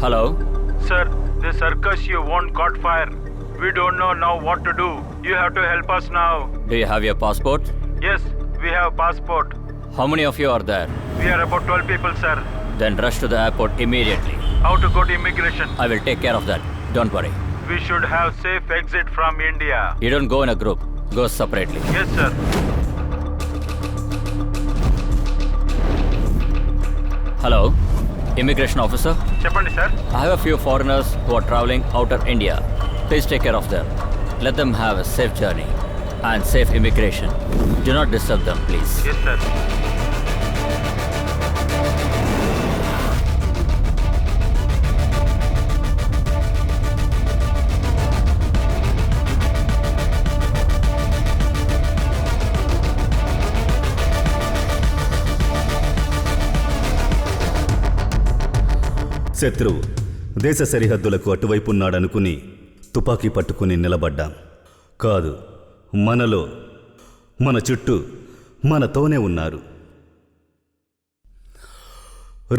Hello? Sir, the circus you won't caught fire. We don't know now what to do. You have to help us now. Do you have your passport? Yes, we have passport. How many of you are there? We are about 12 people, sir. Then rush to the airport immediately. How to go to immigration? I will take care of that. Don't worry. We should have safe exit from India. You don't go in a group. Go separately. Yes, sir. Hello? Immigration officer? Cheppandi, sir. I have a few foreigners who are traveling out of India. Please take care of them. Let them have a safe journey and safe immigration. Do not disturb them, please. Yes, sir. శత్రువు దేశ సరిహద్దులకు అటువైపు ఉన్నాడనుకుని తుపాకీ పట్టుకుని నిలబడ్డాం. కాదు, మనలో, మన చుట్టూ, మనతోనే ఉన్నారు.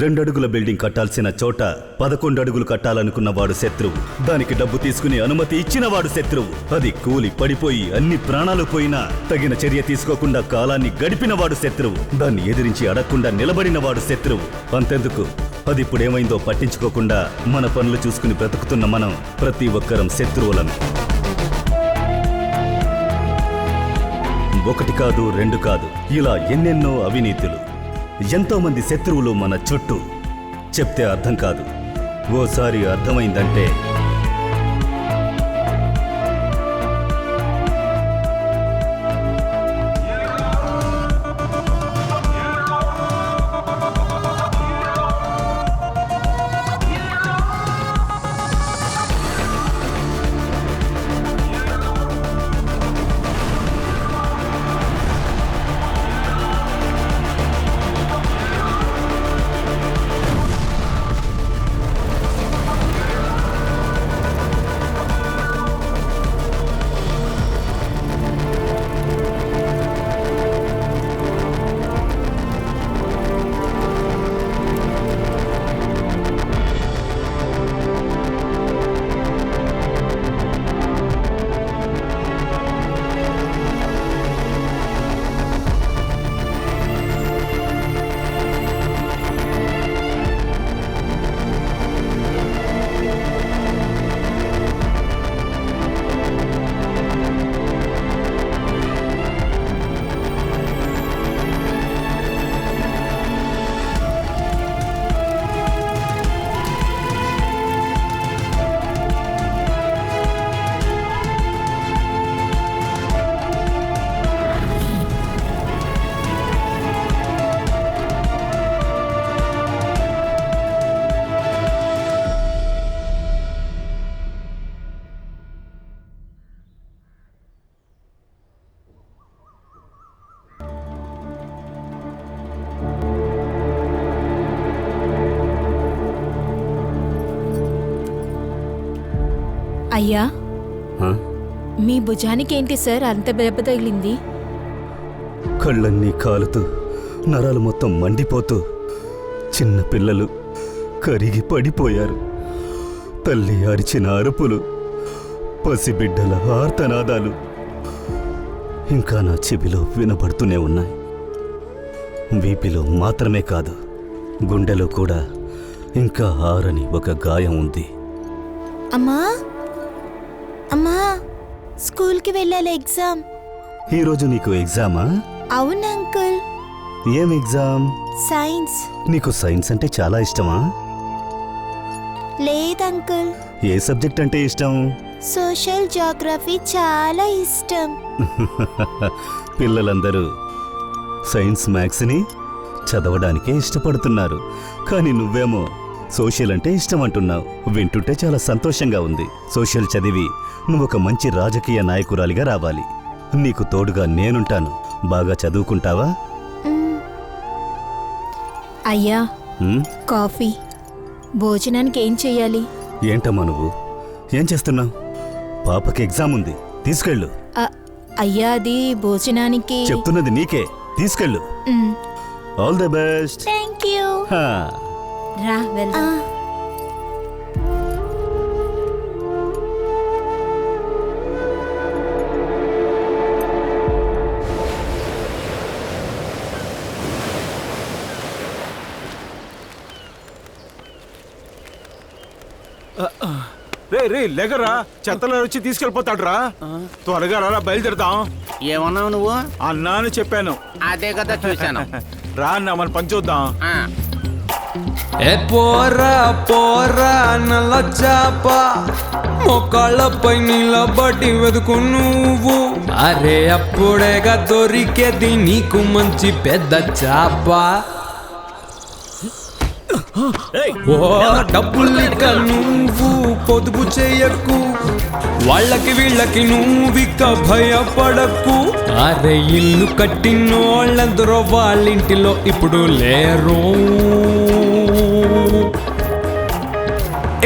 2 అడుగుల బిల్డింగ్ కట్టాల్సిన చోట 11 అడుగులు కట్టాలనుకున్నవాడు శత్రువు. దానికి డబ్బు తీసుకుని అనుమతి ఇచ్చినవాడు శత్రువు. అది కూలి పడిపోయి అన్ని ప్రాణాలు పోయినా తగిన చర్య తీసుకోకుండా కాలాన్ని గడిపినవాడు శత్రువు. దాన్ని ఎదిరించి అడగకుండా నిలబడినవాడు శత్రువు. అంతెందుకు, అది ఇప్పుడేమైందో పట్టించుకోకుండా మన పనులు చూసుకుని బ్రతుకుతున్న మనం ప్రతి ఒక్కరం శత్రువులను. 1 కాదు, 2 కాదు, ఇలా ఎన్నెన్నో అవినీతులు, ఎంతోమంది శత్రువులు మన చుట్టూ. చెప్తే అర్థం కాదు, ఓసారి అర్థమైందంటే అయ్యా, మీ భుజానికి ఏంటి సార్ అంత దెబ్బ తగిలింది? కళ్ళన్నీ కాలుతూ, నరాలు మొత్తం మండిపోతూ, చిన్న పిల్లలు కరిగి పడిపోయారు. తల్లి అరిచిన అరుపులు, పసిబిడ్డల ఆర్తనాదాలు ఇంకా నా చెవిలో వినబడుతూనే ఉన్నాయి. వీపిలో మాత్రమే కాదు, గుండెలో కూడా ఇంకా ఆరని ఒక గాయం ఉంది. అమ్మా అమ్మా, స్కూల్కి వెళ్ళాలి, ఎగ్జామ్. ఈరోజు నీకు ఎగ్జామా? అవును అంకుల్. ఏం ఎగ్జామ్? సైన్స్. నీకు సైన్స్ అంటే చాలా ఇష్టమా? లేదు అంకుల్. ఏ సబ్జెక్ట్ అంటే ఇష్టం? సోషల్ జియోగ్రఫీ చాలా ఇష్టం. పిల్లలందరూ సైన్స్ మ్యాథ్స్ని చదవడానికే ఇష్టపడుతున్నారు, కానీ నువ్వేమో సోషల్ అంటే ఇష్టం అంటున్నావు. వింటుంటే చాలా సంతోషంగా ఉంది. సోషల్ చదివి నువ్వు ఒక మంచి రాజకీయ నాయకురాలిగా రావాలి. నీకు తోడుగా నేనుంటాను. బాగా చదువుకుంటావా? అయ్యా, కాఫీ. భోజనానికి ఏం చెయ్యాలి? ఏంటమ్మా నువ్వు ఏం చేస్తున్నావు? పాపకి ఎగ్జామ్ ఉంది, తీసుకెళ్ళు. అయ్యా, అది భోజనానికి. చెప్తున్నది నీకే, తీసుకెళ్ళు. All the best. Thank you. రా వెళ్దాం. రే లేకరా, చెత్తలో వచ్చి తీసుకెళ్ళిపోతాడు రా. త్వరగా రా, బయలుదేరుతాం. ఏమన్నావు నువ్వు? అన్నా అని చెప్పాను. అదే కదా చూశాను. రా అన్న, మనం పని చూద్దాం. ఏ పోరా పోరా నల్ల చాప మొక్కలపై నిలబడి వెతుకు నువ్వు. అరే అప్పుడేగా దొరికేది నీకు మంచి పెద్ద చాప. ఓ డబ్బులిక నువ్వు పొదుపు చేయకు, వాళ్ళకి వీళ్ళకి నువ్విక భయపడకు. అరే ఇల్లు కట్టినోళ్ళందరూ వాళ్ళింటిలో ఇప్పుడు లేరు.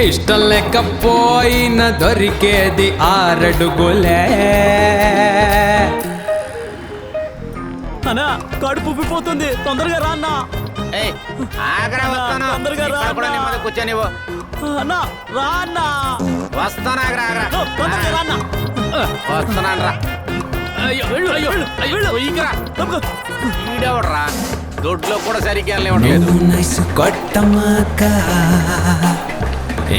ఇష్టం లేకపోయినా దొరికేది 6 అడుగులే. అన్నా కడుపు ఉబ్బిపోతుంది, తొందరగా రా అన్నా. ఆగ్రా వస్తాను. తొందరగా రా ఇక్కడ కూడా అన్నా. నెమ్మది కూర్చొనివ్వు. అన్నా రా అన్నా, వస్తాను. ఆగ్రా తొందరగా రా అన్నా. వస్తున్నాను రా. ఈడెవడరా, దొడ్లో కూడా సరిగ్గా లేవట్లేదు. నైసు కొట్టమాక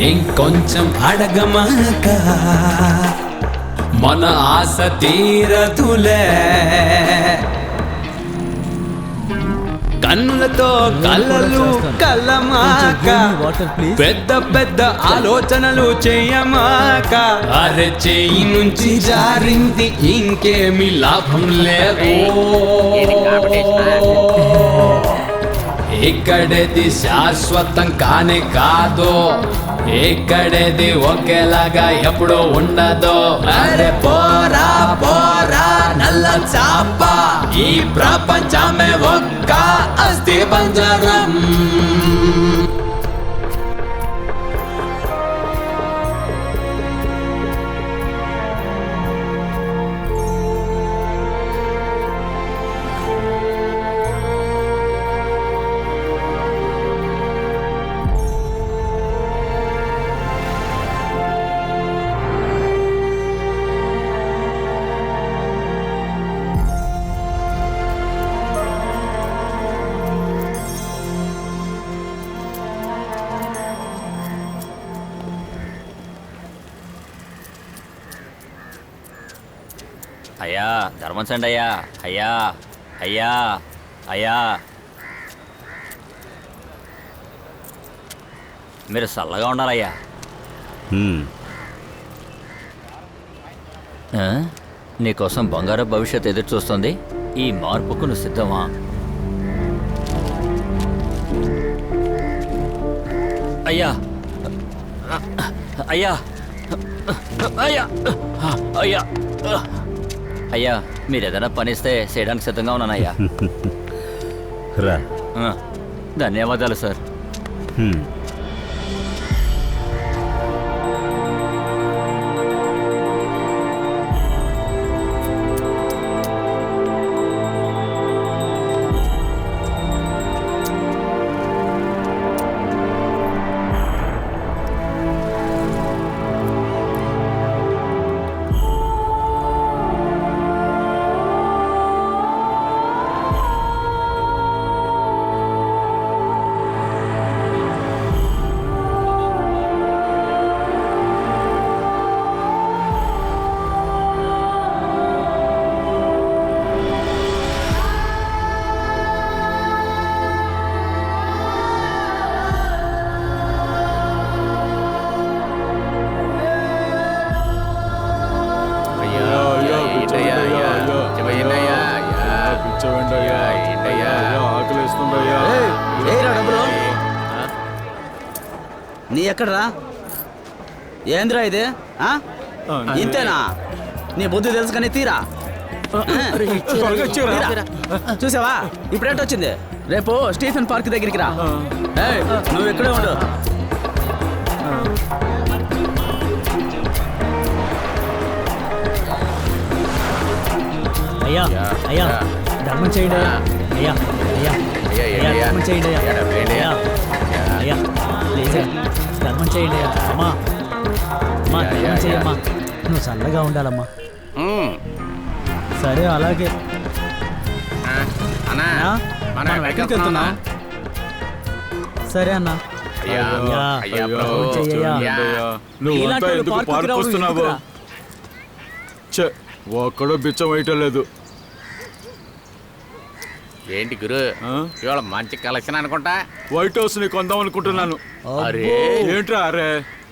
ఇంకొంచెం అడగమాక, మన ఆశ తీరదులే. కన్నులతో కళ్ళలు కళ్ళమాక, పెద్ద పెద్ద ఆలోచనలు చేయమాక. అరే చెయ్యి నుంచి జారింది ఇంకేమి లాభం లేదు. ఇక్కడేది శాశ్వతం కానే కాదు, ఇక్కడేది ఒకేలాగా ఎప్పుడూ ఉండదు. అరే పోరా పోరా నల్ల చాప, ఈ ప్రపంచమే ఒక్క అస్థి పంజరం. అయ్యా ధర్మంచండి అయ్యా. అయ్యా అయ్యా అయ్యా, మీరు చల్లగా ఉండాలయ్యా. నీకోసం బంగారు భవిష్యత్తు ఎదురు చూస్తుంది. ఈ మార్పుకు నువ్వు సిద్ధమా? అయ్యా అయ్యా అయ్యా అయ్యా అయ్యా, మీరు ఏదైనా పనిస్తే చేయడానికి సిద్ధంగా ఉన్నానయ్యా. రా. ధన్యవాదాలు సార్. నీ ఎక్కడరా? ఏంద్రా ఇది? ఇంతేనా? నీ బుద్ధి తెలుసు కానీ తీరా. చూసావా ఇప్పుడేంటి వచ్చింది? రేపు స్టీఫెన్ పార్క్ దగ్గరికి రా. నువ్వు ఇక్కడే ఉండు. అయ్యా అయ్యా ధర్మం చేయండి. అయ్యా అయ్యా అయ్యా ధర్మం చేయండి. అయ్యా అయ్యా ప్లీజ్ ధర్మం చేయండి. అమ్మా అమ్మా ధర్మం చేయమ్మా. నువ్వు చల్లగా ఉండాలమ్మా. సరే అలాగే. మనం ఎక్కడికి వెళ్తున్నా? సరే అన్నా. అయ్యా అయ్యా, అయ్యా ప్రభు చెయ్యయ్యా. అయ్యా. నువ్వు ఇలాంటి వాళ్ళు ఎందుకు పార్కుకి రావడం పారిపోస్తున్నావు? ఎందుకురా? ఒక్కడో బిచ్చం వేయటం లేదు. ఏంటి గురు ఇవాళ మంచి కలెక్షన్ అనుకుంటా. వైట్ హౌస్ ని కొందాం అనుకుంటున్నాను. అరే ఏంట్రా అరే,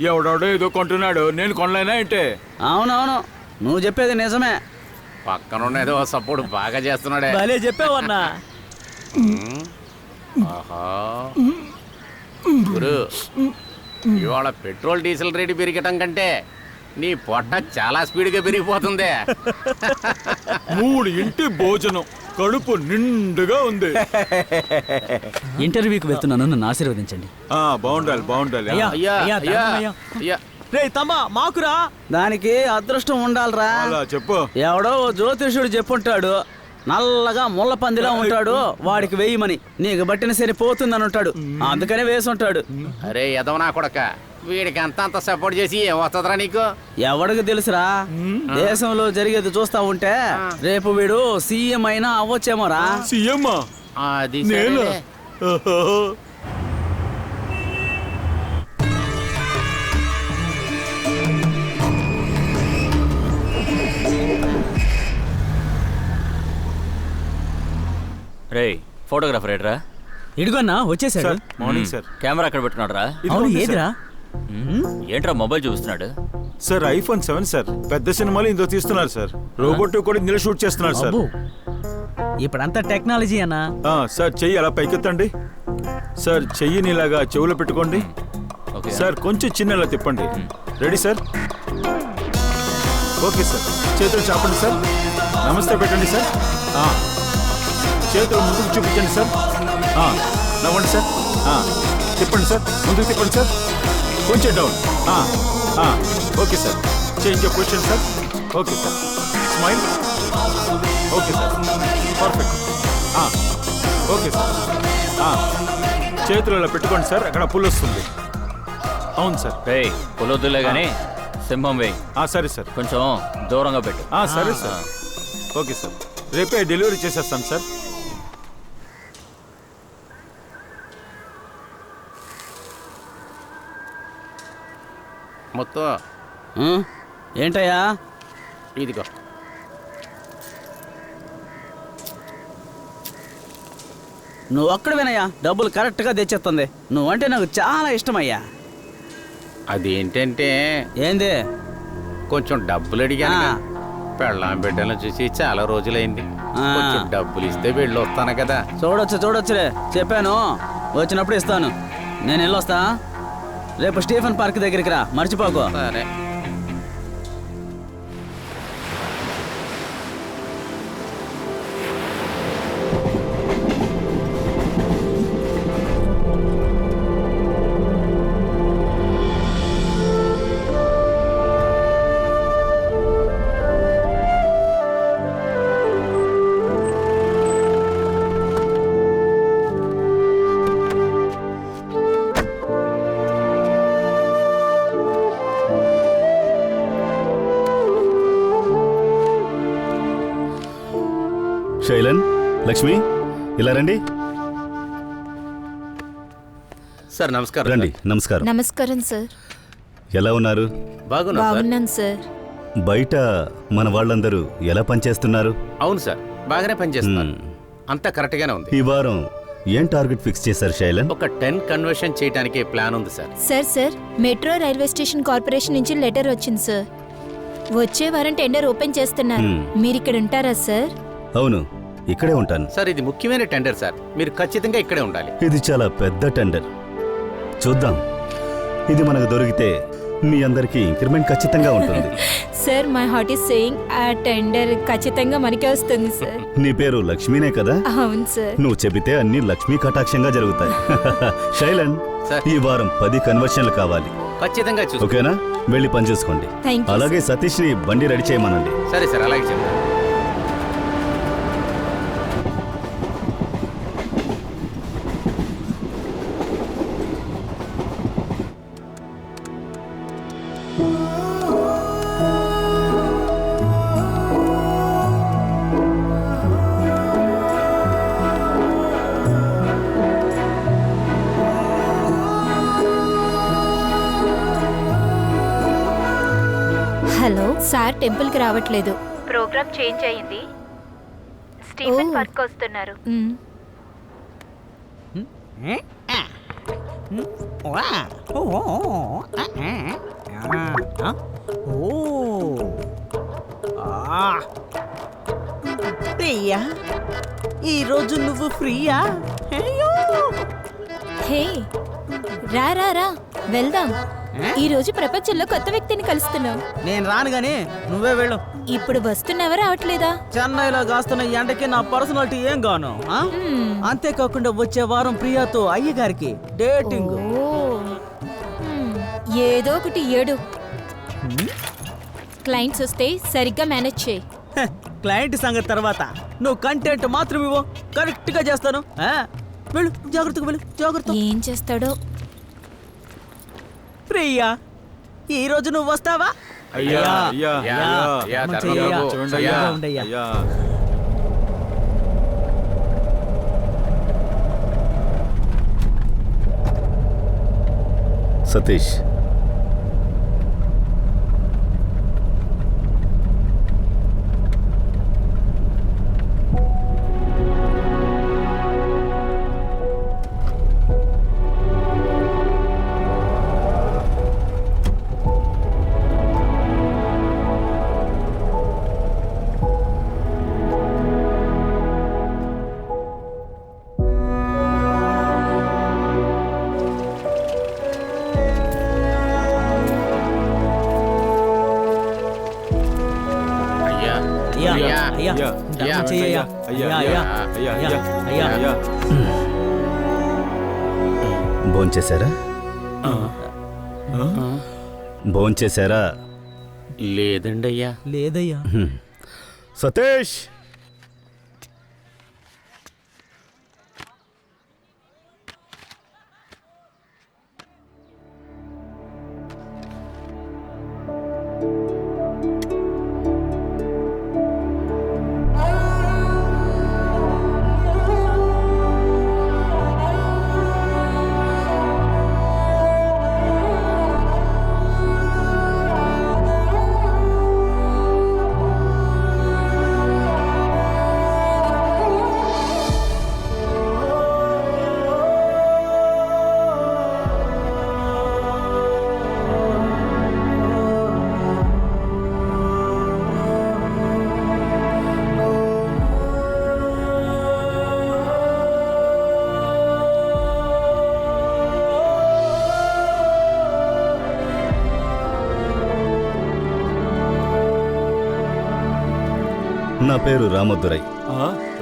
ఎవడెవడో ఏదో కొంటున్నాడు, నేను కొనలేనా ఏంటే? అవునవును, నువ్వు చెప్పేది నిజమే. పక్కన ఏదో సపోర్ట్ బాగా చేస్తున్నాడే. భలే చెప్పావన్నా. ఆహా. గురు ఇవాళ పెట్రోల్ డీజిల్ రేటు పెరగటం కంటే నీ పొట్ట చాలా స్పీడ్గా పెరిగిపోతుంది. 3 ఇంటి భోజనం కడుపు నిండుగా ఉంది. ఇంటర్వ్యూకి వెళ్తున్నాను, నన్ను ఆశీర్వదించండి. బాగుండాలి బాగుండాలి. అయ్యా, అయ్యా అయ్యా, అయ్యా ధర్మం అయ్యా. అయ్యా రే తమ్మా మాకురా. దానికి అదృష్టం ఉండాలిరా. అలా చెప్పు. ఎవడో ఓ జ్యోతిష్యుడు చెప్పుంటాడు, నల్లగా ముళ్ళ పందిలా ఉంటాడు, వాడికి వేయమని, నీకు బట్టిన సరిపోతుందని ఉంటాడు, అందుకనే వేసి ఉంటాడు. అరే ఎదవ నా కొడక, వీడికి అంత సపోర్ట్ చేసి ఏం వస్తుందిరా నీకు? ఎవడికి తెలుసురా, దేశంలో జరిగేది చూస్తా ఉంటే రేపు వీడు సీఎం అయినా అవ్వచ్చేమోరా. సీఎం అది నేను సరేలే. రే ఫోటోగ్రాఫర్ ఏట్రా? ఇడుగన్నా వచ్చేసాడు. Morning sir. కెమెరా అక్కడ పెట్టున్నాడు రా. అవును ఏదిరా? ఏంట్రా మొబైల్ చూపిస్తున్నాడు? Sir iPhone 7 sir. పెద్ద సినిమాలు ఇందులో తీస్తున్నారు సార్. రోబోట్ కూడా ఇందులో షూట్ చేస్తున్నారు సార్. అబ్బో, ఇప్పుడంతా టెక్నాలజీ అన్నా. సార్ చెయ్యి అలా పైకెత్తండి. సార్ చెయ్యిని ఇలాగా చెవులో పెట్టుకోండి. ఓకే సార్ కొంచెం చిన్నలా తిప్పండి. Ready sir? Okay sir. చేతులు చాపండి సార్. నమస్తే పెట్టండి సార్. చేతులు ముందుకు చూపించండి సార్. నవ్వండి సార్. తిప్పండి సార్, ముందుకు తిప్పండి సార్. కొంచెం down. Okay sir. Change position sir. Okay sir. Smile. Okay sir, perfect. Okay sir. చేతులు ఇలా పెట్టుకోండి సార్, అక్కడ పుల్ వస్తుంది. అవును సార్. రే పొలొద్దులే కానీ సింహం వేయి. సరే సార్. కొంచెం దూరంగా పెట్టు. సరే సార్. Okay sir. రేపే డెలివరీ చేసేస్తాను సార్. మొత్తం ఏంటయ్యా? ఇదిగో. నువ్వు ఒక్కడవేనయ్యా డబ్బులు కరెక్ట్గా తెచ్చేస్తుంది. నువ్వంటే నాకు చాలా ఇష్టమయ్యా. అదేంటంటే ఏంది? కొంచెం డబ్బులు అడిగాను. ఆ. పెళ్ళాం బిడ్డలను చూసి చాలా రోజులైంది. కొంచెం డబ్బులు ఇస్తే వెళ్ళి వస్తాను కదా. చూడొచ్చులే, చెప్పాను వచ్చినప్పుడు ఇస్తాను. నేను వెళ్ళొస్తా. రేపు స్టీఫెన్ పార్క్ దగ్గరికి రా, మర్చిపోకు. సరే. శైలన్, లక్ష్మి, ఇలా రండి. సార్ నమస్కారం. రండి. నమస్కారం. నమస్కారం సార్. ఎలా ఉన్నారు? బాగున్నా సార్. బాగున్నాను సార్. బయట మన వాళ్ళందరూ ఎలా పనిచేస్తున్నారు? అవును సార్, బాగానే పనిచేస్తున్నారు. అంతా కరెక్ట్ గానే ఉంది. ఈ వారం ఏం టార్గెట్ ఫిక్స్ చేశారు శైలన్? ఒక 10 కన్వర్షన్ చేయడానికి ప్లాన్ ఉంది sir. Sir metro railway station corporation నుంచి లెటర్ వచ్చింది సార్. వచ్చే వారం టెండర్ ఓపెన్ చేస్తున్నారు. మీరు ఇక్కడ ఉంటారా సార్? అవును, ఇక్కడే ఉంటాను. సార్ ఇది ముఖ్యమైన టెండర్ సార్, మీరు ఖచ్చితంగా ఇక్కడే ఉండాలి. ఇది చాలా పెద్ద టెండర్. చూద్దాం, ఇది మనకు దొరికితే మీ అందరికీ ఇంక్రిమెంట్ ఖచ్చితంగా ఉంటుంది. Sir my heart is saying ఆ టెండర్ ఖచ్చితంగా మనకే వస్తుంది సార్. నీ పేరు లక్ష్మీనే కదా? అవును సార్. నువ్వు చెబితే అన్ని లక్ష్మీ కటాక్షంగా జరుగుతాయి. శైలన్, సార్. ఈ వారం 10 కన్వర్షన్లు కావాలి. ఖచ్చితంగా చూసుకో. ఓకేనా? వెళ్ళి పని చూసుకోండి. Thank you, అలాగే సతీష్ని బండి రెడీ చేయమనండి. సరే సార్, అలాగే చెప్తాను. సార్ టెంపుల్కి రావట్లేదు. ప్రోగ్రామ్ చేంజ్ అయ్యింది. స్టీఫెన్ వర్క్ వస్తున్నారు. ప్రియా, ఈరోజు నువ్వు ఫ్రీయా? హే రా రా రా వెళ్దాం. ఈ రోజు ప్రపంచంలో కొత్త వ్యక్తిని కలుస్తున్నాం. నేను రాను గాని నువ్వే వెళ్ళు. ఇప్పుడు వస్తున్నావా రావట్లేదా? చెన్నైలో కాస్తున్న ఎండకి నా పర్సనాలిటీ ఏం గాను. అంతేకాకుండా వచ్చే వారం ప్రియాతో అయ్యగారికి డేటింగ్. ఓ, ఏదో ఒకటి ఏడు. క్లయింట్స్ వస్తే సరిగ్గా మేనేజ్ చేయి. క్లయింట్ సంగతి తర్వాత, నువ్వు కంటెంట్ మాత్రం ఇవ్వు, కరెక్ట్ గా చేస్తాను. వెళ్ళు, జాగ్రత్తగా వెళ్ళు, జాగ్రత్త. ఏం చేస్తాడో. ప్రియా, ఈ రోజు నువ్వు వస్తావా? అయ్యా అయ్యా అయ్యా, అయ్యా ధర్మం బాబు, చూడండి అయ్యా. అయ్యా అయ్యా. సతీష్, అయ్యా, అయ్యా, అయ్యా, ధర్మం చెయ్యయ్యా. అయ్యా, అయ్యా, అయ్యా, అయ్యా, అయ్యా, అయ్యా. అయ్యా. భోంచేశారా? భోంచేశారా? లేదండి అయ్యా. లేదయ్యా. సతీష్, నా పేరు రామదురై.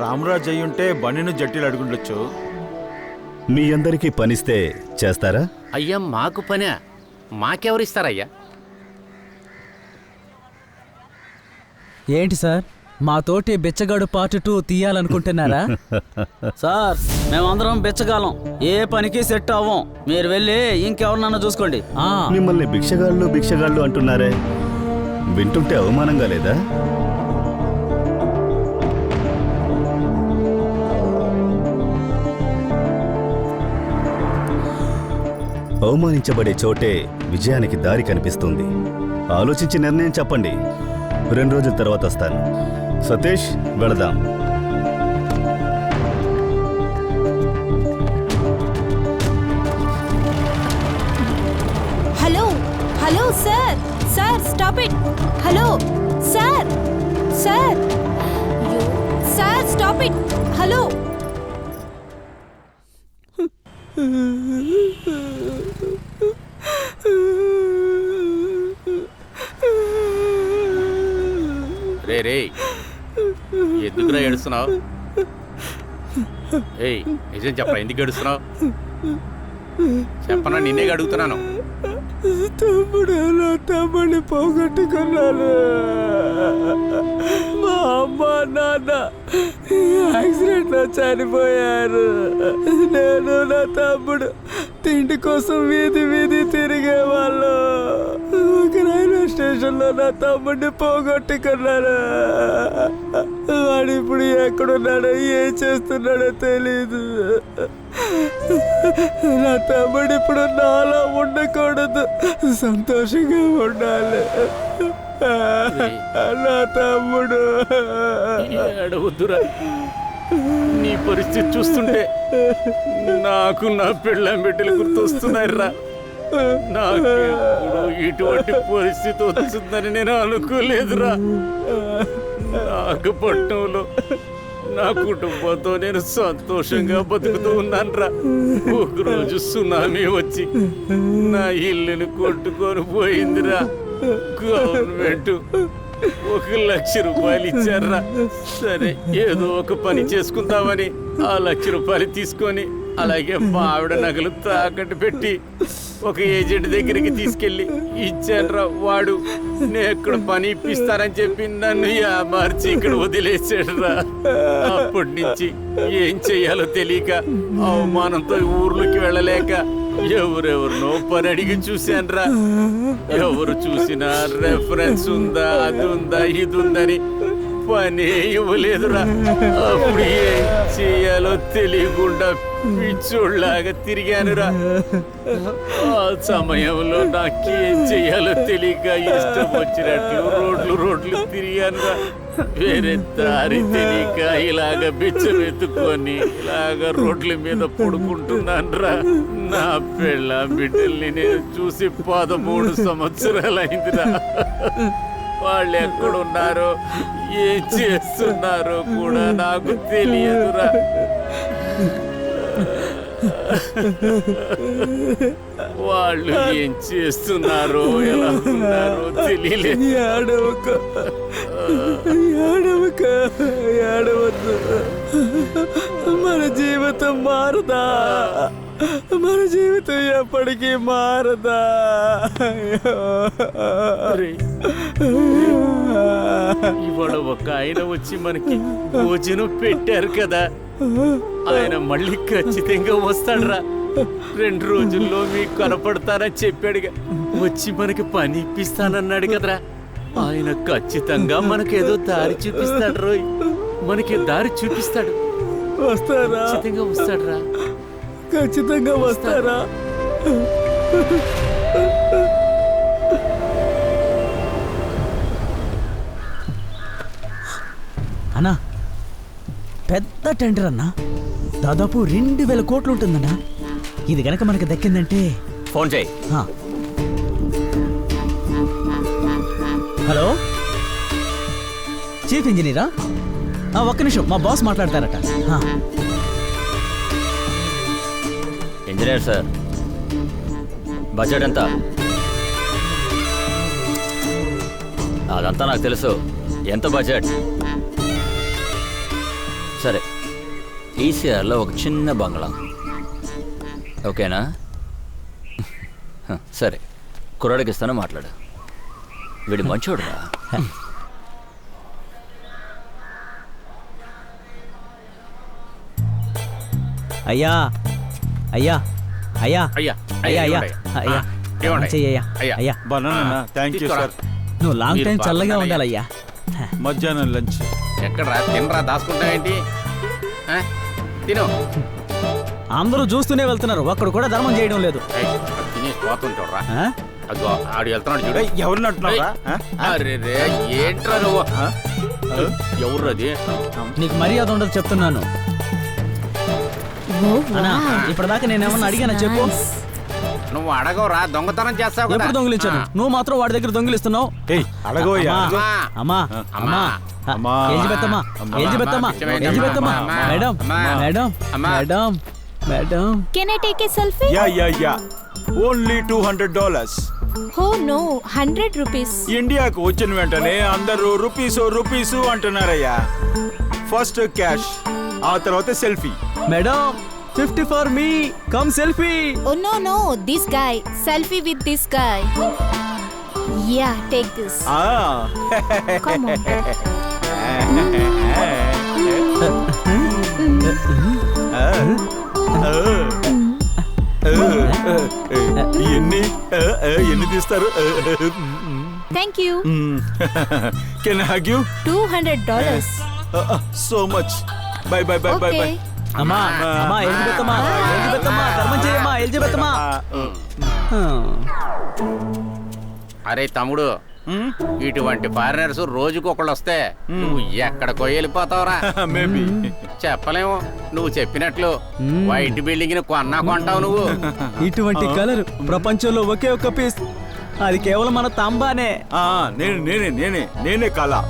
రామరాజ్ అయి ఉంటే బండిను జట్టీలు అడుగుండొచ్చు. మీ అందరికీ పనిస్తే చేస్తారా? అయ్యా, మాకు పనే, మాకెవరిస్తారయ్యా? ఏంటి సార్, మా తోటి బిచ్చగాడు పార్ట్ 2 తీయాలనుకుంటున్నారా? సార్, మేమందరం బిచ్చగాలం, ఏ పనికి సెట్ అవ్వం. మీరు వెళ్ళి ఇంకెవరినన్నా చూసుకోండి. మిమ్మల్ని భిక్షగాళ్ళు భిక్షగాళ్ళు అంటున్నారే, వింటుంటే అవమానంగా లేదా? అవమానించబడే చోటే విజయానికి దారి కనిపిస్తుంది. ఆలోచించి నిర్ణయం చెప్పండి. 2 రోజుల తర్వాత వస్తాను. సతీష్, వెళదాం. Hello hello sir, sir stop it. Hello sir, sir, sir stop it. Hello. రే రే, ఎందుకురా ఏడుస్తున్నావు? ఏయ్, నిజం చెప్పరా, ఎందుకు ఏడుస్తున్నావు? చెప్పనా, నిన్నే అడుగుతున్నాను. తమ్ముడు, నా తమ్ముడిని పోగొట్టుకున్నాను. మా అమ్మ నాన్న యాక్సిడెంట్లో చనిపోయారు. నేను నా తమ్ముడు తిండి కోసం వీధి వీధి తిరిగేవాళ్ళు. ఒక రైల్వే స్టేషన్లో నా తమ్ముడిని పోగొట్టుకున్నాను. వాడు ఇప్పుడు ఎక్కడున్నాడో ఏం చేస్తున్నాడో తెలీదు. నా తమ్ముడు ఇప్పుడు నాలో ఉండకూడదు, సంతోషంగా ఉండాలి. నా తమ్ముడు ఏడవద్దురా, నీ పరిస్థితి చూస్తుంటే నాకు నా పెళ్ళాం బిడ్డలు గుర్తొస్తున్నాయిరా. నాకు ఎప్పుడు ఇటువంటి పరిస్థితి వస్తుందని నేను అనుకోలేదురా. నాగపట్నంలో నా కుటుంబంతో నేను సంతోషంగా బతుకుతూ ఉన్నానురా. ఒకరోజు సునామీ వచ్చి నా ఇల్లుని కొట్టుకొని పోయిందిరా. గవర్నమెంట్ 1,00,000 రూపాయలు ఇచ్చారా. సరే ఏదో ఒక పని చేసుకుందామని ఆ 1,00,000 రూపాయలు తీసుకొని అలాగే మా ఆవిడ నగలు తాకట్టు పెట్టి ఒక ఏజెంట్ దగ్గరికి తీసుకెళ్ళి ఇచ్చానురా. వాడు నేను ఎక్కడ పని ఇప్పిస్తానని చెప్పి నన్ను మార్చి ఇక్కడ వదిలేసాడురా. అప్పటి నుంచి ఏం చెయ్యాలో తెలియక అవమానంతో ఊర్లోకి వెళ్ళలేక ఎవరెవరినో పని అడిగి చూశానురా. ఎవరు చూసినా రెఫరెన్స్ ఉందా, అది ఉందా, ఇది ఉందని పని ఇవ్వలేదురా. అప్పుడు ఏం చేయాలో తెలియకుండా పిచ్చోళ్ళలాగా తిరిగానురా. ఆ సమయంలో నాకేం చెయ్యాలో తెలియక ఇష్టం వచ్చినట్లు రోడ్లు తిరిగానురా. వేరే దారి తెలియక ఇలాగ బిచ్చమెత్తుకొని ఇలాగ రోడ్ల మీద పడుకుంటున్నానురా. నా పెళ్ళ బిడ్డల్ని నేను చూసి 13 సంవత్సరాలైందిరా. వాళ్ళు ఎక్కడున్నారో ఏం చేస్తున్నారో కూడా నాకు తెలియదురా. వాళ్ళు ఏం చేస్తున్నారో ఎలా ఉన్నారో తెలియలేదు. ఏడవద్దు, మన జీవితం మారదా, మన జీవితం ఎప్పటికీ మారదా. ఇవాళ ఒక ఆయన వచ్చి మనకి భోజనం పెట్టారు కదా, ఆయన మళ్ళీ ఖచ్చితంగా వస్తాడురా. 2 రోజుల్లో మీకు కనపడతానని చెప్పాడుగా. వచ్చి మనకి పని ఇప్పిస్తానన్నాడు కదరా. ఆయన ఖచ్చితంగా మనకేదో దారి చూపిస్తాడు రోయ్. మనకి దారి చూపిస్తాడు. వస్తారా? ఖచ్చితంగా వస్తాడురా. ఖచ్చితంగా వస్తారా? అన్నా, పెద్ద టెండర్ అన్నా, దాదాపు 2,000 కోట్లు ఉంటుందన్నా. ఇది గనక మనకు దక్కిందంటే ఫోన్ చేయి. హలో, చీఫ్ ఇంజనీరా? ఒక్క నిమిషం, మా బాస్ మాట్లాడతారట. ఇంజనీర్ సార్, బడ్జెట్ ఎంత? అదంతా నాకు తెలుసు. ఎంత బడ్జెట్? సరే, ఈసీఆర్లో ఒక చిన్న బంగ్లా, ఓకేనా? సరే, కుర్రాడికి ఇస్తాను, మాట్లాడు. వీడి మంచోడురా. అయ్యా అయ్యా అయ్యా అయ్యా అయ్యా అయ్యా అయ్యా అయ్యా, థ్యాంక్ యూ సార్. నువ్వు లాంగ్ టైం చల్లగా ఉండాలయ్యా. మధ్యాహ్నం లంచ్ ఎక్కడరా? తినరా, దాచుకుంటావేంటి? తిను. అందరూ చూస్తూనే వెళ్తున్నారు, ఒక్కడు కూడా ధర్మం చేయడం లేదు. తినేసి పోతుంది చూడరా. అదిగో ఆడు వెళ్తున్నాడు చూడు. ఎవరిని అంటున్నారా? అరే రే, ఏంట్రా నువ్వు? ఎవరు అది? నీకు మర్యాద ఉండదు చెప్తున్నాను. ఇప్పటిదాకా నేనేమన్నా అడిగానా చెప్పు? నువ్వు అడగవురా, దొంగతనం చేస్తావు కదా. ఎప్పుడు దొంగిలించాను? నువ్వు మాత్రం వాడి దగ్గర దొంగిలిస్తున్నావు. అడగోయ్యా. అమ్మా అమ్మా, ఎలిజబెత్తమ్మా, ఎలిజబెత్తమ్మా, ఎలిజబెత్తమ్మా, madam madam madam madam. Can I take a selfie? Yeah only $200. Oh no, 100 rupees. ఇండియాకు వచ్చిన వెంటనే అందరూ రూపీసు అంటున్నారయ్యా. ఫస్ట్ క్యాష్, ఆ తర్వాత selfie. Madam, 50 for me. Come selfie. Oh no, this guy. Selfie with this guy. Yeah, take this. Come on. ఎన్ని తీస్తారు? Thank you. Can I hug you? $200. So much. By by by by by. అమ్మా అమ్మా Elizabeth అమ్మా, Elizabeth అమ్మా, ధర్మం చేయమ్మా Elizabeth అమ్మా. అరే తమ్ముడు, ఇటువంటి ఫారినర్స్ రోజుకొకళ్ళు వస్తే నువ్వు ఎక్కడికో వెళ్ళిపోతావురా. మేబీ చెప్పలేము. నువ్వు చెప్పినట్లు వైట్ బిల్డింగ్ ని కొంటావు నువ్వు. ఇటువంటి కలర్ ప్రపంచంలో ఒకే ఒక్క పీస్, అది కేవలం మన తాంబానే. నేనే కాలా.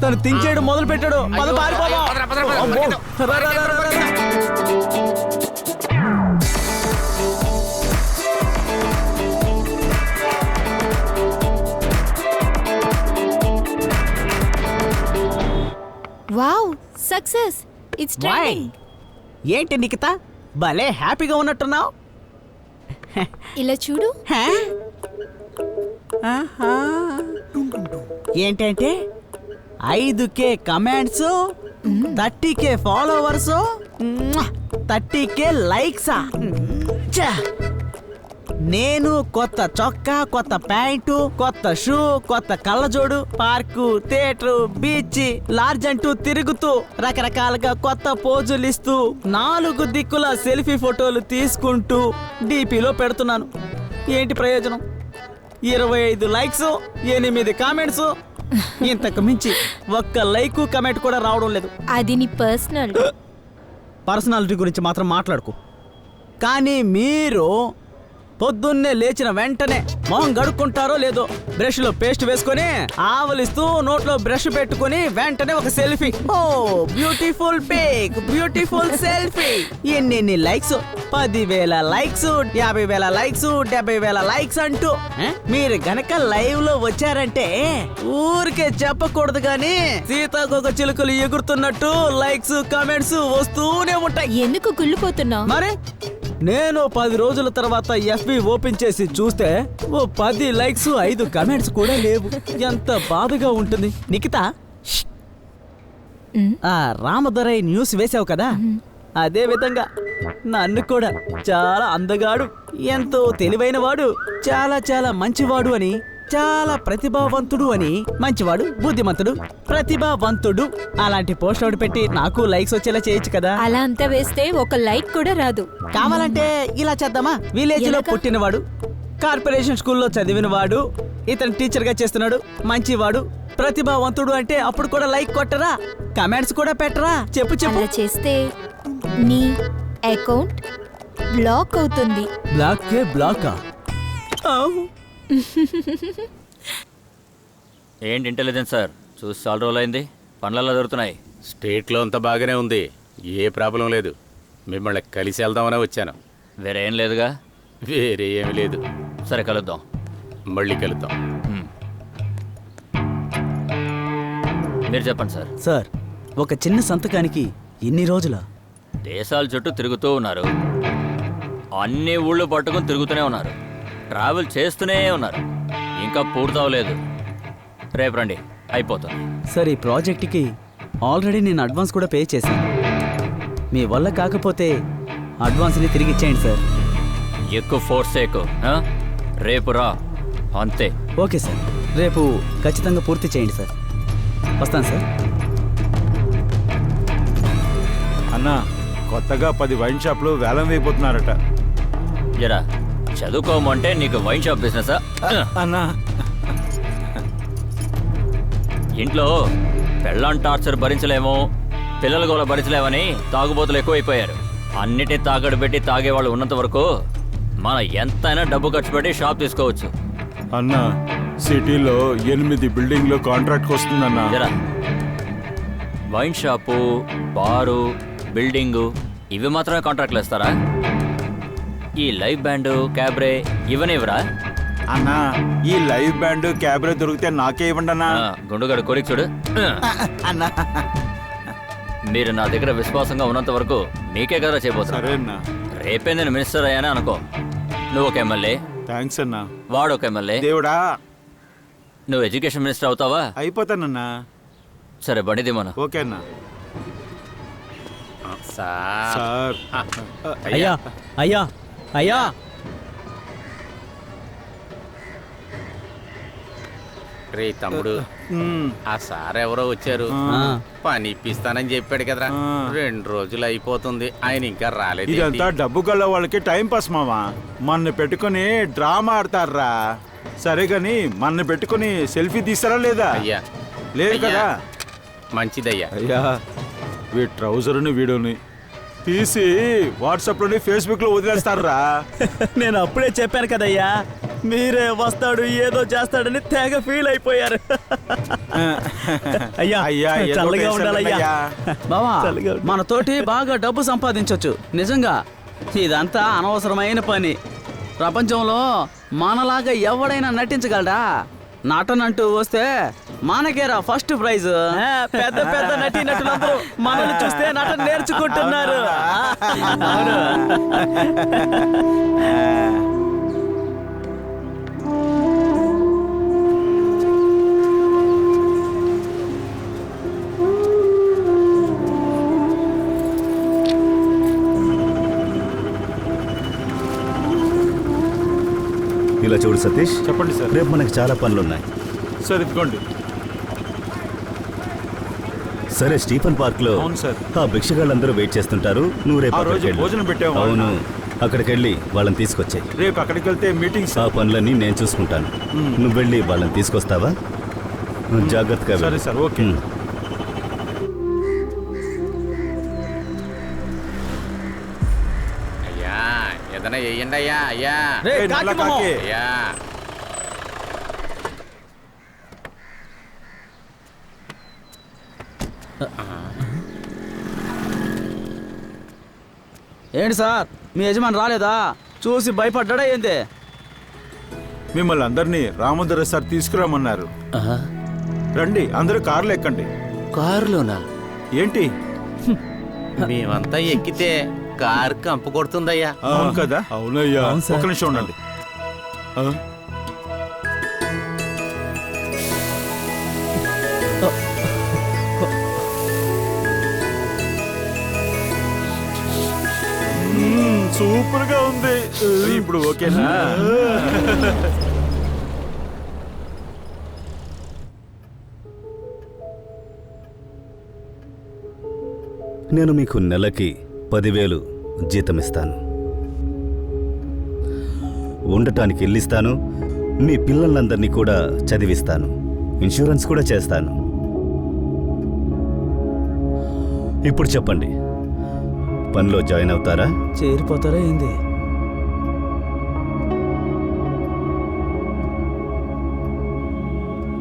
తను థింక్ చేయడం మొదలు పెట్టాడు. పద పారిపోదాం. పదరా, పదరా, పదరా, అమ్మో. పదరా. రా, రా, రా, రా, రా. Wow, success. It's trending. ఏంటి నిఖిత, భలే హ్యాపీగా ఉన్నట్టున్నావు. ఇలా చూడు. ఏంటంటే 5K comments, 30K followers, 30K లైక్సా. నేను కొత్త చొక్కా, కొత్త ప్యాంటు, కొత్త షూ, కొత్త కళ్ళజోడు, పార్కు, థియేటర్, బీచ్, లాడ్జ్ అంటూ తిరుగుతూ రకరకాలుగా కొత్త పోజులు ఇస్తూ 4 దిక్కుల సెల్ఫీ ఫోటోలు తీసుకుంటూ డీపీలో పెడుతున్నాను. ఏంటి ప్రయోజనం? 25 లైక్స్, 8 కామెంట్స్. ఇంతకు మించి ఒక్క లైక్ కమెంట్ కూడా రావడం లేదు. అది నీ పర్సనల్. పర్సనాలిటీ గురించి మాత్రం మాట్లాడుకో. కానీ మీరు పొద్దున్నే లేచిన వెంటనే మొహం గడుక్కుంటారో లేదో బ్రష్ లో పేస్ట్ వేసుకొని ఆవలిస్తూ నోట్లో బ్రష్ పెట్టుకొని వెంటనే ఒక సెల్ఫీ. ఓ బ్యూటిఫుల్ పిక్, బ్యూటిఫుల్ సెల్ఫీ. ఎన్ని లైక్స్? 10,000 లైక్స్, 50,000 లైక్స్, 70,000 లైక్స్ అంటూ మీరు గనక లైవ్ లో వచ్చారంటే ఊరికే చెప్పకూడదు గాని సీతాకోక చిలుకలు ఎగురుతున్నట్టు లైక్స్ కామెంట్స్ వస్తూనే ఉంటాయి. ఎందుకు కుళ్ళిపోతున్నావు? మరి నేను 10 రోజుల తర్వాత FB ఓపెన్ చేసి చూస్తే ఓ 10 లైక్స్, 5 కమెంట్స్ కూడా లేవు. ఎంత బాధగా ఉంటుంది. నిఖిత, ఆ రామదొరై న్యూస్ వేసావు కదా, అదే విధంగా నన్ను కూడా చాలా అందగాడు, ఎంతో తెలివైన వాడు, చాలా చాలా మంచివాడు అని, చాలా ప్రతిభావంతుడు అని, మంచివాడు, బుద్ధిమంతుడు, ప్రతిభావంతుడు అలాంటి పోస్ట్ ఒకటి పెట్టి నాకు లైక్స్ వచ్చేలా చేయొచ్చు కదా. అలా అంతా వేస్తే ఒక లైక్ కూడా రాదు. కావాలంటే ఇలా చేద్దామా? విలేజ్ లో ఎలాగా? పుట్టినవాడు, కార్పొరేషన్ స్కూల్లో చదివినవాడు, ఇతను టీచర్ గా చేస్తున్నాడు, మంచివాడు, ప్రతిభావంతుడు అంటే అప్పుడు కూడా లైక్ కొట్టరా? కమెంట్స్ కూడా పెట్టరా? చెప్పు చెప్పు. అలా చేస్తే నీ అకౌంట్ బ్లాక్ అవుతుంది. బ్లాకా? ఏంటి ఇంటెలిజెన్స్ సార్, చూసి చాలా రోజులు అయింది. పనులలో దొరుకుతున్నాయి. స్టేట్లో అంతా బాగానే ఉంది, ఏ ప్రాబ్లం లేదు. మిమ్మల్ని కలిసి వెళ్దామనే వచ్చాను. వేరే ఏం లేదుగా? వేరే ఏమీ లేదు. సరే కలుద్దాం. మళ్ళీ కలుద్దాం. మీరు చెప్పండి సార్. సార్, ఒక చిన్న సంతకానికి ఎన్ని రోజుల? దేశాల చుట్టూ తిరుగుతూ ఉన్నారు, అన్ని ఊళ్ళు పట్టుకుని తిరుగుతూనే ఉన్నారు, ట్రావెల్ చేస్తూనే ఉన్నారు, ఇంకా పూర్తవలేదు. రేపు రండి, అయిపోతుంది. సార్, ఈ ప్రాజెక్ట్కి ఆల్రెడీ నేను అడ్వాన్స్ కూడా పే చేశాను. మీ వల్ల కాకపోతే అడ్వాన్స్ని తిరిగి ఇచ్చేయండి సార్. ఎక్కువ ఫోర్స్ ఎక్కువ. రేపు రా, అంతే. ఓకే సార్, రేపు ఖచ్చితంగా పూర్తి చేయండి సార్. వస్తాను సార్. అన్నా, కొత్తగా 10 వైన్ షాప్లు వేలం వేయబోతున్నారట. జరా చదువుకోమంటే నీకు వైన్ షాప్ బిజినెసా? అన్నా, ఇంట్లో పెళ్ళాం టార్చర్ భరించలేమో, పిల్లల గోల భరించలేమని తాగుబోతులు ఎక్కువైపోయారు. అన్నిటినీ తాగడు పెట్టి తాగేవాళ్ళు ఉన్నంత వరకు మనం ఎంతైనా డబ్బు ఖర్చు పెట్టి షాప్ తీసుకోవచ్చు. అన్నా, సిటీలో 8 బిల్డింగ్లు కాంట్రాక్ట్కి వస్తుందన్నా. జరా వైన్ షాపు, బారు, బిల్డింగు ఇవి మాత్రమే కాంట్రాక్ట్లు ఇస్తారా? ఈ లైవ్ బ్యాండ్, క్యాబ్రే ఇవనివ్వరా? అన్నా, ఈ లైవ్ బ్యాండ్ క్యాబ్రే దొరికితే నాకే ఇవ్వండి అన్నా. గుండుగడు కోరిక చూడు. అన్నా, మీరు నా దగ్గర విశ్వాసంగా ఉన్నంత వరకు మీకే కదా చేయబోతున్నా. సరే అన్నా. రేపే నేను మినిస్టర్ అయ్యానే అనుకో, నువ్వు ఒక ఎమ్మెల్యే, థ్యాంక్స్ అన్నా. వాడు ఒక ఎమ్మెల్యే, దేవుడా, నువ్వు ఎడ్యుకేషన్ మినిస్టర్ అవుతావా? అయిపోతానన్నా. సరే బండిది మన. ఓకే అన్నా. సార్, సార్, అయ్యా అయ్యా అయ్యా, రే తమ్ముడు, ఆ సార్ ఎవరో వచ్చారు, పని ఇప్పిస్తానని చెప్పాడు కదరా. 2 రోజులు అయిపోతుంది, ఆయన ఇంకా రాలేదు. ఇదంతా డబ్బు గల వాళ్ళకి టైం పాస్ మావా. మన్ని పెట్టుకుని డ్రామా ఆడతారా. సరే గాని మన్ని పెట్టుకుని సెల్ఫీ తీస్తారా లేదా? అయ్యా లేదు అయ్యా. కదా. మంచిదయ్యా. అయ్యా వీడి ట్రౌజర్ని వీడియోని తీసి వాట్సాప్ లోని ఫేస్బుక్ లో వదిలేస్తారా. నేను అప్పుడే చెప్పాను కదయ్యా, మీరే వస్తాడు ఏదో చేస్తాడని తెగ ఫీల్ అయిపోయారు. అయ్యా అయ్యా, ఏదో చల్లగా టెన్షన్ ఉండాలయ్యా. అయ్యా. బావా మన తోటి బాగా డబ్బు సంపాదించొచ్చు నిజంగా. ఇదంతా అనవసరమైన పని. ప్రపంచంలో మనలాగా ఎవడైనా నటించగలడా? నటనంటూ వస్తే మనకేరా ఫస్ట్ ప్రైజ్. పెద్ద పెద్ద నటి నటులందరూ మనల్ని చూస్తే నటన నేర్చుకుంటున్నారు. అవును. ఇలా చూడు సతీష్, చెప్పండి సార్. రేపు మనకి చాలా పనులున్నాయి. సార్ ఇదిగోండి. సరే, స్టీఫెన్ పార్క్ లో అవును సార్. ఆ భిక్షగాళ్ళందరూ వెయిట్ చేస్తుంటారు. నువ్వు రేపు ఆ రోజు అక్కడికి వెళ్ళు. భోజనం పెట్టాము. అవును, అక్కడికి వెళ్ళి వాళ్ళని తీసుకొచ్చాయి. రేపు అక్కడికి వెళ్తే మీటింగ్ ఆ సార్. పనులన్నీ నేను చూసుకుంటాను. నువ్వు వెళ్ళి వాళ్ళని తీసుకొస్తావా? జాగ్రత్తగా సరే వెళ్ళు. Sir, okay. అయ్యా ఏదైనా వేయండి అయ్యా. అయ్యా రే, ఏ, నల్ల కాకి మొహం. కాకి. అయ్యా ఏంటి సార్, మీ యజమాని రాలేదా? చూసి భయపడ్డా ఏంది? మిమ్మల్ని అందరినీ రామోదర సార్ తీసుకురామన్నారు. రండి, అందరూ కార్లు ఎక్కండి. కారులోనా? ఏంటి? మేమంతా ఎక్కితే కారు కంపు కొడుతుందయ్యా. అవును కదా. అవునయ్యా. అవును సార్. ఒక నిమిషం ఉండండి. సూపర్ గా ఉంది. ఇప్పుడు ఓకేనా? నేను మీకు నెలకి 10,000 జీతం ఇస్తాను. ఉండటానికి ఇల్లిస్తాను. మీ పిల్లలందరినీ కూడా చదివిస్తాను. ఇన్సూరెన్స్ కూడా చేస్తాను. ఇప్పుడు చెప్పండి, పనిలో జాయిన్ అవుతారా? చేరిపోతారా ఏంది?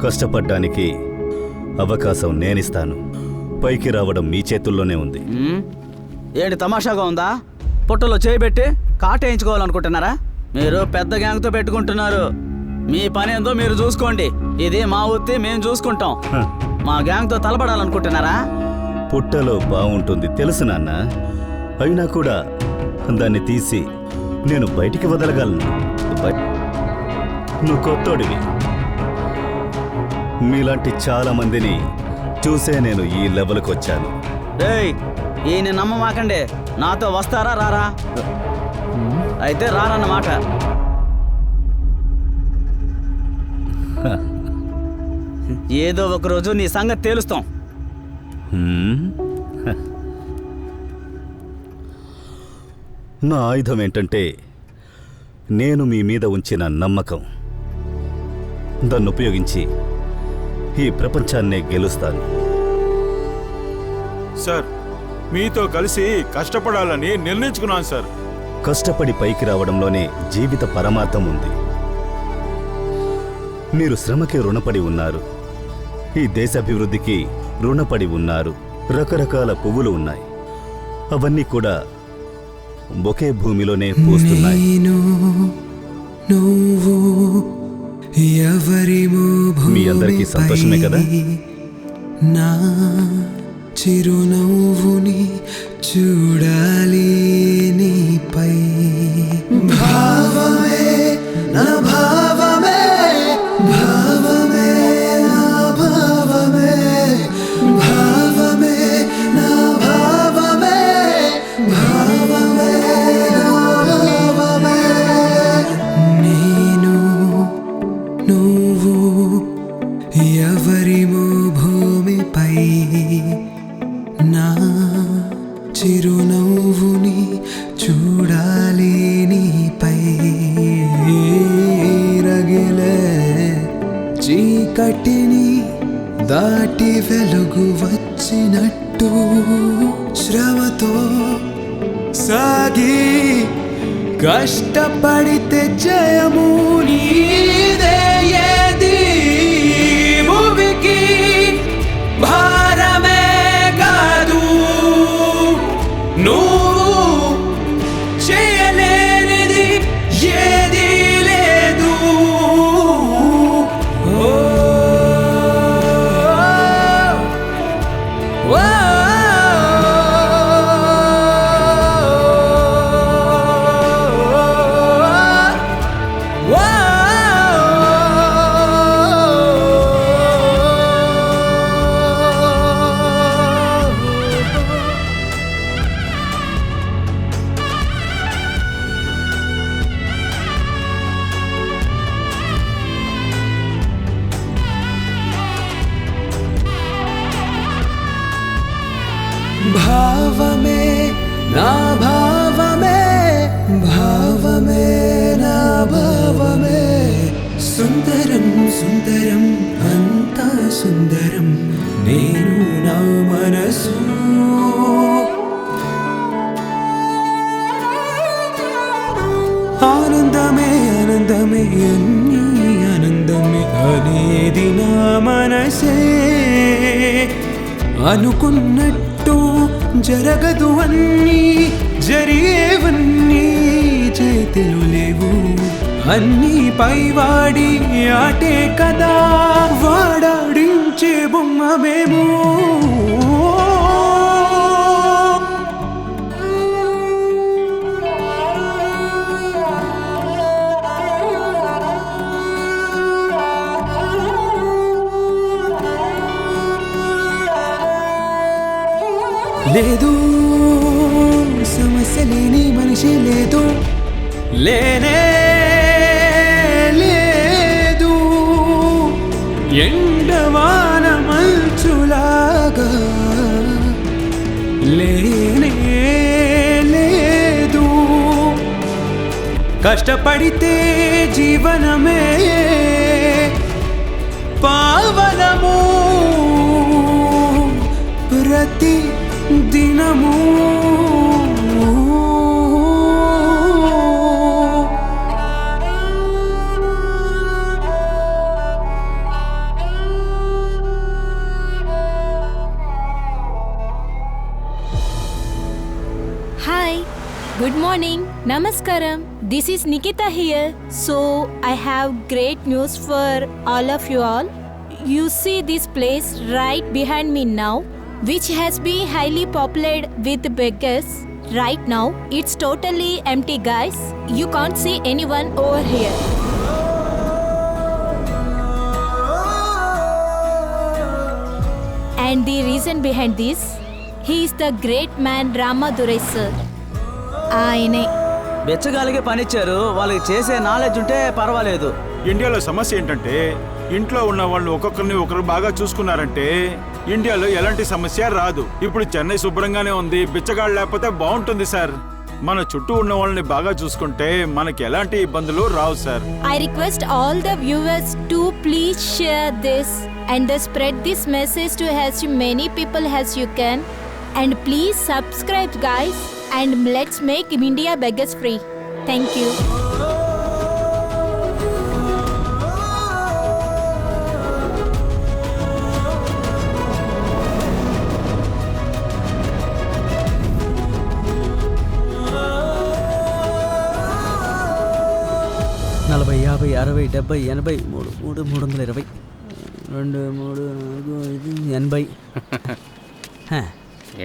కష్టపడ్డానికి అవకాశం నేనిస్తాను. పైకి రావడం మీ చేతుల్లోనే ఉంది. ఏంటి తమాషాగా ఉందా? పుట్టలో చేయబెట్టి కాటేయించుకోవాలనుకుంటున్నారా? మీరు పెద్ద గ్యాంగ్తో పెట్టుకుంటున్నారు. మీ పని ఏందో మీరు చూసుకోండి. ఇది మా వృత్తి, మేము చూసుకుంటాం. మా గ్యాంగ్తో తలపడాలనుకుంటున్నారా? పుట్టలో బాగుంటుంది తెలుసు నాన్న. అయినా కూడా దాన్ని తీసి నేను బయటికి వదలగలను. నువ్వు కొత్తోడివి. మీలాంటి చాలా మందిని చూసే నేను ఈ లెవెల్కి వచ్చాను. రేయ్, ఈయన నమ్మమాకండి. నాతో వస్తారా రారా? అయితే రారన్నమాట. ఏదో ఒక రోజు నీ సంగతి తేలుస్తాం. హ్మ్? నా ఆయుధం ఏంటంటే నేను మీ మీద ఉంచిన నమ్మకం. దాన్ని ఉపయోగించి ఈ ప్రపంచాన్నే గెలుస్తాను. సార్, మీతో కలిసి కష్టపడాలని నిర్ణయించుకున్నాను సార్. కష్టపడి పైకి రావడంలోనే జీవిత పరమార్థం ఉంది. మీరు శ్రమకి రుణపడి ఉన్నారు. ఈ దేశాభివృద్ధికి రుణపడి ఉన్నారు. రకరకాల పువ్వులు ఉన్నాయి. అవన్నీ కూడా ఒకే భూమిలోనే పూస్తున్నాయి. మీ అందరికీ సంతోషమే కదా? నా చిరునవ్వుని చూడాలి నీపై. భావమే నా భావమే, భావమే నా భావమే, భావమే నా భావమే, భావమే నా భావమే. నేను నువ్వు ఎవరి నవ్వుని చూడాలి నీపై రగిలే చీకటిని దాటి వెలుగు వచ్చినట్టు శ్రమతో సాగి కష్టపడితే జయము నీదే ఏది భూమికి భారమే కాదు నువ్వు చేయలేనిది ఏది లేదు ఓ ఓ భావమే నా భావమే భావమే నా భావమే సుందరం సుందరం అంతా సుందరం నేను నా మనసు ఆనందమే ఆనందమే అన్నీ ఆనందమే అనేది నా మనసే అనుకున్నట్టు జరగదు అన్నీ జరిగేవన్నీ చేతులు లేవు అన్నీ పైవాడి ఆటే కదా వాడాడించే బొమ్మ మేము లేదు సమస్య లేని మనిషి లేదు లేనే లేదు ఎండవాన మంచులాగా లేనే లేదు కష్టపడితే జీవనమే పావనము ప్రతి దినము Hi, good morning, Namaskaram. This is Nikita here. So, I have great news for all of you all. You see this place right behind me now, which has been highly populated with beggars. Right now, it's totally empty, guys. You can't see anyone over here. And the reason behind this, he is the great man Ramadurai sir. ఆయనే బెచ్చగాలిగే పనిచ్చారు, వాళ్ళకి చేసే knowledge ఉంటే పర్వాలేదు. ఇండియాలో సమస్య ఏంటంటే ఇంట్లో ఉన్న వాళ్ళు ఒక్కొక్కరిని ఒకరు బాగా చూసుకున్నారంటే ఇండియాలో ఎలాంటి సమస్య రాదు. ఇప్పుడు చెన్నై శుభ్రంగానే ఉంది, బిచ్చగాళ్ళు లేకపోతే బాగుంటుంది సార్. మన చుట్టూ ఉన్న వాళ్ళని బాగా చూసుకుంటే మనకి ఎలాంటి ఇబ్బందులు రావు sir. I request all the viewers to please share this and spread this message to as many people as you can. And please subscribe, guys, and let's make India beggars free. Thank you. నలభై 50 60 70 80 3 320 2 3 4 5 80.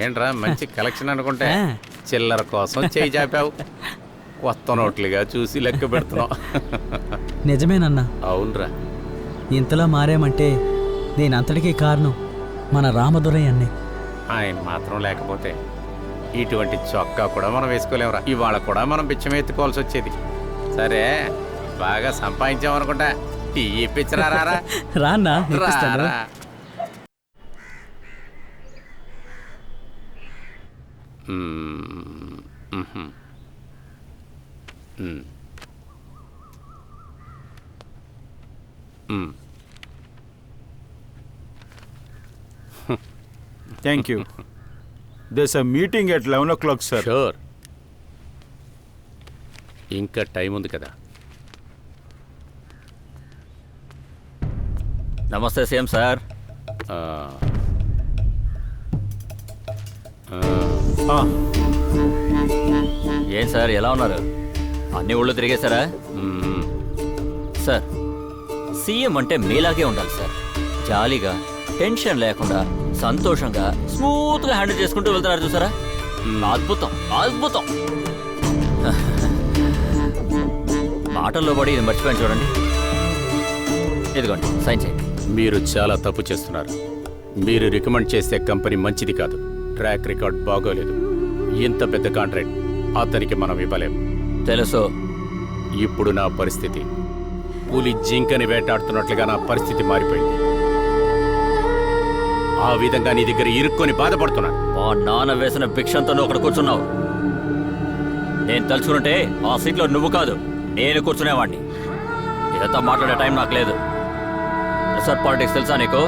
ఏంట్రా మంచి collection అనుకుంటే చిల్లర కోసం చేయి చాపావు. కొత్త నోట్లుగా చూసి లెక్క పెడుతున్నావు. నిజమేనన్నా. అవునరా, ఇంతలా మారామంటే దీని అంతటికీ కారణం మన రామదురై అన్నే. ఆయన మాత్రం లేకపోతే ఇటువంటి చొక్కా కూడా మనం వేసుకోలేమురా. ఇవాళ కూడా మనం బిచ్చం ఎత్తుకోవాల్సి వచ్చేది. సరే, బాగా సంపాదించామనుకుంటా. టీ ఇప్పించరా రారా. రాన్నా ఇప్పిస్తాను. Thank you. This a meeting at 11 o'clock, sir. Sure. ఇంకా టైం ఉంది కదా. నమస్తే సీఎం సార్. ఏం సార్ ఎలా ఉన్నారు? అన్ని ఊళ్ళో తిరిగేశారా? సార్ సీఎం అంటే మీలాగే ఉండాలి సార్. జాలీగా, టెన్షన్ లేకుండా, సంతోషంగా, స్మూత్గా హ్యాండిల్ చేసుకుంటూ వెళ్తున్నారు చూసారా? అద్భుతం, అద్భుతం. మాటల్లో పడి ఇది మర్చిపోయాను చూడండి. ఇదిగోండి సైన్ చేయండి. మీరు చాలా తప్పు చేస్తున్నారు. మీరు రికమెండ్ చేసే కంపెనీ మంచిది కాదు. ట్రాక్ రికార్డ్ బాగోలేదు. ఇంత పెద్ద కాంట్రాక్ట్ అతనికి మనం ఇవ్వలేము. తెలుసు. ఇప్పుడు నా పరిస్థితి పులి జింకని వేటాడుతున్నట్లుగా నా పరిస్థితి మారిపోయింది. ఆ విధంగా నీ దగ్గర ఇరుక్కొని బాధపడుతున్నాను. మా నాన్న వేసిన భిక్షంతో నువ్వు అక్కడ కూర్చున్నావు. నేను తలుచుకుంటే ఆ సీట్లో నువ్వు కాదు నేను కూర్చునేవాడిని. ఇదంతా మాట్లాడే టైం నాకు లేదు. రిసార్ట్ పాలిటిక్స్ తెలుసా నీకు?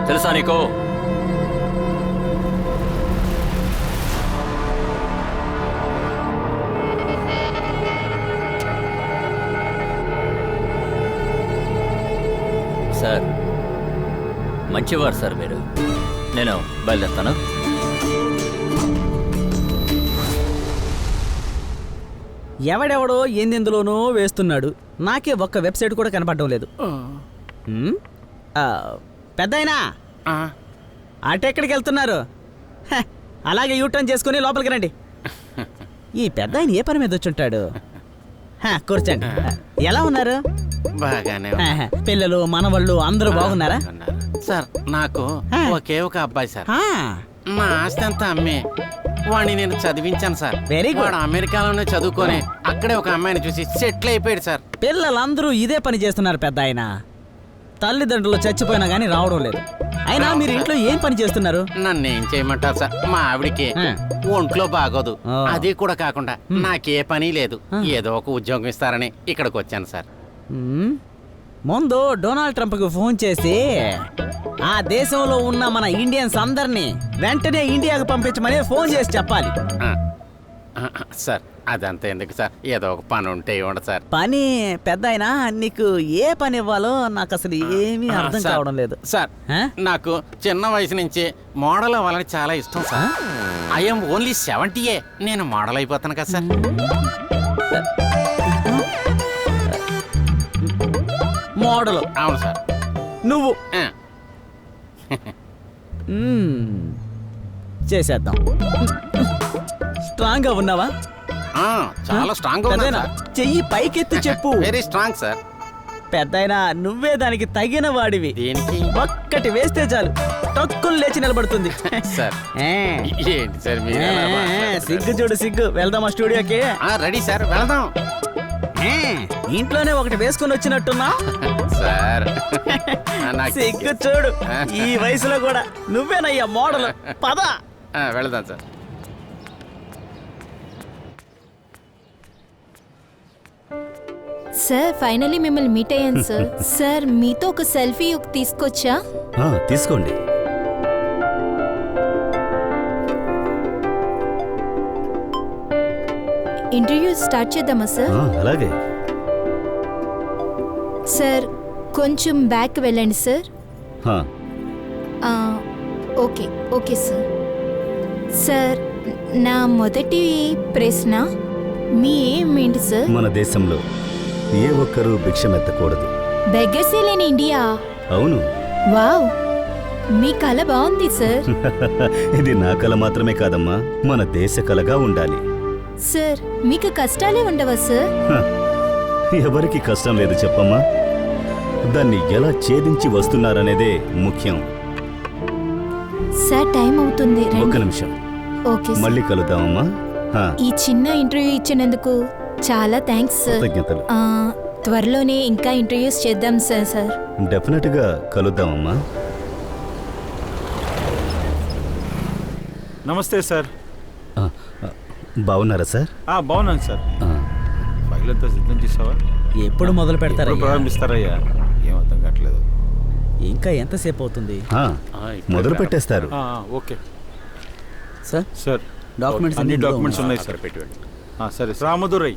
తెలుసా నీకు? సార్ మంచివారు సార్ మీరు. నేను బయలుదేరుతాను. ఎవడెవడో ఏందెందులోనో వేస్తున్నాడు. నాకే ఒక్క వెబ్సైట్ కూడా కనపడడం లేదు. పెద్దయినా అటెక్కడికి వెళ్తున్నారు? హ, అలాగే యూటర్న్ చేసుకుని లోపలికి రండి. ఈ పెద్ద ఆయన ఏ పని మీద వచ్చుంటాడు? కూర్చోండి. ఎలా ఉన్నారు? బాగానే పిల్లలు మనవాళ్ళు అందరూ బాగున్నారా? సార్ నాకు ఒకే ఒక అబ్బాయి సార్. నా ఆస్తి అంతా అమ్మి వాడిని నేను చదివించాను సార్. Very good. వాడు అమెరికాలోనే చదువుకొని అక్కడే ఒక అమ్మాయిని చూసి సెటిల్ అయిపోయాడు సార్. పిల్లలందరూ ఇదే పని చేస్తున్నారు పెద్ద ఆయన. తల్లిదండ్రులు చచ్చిపోయినా గానీ రావడం లేదు. అయినా మీరు ఇంట్లో ఏం పని చేస్తున్నారు? నన్ను ఏం చేయమంటారు సార్? మా ఆవిడికి ఒంట్లో బాగోదు. అది కూడా కాకుండా నాకే పని లేదు. ఏదో ఒక ఉద్యోగం ఇస్తారని ఇక్కడికి వచ్చాను సార్. ముందు డొనాల్డ్ ట్రంప్కి ఫోన్ చేసి ఆ దేశంలో ఉన్న మన ఇండియన్స్ అందరినీ వెంటనే ఇండియాకు పంపించమని ఫోన్ చేసి చెప్పాలి. సార్ అదంతా ఎందుకు సార్? ఏదో ఒక పని ఉంటే ఇవ్వండి సార్. పని పెద్ద అయినా నీకు ఏ పని ఇవ్వాలో నాకు అసలు ఏమీ అర్థం కావడం లేదు సార్. నాకు చిన్న వయసు నుంచి మోడల్ అవ్వాలని చాలా ఇష్టం సార్. I'm only 70. నేను మోడల్ అయిపోతాను కదా సార్. మోడల్? అవును సార్. నువ్వు చేసేద్దాం. స్ట్రాంగ్ గా ఉన్నావా? చాలా స్ట్రాంగ్ గా ఉన్నా. చెయ్యి పైకెత్తి చెప్పు. Very strong sir. పెద్దయినా నువ్వే దానికి తగిన వాడివి. దేనికి? ఒక్కటి వేస్తే చాలు టక్కులు లేచి నిలబడుతుంది సార్. ఏంటి సార్ సిగ్గు చూడు సిగ్గు. వెళ్దామా స్టూడియోకి? రెడీ సార్, వెళ్దాం. ఇంట్లోనే ఒకటి వేసుకొని వచ్చినట్టున్నా సార్. సిగ్గు చూడు. ఈ వయసులో కూడా నువ్వేనయ్యా మోడల్. పద వెళదాం సార్. సార్ ఫైనలీ మిమ్మల్ని మీట్ అయ్యాను సార్. సార్ మీతో ఒక సెల్ఫీ తీసుకొచ్చా. తీసుకోండి. ఇంటర్వ్యూ స్టార్ట్ చేద్దామా సార్? అలాగే. సార్ కొంచెం బ్యాక్ వెళ్ళండి sir. Okay okay sir. Sir నా మొదటి ప్రశ్న మీ ఏంటి సార్? మన దేశంలో ఏ ఒక్కరూ భిక్షమెత్తకూడదు. బెగ్గర్సే లేని ఇండియా? అవును. వావ్, మీ కళ బాగుంది సార్. ఇది నా కళ మాత్రమే కాదమ్మా, మన దేశ కళగా ఉండాలి. సార్ మీకు కష్టాలే ఉండవా సార్? ఎవరికి కష్టం లేదు చెప్పమ్మా. దాన్ని ఎలా ఛేదించి వస్తున్నారనేదే ముఖ్యం. సార్ టైం అవుతుంది. ఒక్క నిమిషం. ఓకే మళ్ళీ కలుద్దామమ్మా. ఈ చిన్న ఇంటర్వ్యూ ఇచ్చినందుకు చాలా థ్యాంక్స్ సార్. కృతజ్ఞతలు. త్వరలోనే ఇంకా ఇంటర్వ్యూస్ చేద్దాం సార్. డెఫినెట్ గా కలుద్దామమ్మా. నమస్తే సార్. బాగున్నారా సార్? బాగున్నాను సార్. ఫైల్ అంతా సిద్ధం చేసావా? ఎప్పుడు మొదలు పెడతారా? ఎప్పుడు ప్రారంభిస్తారయ్యా? ఏం అర్థం కావట్లేదు. ఇంకా ఎంతసేపు అవుతుంది? మొదలు పెట్టేస్తారు. ఓకే సార్ సార్, డాక్యుమెంట్స్ అన్ని డాక్యుమెంట్స్ ఉన్నాయి సార్. సరే రామదురై,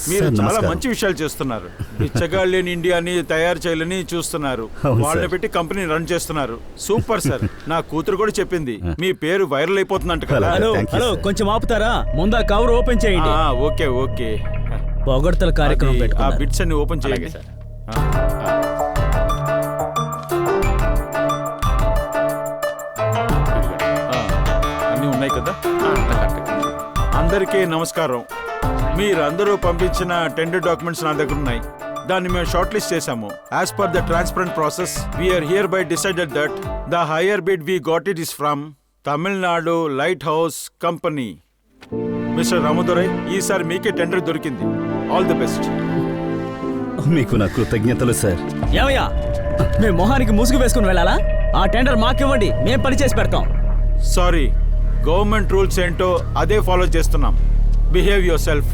మీరు సార్ చాలా నమస్కారం. మంచి విషయాలు చేస్తున్నారు. బిచ్చగాళ్ళు లేని ఇండియాని తయారు చేయాలని చూస్తున్నారు. అవును వాళ్ళని సార్. పెట్టి కంపెనీ రన్ చేస్తున్నారు. Super sir. నా కూతురు కూడా చెప్పింది మీ పేరు వైరల్ అయిపోతుందంట కదా. అలాగే. Hello Thank you, hello, sir. కొంచెం ఆపుతారా? ముందు ఆ కవర్ ఓపెన్ చేయండి. Okay okay. పొగడ్తల కార్యక్రమం అది, ఆ పెట్టుకున్నారు. బిట్స్ అన్ని ఓపెన్ చేయండి సార్. అన్నీ ఉన్నాయి కదా. అందరికీ నమస్కారం. మీరందరూ పంపించిన టెండర్ డాక్యుమెంట్స్ నా దగ్గర ఉన్నాయి. దాన్ని మేము షార్ట్ లిస్ట్ చేశాము. As per the transparent process we are hereby decided that the higher bid we got it is from Tamil Nadu light house company. Mister Ramadurai, ఈసారి మీకే టెండర్ దొరికింది. All the best. మీకు నా కృతజ్ఞతలు సార్. ఏమయ్యా, మేము మొహానికి ముసుగు వేసుకుని వెళ్ళాలా? ఆ టెండర్ మాకివ్వండి, మేము పని చేసి పెడతాం. సారీ, గవర్నమెంట్ రూల్స్ ఏంటో అదే ఫాలో చేస్తున్నాం. Behave yourself.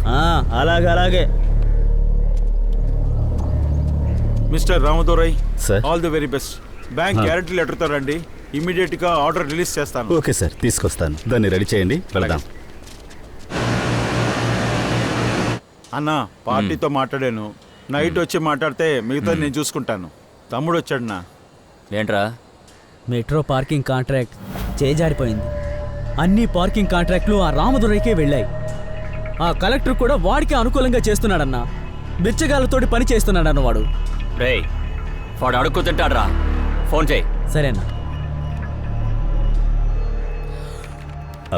అలాగే అలాగే. Mister Ramadurai, sir. All the very best. Bank guarantee లెటర్తో రండి. ఇమీడియట్ గా ఆర్డర్ రిలీజ్ చేస్తాను. ఓకే సార్, తీసుకొస్తాను. దాన్ని రెడీ చేయండి, వెళ్దాం. అన్నా, పార్టీతో మాట్లాడాను. నైట్ వచ్చి మాట్లాడితే మిగతా నేను చూసుకుంటాను. తమ్ముడు వచ్చాడునా. ఏంట్రా? మెట్రో పార్కింగ్ కాంట్రాక్ట్ చేజారిపోయింది. అన్ని పార్కింగ్ కాంట్రాక్ట్లు ఆ రామదురైకే వెళ్ళాయి. ఆ కలెక్టర్ కూడా వాడికి అనుకూలంగా చేస్తున్నాడన్నా. బిచ్చగాళ్ళతోటి పని చేస్తున్నాడన్న వాడు. రేయ్, వాడు అడుక్కు తింటాడ్రా. ఫోన్ చేయి. సరేనా?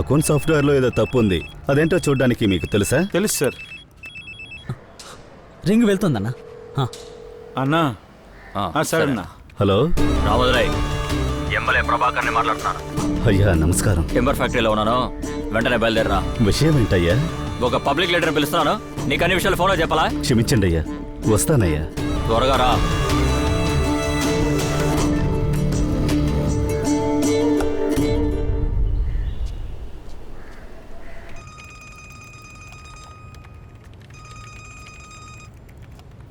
అకౌంట్ సాఫ్ట్వేర్లో ఏదో తప్పు ఉంది. అదేంటో చూడడానికి మీకు తెలుసా? తెలుసు సార్. రింగ్ వెళ్తుందన్నా. అన్నా. సరే అన్నా. హలో రామదురై, ఎమ్మెల్యే ప్రభాకర్ని మాట్లాడుతున్నాను. అయ్యా నమస్కారం. టింబర్ ఫ్యాక్టరీలో ఉన్నాను. వెంటనే బయలుదేరరా. విషయం ఏంటయ్యా? ఒక పబ్లిక్ లీడర్ని పిలుస్తున్నాను. నీకు అన్ని విషయాలు ఫోన్లో చెప్పాలా? క్షమించండి అయ్యా, వస్తానయ్యా. త్వరగా రా.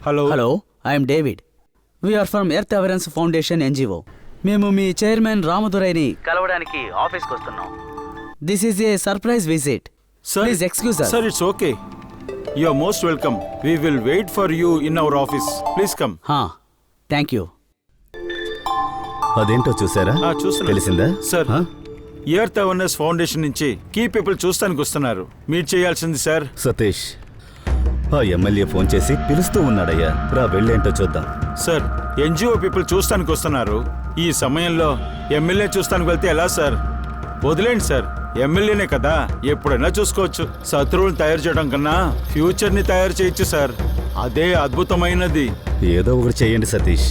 Hello hello, I'm David. We are from earth అవేరెన్స్ Foundation NGO. మేము మీ చైర్మన్ రామదురైని కలవడానికి ఆఫీస్కి వస్తున్నాం. This is a surprise visit. Please excuse us. Sir, it's okay. You are most welcome. We will wait for you in our office. Please come. Thank you. అదేంటో చూసారా? చూస్తున్నా. తెలిసిందా సార్, ఆ? ఎర్త్ అవేర్నెస్ ఫౌండేషన్ నుంచి key people చూస్తానికి వస్తున్నారు. Meet చేయాల్సింది sir. Satish, ఆ ఎమ్మెల్యే ఫోన్ చేసి పిలుస్తూ ఉన్నాడయ్యా. రా, వెళ్ళేంటో చూద్దాం. సార్, ఎన్జిఓ పీపుల్ చూస్తానికి వస్తున్నారు. ఈ సమయంలో ఎమ్మెల్యే చూస్తానికి వెళ్తే ఎలా సార్? వదిలేండి సార్, ఎమ్మెల్యేనే కదా, ఎప్పుడైనా చూసుకోవచ్చు. శత్రువులను తయారు చేయడం కన్నా ఫ్యూచర్ ని తయారు చేయొచ్చు సార్. అదే అద్భుతమైనది. ఏదో ఒకటి చేయండి Satish.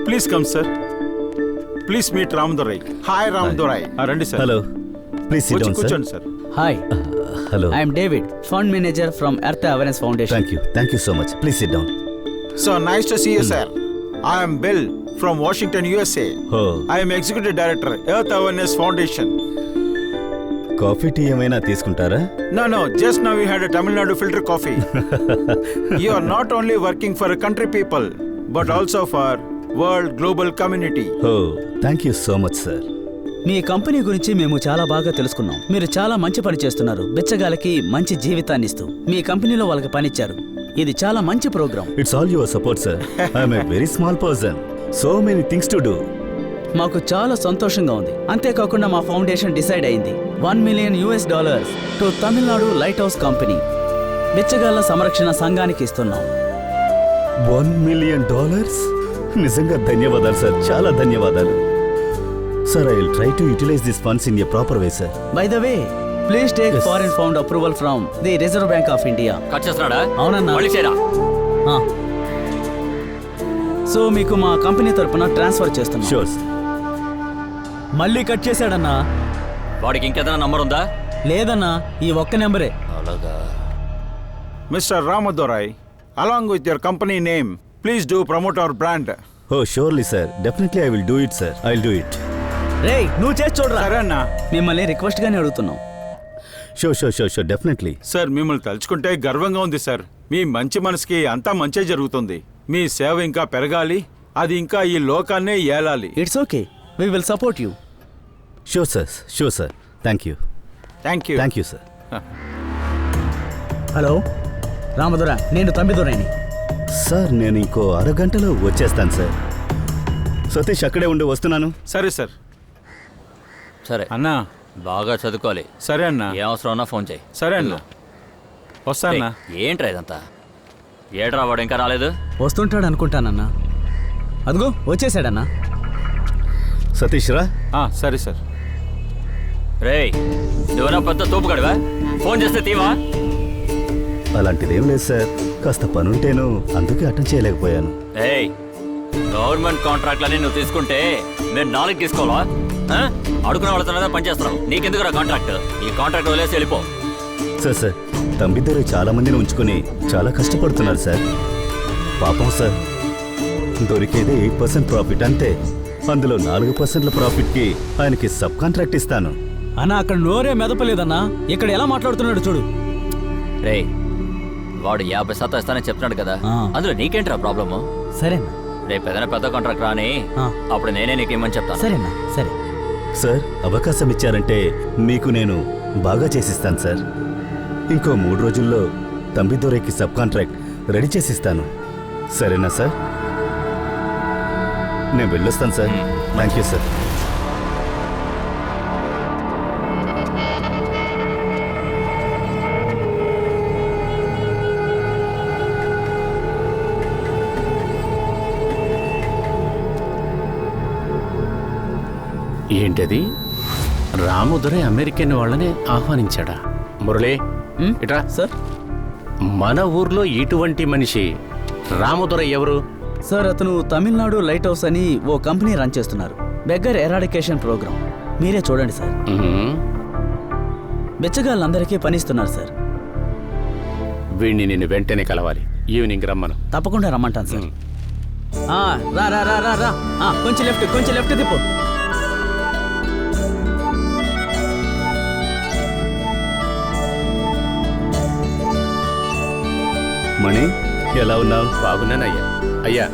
Please come sir. Please meet Ramadurai. Hi Ramadurai. రండి sir. Hello, please sit down sir. కూర్చోండి sir. Hi, hello. I'm David, fund manager from earth అవేరెన్స్ foundation. Thank you so much. Please sit down. So nice to see you, sir. I am Bill from Washington, USA. Oh. I am Executive Director, Earth Awareness Foundation. Coffee tea ఏమైనా తీసుకుంటారా? No, just now we had a Tamil Nadu filter coffee. You are not only working for country people, but also for world global community. Oh, thank you so much, sir. Me company గురించి మేము చాలా బాగా తెలుసుకున్నాం. మీరు చాలా మంచి పని చేస్తున్నారు. బిచ్చగాళ్ళకి మంచి జీవితాన్ని ఇస్తూ మీ కంపెనీలో వాళ్ళకి పనిచ్చారు. ఇది చాలా మంచి programme. It's all your support, sir. I'm a very small person. So many things to do. మాకు చాలా సంతోషంగా ఉంది. అంతేకాకుండా మా ఫౌండేషన్ డిసైడ్ అయింది $1 million to Tamil Nadu light house company బిచ్చగాళ్ళ సంరక్షణ సంఘానికి ఇస్తున్నాం. $1 million? నిజంగా ధన్యవాదాలు సార్, చాలా ధన్యవాదాలు. Sir, I will try to utilize these funds in a proper way, sir. By the way, please take Yes. foreign fund approval from the Reserve Bank of India. Cut చేస్తున్నాడా? అవునన్నా. మళ్ళీ చేయరా. So మీకు మా company తరపున transfer చేస్తున్నాం. Sure, sir. మళ్ళీ cut చేశాడన్నా. వాడికి ఇంకేదైనా నంబర్ ఉందా? లేదన్నా, ఈ ఒక్క నెంబరే. అలాగా. Mr. Ramadurai, along with your company name, please do promote our brand. Oh, surely, sir. Definitely I will do it, sir. I'll do it. రేయ్ నువ్వు చేసి చూడరా. సరే అన్నా. మిమ్మల్ని రిక్వెస్ట్ గానే అడుగుతున్నాం. Show definitely. సార్ మిమ్మల్ని తలుచుకుంటే గర్వంగా ఉంది సార్. మీ మంచి మనసుకి అంతా మంచే జరుగుతుంది. మీ సేవ ఇంకా పెరగాలి, అది ఇంకా ఈ లోకాన్నే ఏలాలి. It's okay, we will support you. Show sir. Thank you sir. Hello Ramadurai, నేను తంబిదురైని. సార్ నేను ఇంకో అరగంటలో వచ్చేస్తాను సార్. సతీష్ అక్కడే ఉండి వస్తున్నాను. సరే సార్. సరే అన్నా బాగా చదువుకోవాలి. సరే అన్నా. ఏ అవసరం ఉన్నా ఫోన్ చేయి. సరే అన్నా. వస్తానా? ఏంట్రా ఇదంతా? ఏడ్రా వాడు ఇంకా రాలేదు? వస్తుంటాడు అనుకుంటానన్నా. అదిగో వచ్చేసాడన్నా. సతీష్ రా. సరే సార్. రేయ్ నువ్వునా పెద్ద తోపుగాడివా? ఫోన్ చేస్తే తీవా? అలాంటిదేం లేదు సార్, కాస్త పనుంటేను, అందుకే అటెండ్ చేయలేకపోయాను. రేయ్ గవర్నమెంట్ కాంట్రాక్ట్లని నువ్వు తీసుకుంటే మీరు 4 తీసుకోవాలా? అడుగున వాళ్ళతో పనిచేస్తున్నావు, నీకెందుకురా కాంట్రాక్ట్? ఈ కాంట్రాక్ట్ వదిలేసి వెళ్ళిపో. సార్ తమ్మిద్దరు చాలా మందిని ఉంచుకొని చాలా కష్టపడుతున్నారు సార్. పాపం సార్, దొరికేదే 8% ప్రాఫిట్ అంతే. అందులో 4% ప్రాఫిట్కి ఆయనకి సబ్ కాంట్రాక్ట్ ఇస్తాను. అన్నా అక్కడ నోరే మెదపలేదన్నా, ఇక్కడ ఎలా మాట్లాడుతున్నాడు చూడు. రేయ్ వాడు 50% ఇస్తానని చెప్తున్నాడు కదా, అందులో నీకేంట్రా ప్రాబ్లము? సరేనా, రేపు ఏదైనా పెద్ద కాంట్రాక్ట్ రాని అప్పుడు నేనే నీకు ఇమ్మని చెప్తాను. సరేనా? సరే సార్, అవకాశం ఇచ్చారంటే మీకు నేను బాగా చేసిస్తాను సార్. ఇంకో 3 రోజుల్లో తంబిదొరైకి సబ్ కాంట్రాక్ట్ రెడీ చేసిస్తాను. సరేనా సార్? నేను వెళ్ళొస్తాను సార్. Thank you sir. ఏంటది? రాముదురై అమెరికన్ వాళ్ళని ఆహ్వానించాడా? మురళి ఇట్రా సార్. మన ఊర్లో ఇటువంటి మనిషి రాముదురై ఎవరు? సార్ అతను తమిళనాడు లైట్ హౌస్ అని ఓ కంపెనీ రన్ చేస్తున్నారు. Beggar eradication programme. మీరే చూడండి సార్. బెచ్చగాళ్ళందరికీ పనిస్తున్నారు సార్. వీడిని నేను వెంటనే కలవాలి. ఈవినింగ్ రమ్మను. తప్పకుండా రమ్మంటాను సార్. రా రా రా రా రా. కొంచెం లెఫ్ట్ తిప్పు. మణి, ఎలా ఉన్నావు? బాగున్నానయ్యా. అయ్యా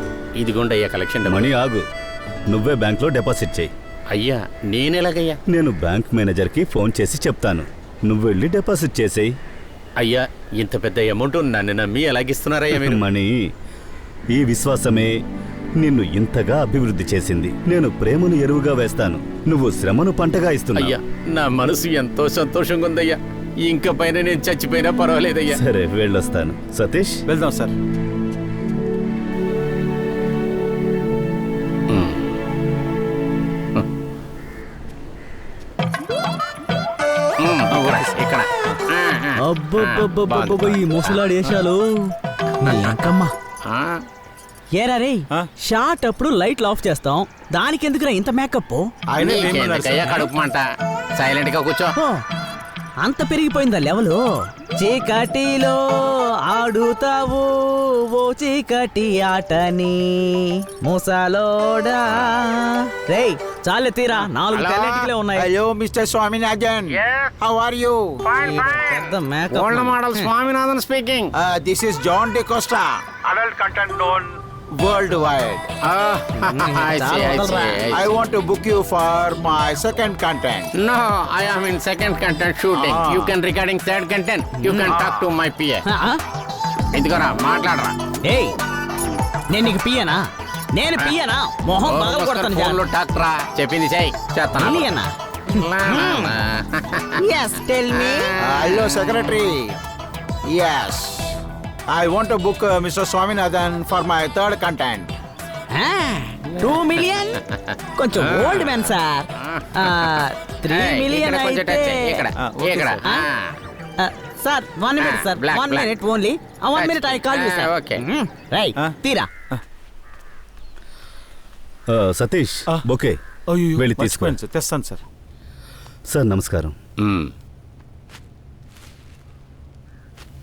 ఇదిగోండి అయ్యా కలెక్షన్. మణి ఆగు, నువ్వే బ్యాంక్లో డిపాజిట్ చేయి. అయ్యా నేనెలాగయ్యా? నేను బ్యాంక్ మేనేజర్కి ఫోన్ చేసి చెప్తాను, నువ్వు వెళ్ళి డిపాజిట్ చేసేయి. అయ్యా ఇంత పెద్ద అమౌంట్ నన్ను నమ్మి ఎలాగిస్తున్నారయ్యా మీరు? మణి, ఈ విశ్వాసమే నిన్ను ఇంతగా అభివృద్ధి చేసింది. నేను ప్రేమను ఎరువుగా వేస్తాను, నువ్వు శ్రమను పంటగా ఇస్తున్నావు. అయ్యా నా మనసు ఎంతో సంతోషంగా ఉందయ్యా. ఇంక పైన నేను చచ్చిపోయినా పర్వాలేదయ్యా. సరే వెళ్ళొస్తాను. సతీష్ వెళ్దాం సార్. ఇక్కడ అబ్బబ్బబ్బబ్బబ్బ, ఈ ముసలాడు వేషాలు ఇంకమ్మా. ఏరా రే, షార్ట్ అప్పుడు లైట్లు ఆఫ్ చేస్తాం, దానికి ఎందుకురా ఇంత మేకప్? కడుపుమంట. సైలెంట్ గా కూర్చో. అంత పెరిగిపోయిందా లెవెలు? చీకటిలో ఆడుతావు ఓ చీకటి ఆటని ముసలోడా. రేయ్ చాలే తీరా, 4 తెల్లటికలే ఉన్నాయి. Hello mister Swaminathan, how are you? పెద్ద makeup. Old model Swaminathan speaking. This is John D Costa, adult content known worldwide. I want to book you for my second content. No, I am in second content shooting. You can regarding third content. You can talk to my PA. ఇదిగోరా మాట్లాడరా. ఏయ్ నేను నీకు పియనా? నేను పియనా? మొహం పగల కొడతాను. ఫోన్లో టాక్ రా, చెప్పింది చెయ్యి. చేస్తాను. yes tell me. Hello secretary. Yes, I want to book Mr. Swaminathan for my third content. 2 million? కొంచెం ఓల్డ్ మ్యాన్ సార్. 3 million అయితే sir 1 minute sir, 1 minute only. 1 minute I call you sir. Okay. Right తీరా. Satish okay, వెళ్ళి తీసుకోండి. తెస్తాను sir. Sir నమస్కారం.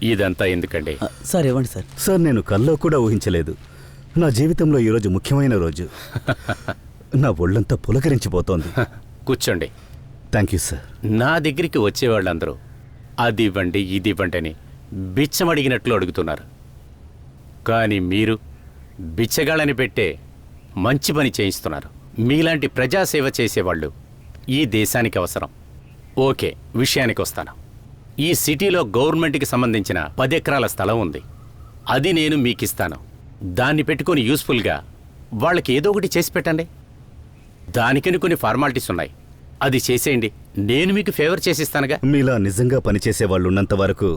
ఇదంతా ఎందుకండి? Sir ఇవ్వండి సార్. సార్ నేను కల్లో కూడా ఊహించలేదు, నా జీవితంలో ఈరోజు ముఖ్యమైన రోజు. నా ఒళ్ళంతా పులకరించిపోతోంది. కూర్చోండి. Thank you sir. నా దగ్గరికి వచ్చేవాళ్ళందరూ అది ఇవ్వండి ఇది ఇవ్వండి అని బిచ్చమడిగినట్లు అడుగుతున్నారు. కానీ మీరు బిచ్చగాళ్ళని పెట్టే మంచి పని చేయిస్తున్నారు. మీలాంటి ప్రజాసేవ చేసేవాళ్ళు ఈ దేశానికి అవసరం. ఓకే, విషయానికి వస్తాను. ఈ సిటీలో గవర్నమెంట్కి సంబంధించిన 10 ఎకరాల స్థలం ఉంది. అది నేను మీకు ఇస్తాను. దాన్ని పెట్టుకొని యూస్ఫుల్గా వాళ్ళకి ఏదో ఒకటి చేసి పెట్టండి. దానికని కొన్ని ఫార్మాలిటీస్ ఉన్నాయి, అది చేసేయండి. నేను మీకు ఫేవర్ చేసిస్తానుగా. మీలా నిజంగా పనిచేసే వాళ్ళు ఉన్నంత వరకు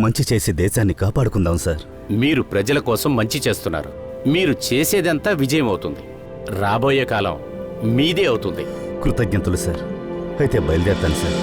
మంచి చేసి దేశాన్ని కాపాడుకుందాం సార్. మీరు ప్రజల కోసం మంచి చేస్తున్నారు. మీరు చేసేదంతా విజయం అవుతుంది. రాబోయే కాలం మీదే అవుతుంది. కృతజ్ఞతలు సార్. అయితే బయలుదేరుతాను సార్.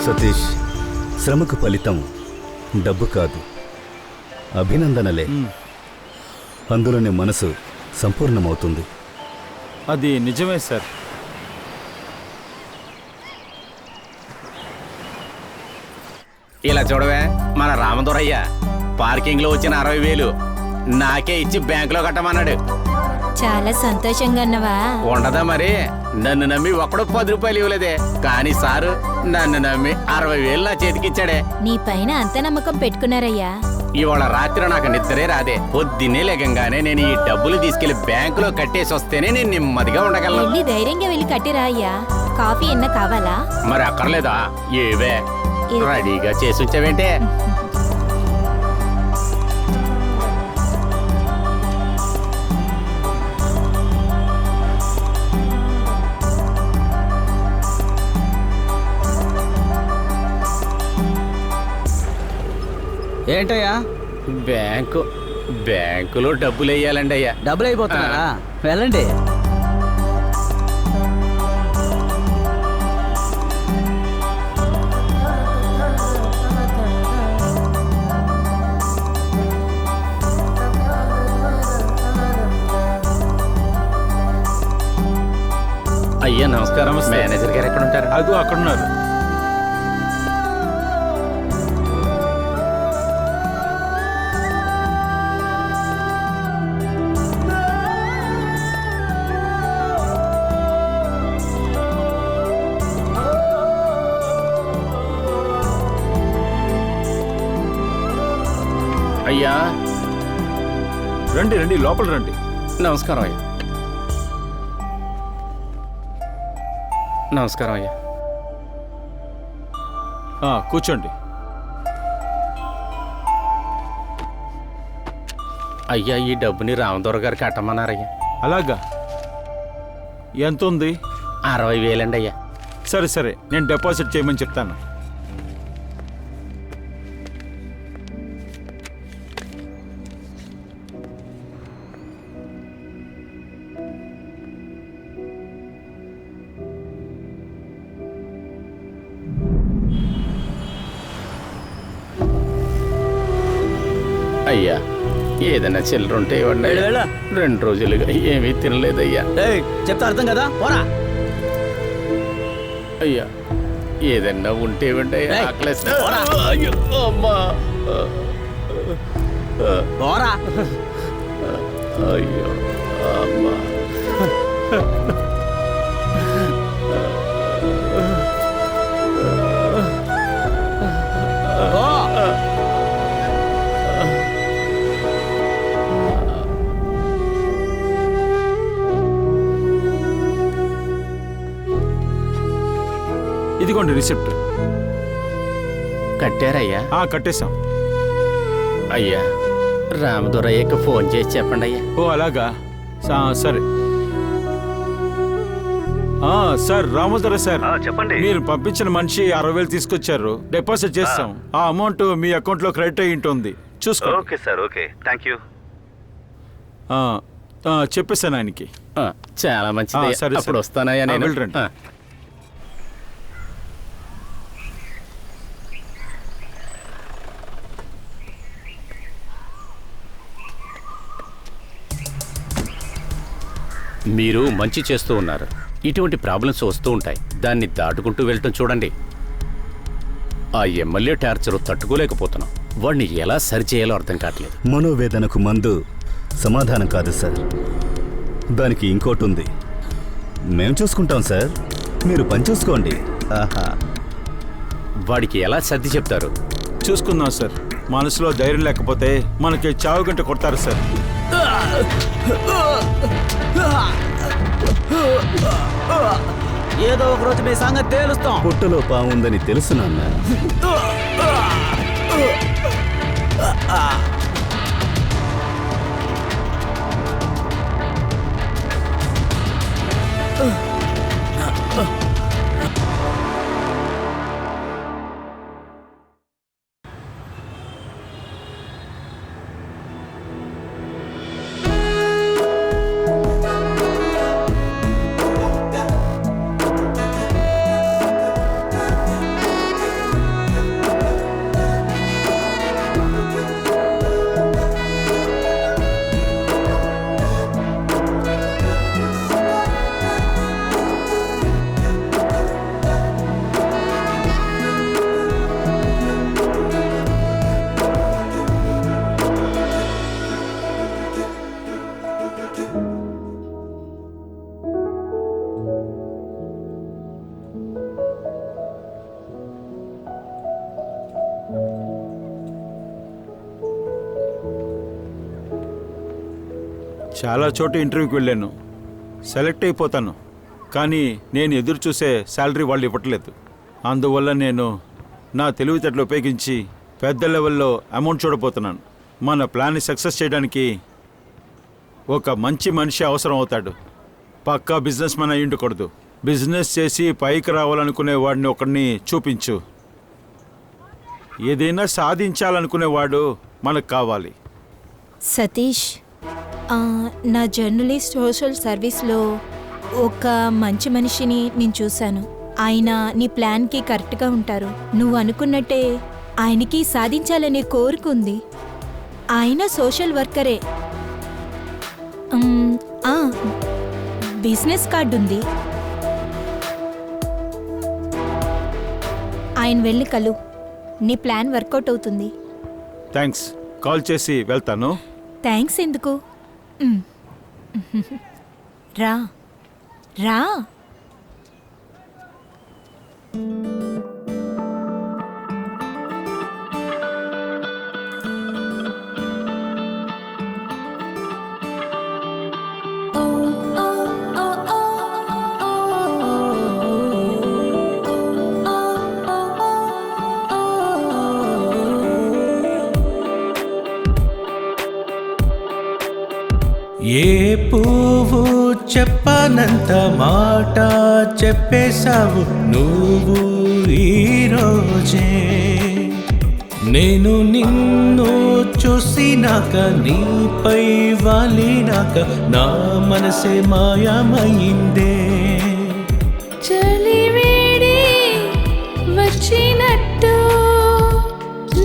సతీష్, శ్రమకు ఫలితం డబ్బు కాదు, అభినందనలే. అందులోనే మనసు సంపూర్ణమవుతుంది. అది నిజమే సార్. ఇలా చూడవే, మన రామదొరయ్య పార్కింగ్ లో వచ్చిన 60,000 నాకే ఇచ్చి బ్యాంకులో కట్టమన్నాడు. చాలా సంతోషంగా అన్నవా? ఉండదా మరి? నన్ను నమ్మి ఒక్కడో 10 రూపాయలు ఇవ్వలేదే, కానీ సారు నన్ను నమ్మి 60,000 నా చేతికిచ్చాడే. నీ పైన అంత నమ్మకం పెట్టుకున్నారయ్యా. ఇవాళ రాత్రి నాకు నిద్రే రాదే. పొద్దున్నే లేకంగానే నేను ఈ డబ్బులు తీసుకెళ్లి బ్యాంకులో కట్టేసి వస్తేనే నేను నెమ్మదిగా ఉండగలను. వెళ్ళి ధైర్యంగా వెళ్ళి కట్టిరా అయ్యా. కాఫీ ఎన్న కావాలా? మరి అక్కర్లేదా? ఏవే రెడీగా చేసి ఉంచావేంటే? ఏంటయ్యా? బ్యాంకులో డబ్బులు వేయాలండి అయ్యా. డబ్బులు అయిపోతున్నారా? వెళ్ళండి. అయ్యా నమస్కారం. మేనేజర్ గారు ఎక్కడ ఉంటారు? అదో అక్కడున్నారు. అయ్యా రండి రండి, లోపల రండి. నమస్కారం అయ్యా. నమస్కారం అయ్యా. కూర్చోండి. అయ్యా ఈ డబ్బుని రామదొర గారు కట్టమన్నారయ్యా. అలాగా? ఎంత ఉంది? 60,000 అండి అయ్యా. సరే సరే, నేను డిపాజిట్ చేయమని చెప్తాను. అయ్యా ఏదైనా చిల్లర ఉంటే ఇవ్వండి. 2 రోజులుగా ఏమీ తినలేదయ్యా. చెప్తా అర్థం కదా? పోరా. అయ్యా ఏదన్నా ఉంటే ఇవ్వండి. పోరా. అయ్యో అమ్మా. ఇదిగోండి రిసిప్ట్. కట్టారయ్యా? కట్టేశాం. అయ్యా రామదొరయ్యకు ఫోన్ చేసి చెప్పండి అయ్యా. ఓ అలాగా? సరే. సార్ రామోదర సార్, చెప్పండి. మీరు పంపించిన మనిషి 60,000 తీసుకొచ్చారు. డిపాజిట్ చేస్తాం. ఆ అమౌంట్ మీ అకౌంట్ లో క్రెడిట్ అయి ఉంటుంది, చూసుకో. Okay sir. Okay, thank you. చెప్పేశాను ఆయనకి. చాలా మంచిది. సరే, అప్పుడు వస్తానయ్యా నేను. వెళ్ళండి. మీరు మంచి చేస్తూ ఉన్నారు. ఇటువంటి ప్రాబ్లమ్స్ వస్తూ ఉంటాయి, దాన్ని దాటుకుంటూ వెళ్ళటం చూడండి. ఆ ఎమ్మెల్యే టార్చర్ తట్టుకోలేకపోతున్నాం. వాడిని ఎలా సరిచేయాలో అర్థం కావట్లేదు. మనోవేదనకు మందు సమాధానం కాదు సార్, దానికి ఇంకోటి ఉంది. మేం చూసుకుంటాం సార్, మీరు పని చూసుకోండి. ఆహా, వాడికి ఎలా సర్ది చెప్తారు? చూసుకుందాం సార్. మనసులో ధైర్యం లేకపోతే మనకి చావు గంట కొడతారు సార్. ఏదో ఒక రోజు మీ సంగతి తేలుస్తాం. పుట్టలో పాముందని తెలుసు నాన్న. చాలా చోట ఇంటర్వ్యూకి వెళ్ళాను, సెలెక్ట్ అయిపోతాను. కానీ నేను ఎదురు చూసే శాలరీ వాళ్ళు ఇవ్వట్లేదు. అందువల్ల నేను నా తెలివితేటలు ఉపయోగించి పెద్ద లెవెల్లో అమౌంట్ చూడబోతున్నాను. మన ప్లాన్ని సక్సెస్ చేయడానికి ఒక మంచి మనిషి అవసరం అవుతాడు. పక్కా బిజినెస్ మ్యాన్ అయి ఉండకూడదు. బిజినెస్ చేసి పైకి రావాలనుకునే వాడిని ఒకడిని చూపించు. ఏదైనా సాధించాలనుకునేవాడు మనకు కావాలి. సతీష్, నా జర్నలిస్ట్ సోషల్ సర్వీస్లో ఒక మంచి మనిషిని నేను చూశాను. ఆయన నీ ప్లాన్కి కరెక్ట్గా ఉంటారు. నువ్వు అనుకున్నట్టే ఆయనకి సాధించాలనే కోరిక ఉంది. ఆయన సోషల్ వర్కరే. బిజినెస్ కార్డు ఉంది. ఆయన వెళ్ళి కలు, నీ ప్లాన్ వర్కౌట్ అవుతుంది. థ్యాంక్స్. కాల్ చేసి వెళ్తాను. థ్యాంక్స్ ఎందుకు? రా రా. ఏ పువ్వు చెప్పనంత మాట చెప్పేశావు నువ్వు ఈరోజే. నేను నిన్ను చూసినాక, నీపై వాలినాక నా మనసే మాయమైందే. చలివేడి వచ్చినట్టు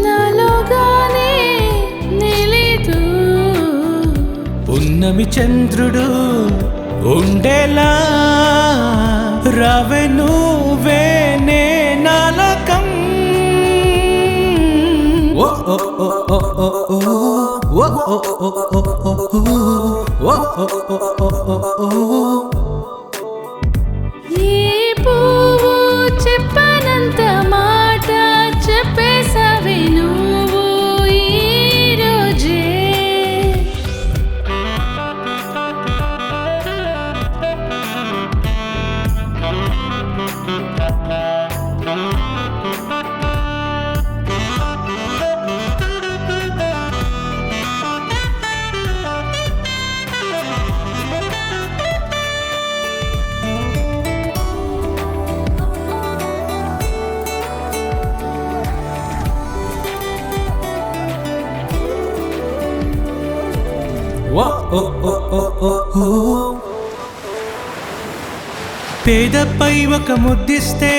నాలోగానే నిలిదు. పున్నమి చంద్రుడు ఉండేలా రావే నువ్వే నే నాలకం. ఓ ఓ ఓ ఓ ఓ ఓ ఓ ఓ ఓ ఓ ఓ. ఏ పువ్వు చెప్పనంత మాట చెప్పేసావే నువ్వు ఈరోజే. పేదపై ఒక ముద్దిస్తే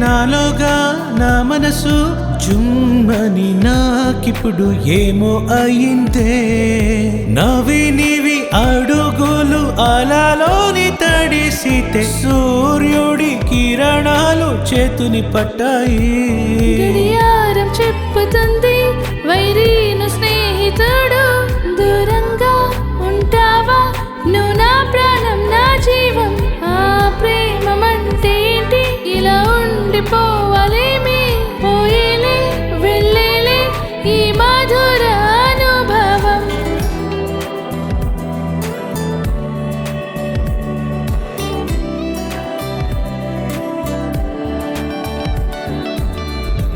నాలోగా నా మనసు జుమ్మని నాకిప్పుడు ఏమో అయిందే. నవి నీవి అడుగులు అలలో మెరిసితే సూర్యుడి కిరణాలు చేతుని పట్టాయి. గడియారం చెప్పుతుంది వైరీను స్నేహితుడు, దూరంగా ఉంటావా నువ్వు నా ప్రాణం నా జీవం. ఆ ప్రేమమంటే ఏంటి ఇలా ఉండిపోవాలేమి, పోయేలే వెళ్ళేలే ఈ మధుర అనుభవం.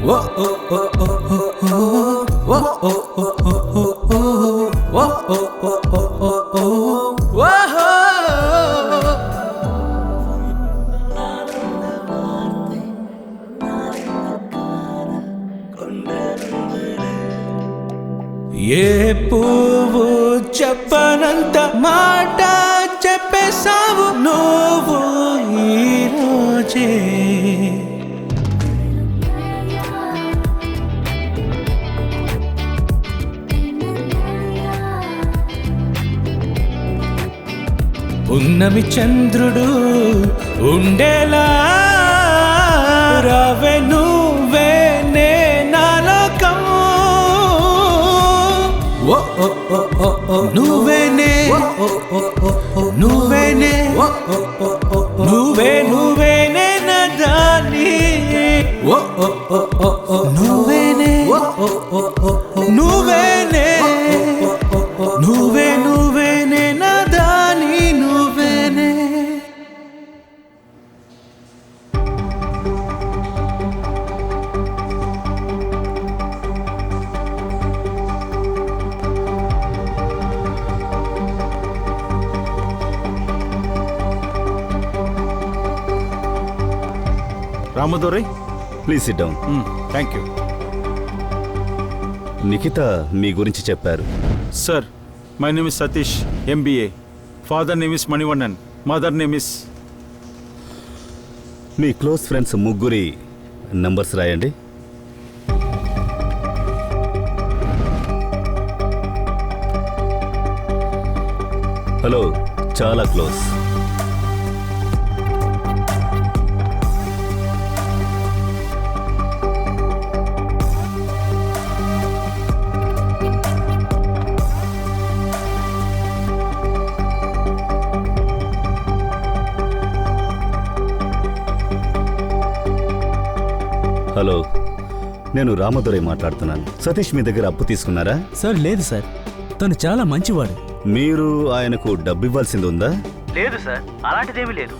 ఓ ఓ ఓ ఓ ఓ ఓ ఓ ఓ ఓ ఓ ఓ ఓ ఓ ఓ ఓ. ఏ పువ్వు చెప్పనంత మాట చెప్పేశావు నువ్వు ఈరోజే. ఉన్నమి చంద్రుడు ఉండేలా రావే నువ్వే నే నాలోకం. ఓ ఓ ఓ ఓ ఓ నువ్వేనే నువ్వేనే నువ్వే నువ్వేనే నా దాని. ఓ ఓ ఓ ఓ ఓ నువ్వేనే నువ్వేనే నువ్వే నువ్వేనే నా దాని నువ్వేనే. Ramadurai, please sit down. Thank you. Nikhita మీ గురించి చెప్పారు. Sir, my name is Satish, MBA. Father name is Manivannan, mother name is. మీ క్లోజ్ ఫ్రెండ్స్ ముగ్గురి నంబర్స్ రాయండి. హలో, చాలా క్లోజ్. హలో, నేను రామదొరై మాట్లాడుతున్నాను. సతీష్ మీ దగ్గర అప్పు తీసుకున్నారా? సార్ లేదు సార్, తను చాలా మంచివాడు. మీరు ఆయనకు డబ్బు ఇవ్వాల్సింది ఉందా? లేదు సార్, అలాంటిదేమీ లేదు.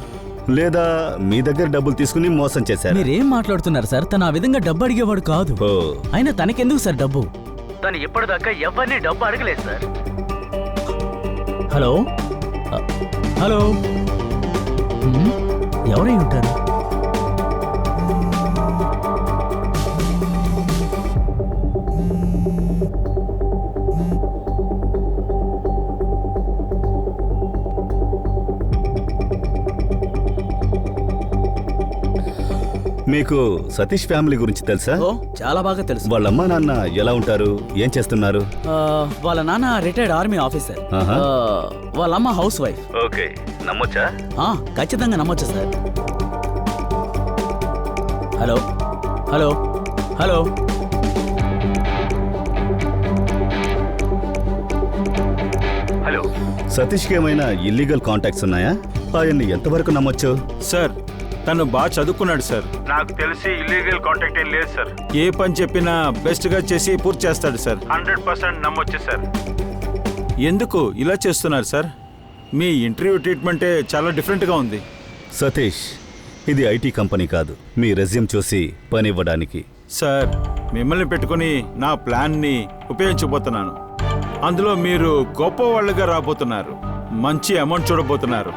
లేదా మీ దగ్గర డబ్బులు తీసుకుని మోసం చేశారు? మీరేం మాట్లాడుతున్నారు సార్? తను ఆ విధంగా డబ్బు అడిగేవాడు కాదు. ఓ, అయినా తనకెందుకు సార్ డబ్బు? తను ఇప్పటిదాకా ఎవరిని డబ్బు అడగలేదు సార్. హలో హలో, ఎవరై ఉంటారు? మీకు సతీష్ ఫ్యామిలీ గురించి తెలుసా? ఓ, చాలా బాగా తెలుసు. వాళ్ళ అమ్మా నాన్న ఎలా ఉంటారు, ఏం చేస్తున్నారు? వాళ్ళ నాన్న రిటైర్డ్ ఆర్మీ ఆఫీసర్. ఆహా. వాళ్ళ అమ్మ హౌస్ వైఫ్. ఓకే, నమ్మొచ్చా? ఖచ్చితంగా నమ్మొచ్చు sir. Hello hello hello, hello. సతీష్కి ఏమైనా ఇల్లీగల్ కాంటాక్ట్స్ ఉన్నాయా? ఆయన్ని ఎంతవరకు నమ్మొచ్చు? సార్, తను బాగా చదువుకున్నాడు సార్. నాకు తెలిసి ఇల్లీగల్ కాంటాక్ట్ ఏం లేదు సార్. ఏ పని చెప్పినా బెస్ట్గా చేసి పూర్తి చేస్తాడు సార్. 100% నమ్మొచ్చు సార్. ఎందుకు ఇలా చేస్తున్నారు సార్? మీ ఇంటర్వ్యూ ట్రీట్మెంటే చాలా డిఫరెంట్గా ఉంది. సతీష్, ఇది ఐటీ కంపెనీ కాదు మీ రెజ్యూమ్ చూసి పని ఇవ్వడానికి. సార్, మిమ్మల్ని పెట్టుకుని నా ప్లాన్ని ఉపయోగించబోతున్నాను. అందులో మీరు గొప్పవాళ్ళుగా రాబోతున్నారు. మంచి అమౌంట్ చూడబోతున్నారు.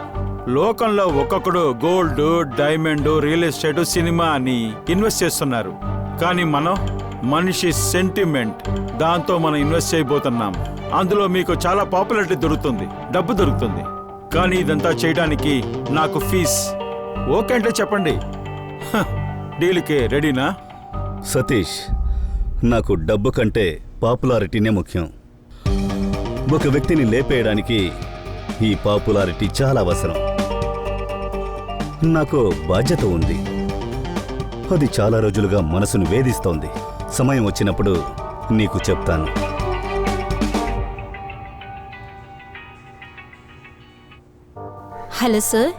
లోకంలో ఒక్కొక్కడు gold, diamond, real estate, cinema అని ఇన్వెస్ట్ చేస్తున్నారు. కానీ మనం మనిషి సెంటిమెంట్, దాంతో మనం ఇన్వెస్ట్ చేయబోతున్నాం. అందులో మీకు చాలా పాపులారిటీ దొరుకుతుంది, డబ్బు దొరుకుతుంది. కానీ ఇదంతా చేయడానికి నాకు ఫీజ్ ఓకే అంటే చెప్పండి. డీల్కి రెడీనా? సతీష్, నాకు డబ్బు కంటే పాపులారిటీనే ముఖ్యం. ఒక వ్యక్తిని లేపేయడానికి ఈ పాపులారిటీ చాలా అవసరం. నాకు బాధ్యత ఉంది. అది చాలా రోజులుగా మనసును వేధిస్తోంది. సమయం వచ్చినప్పుడు నీకు చెప్తాను. హలో సార్,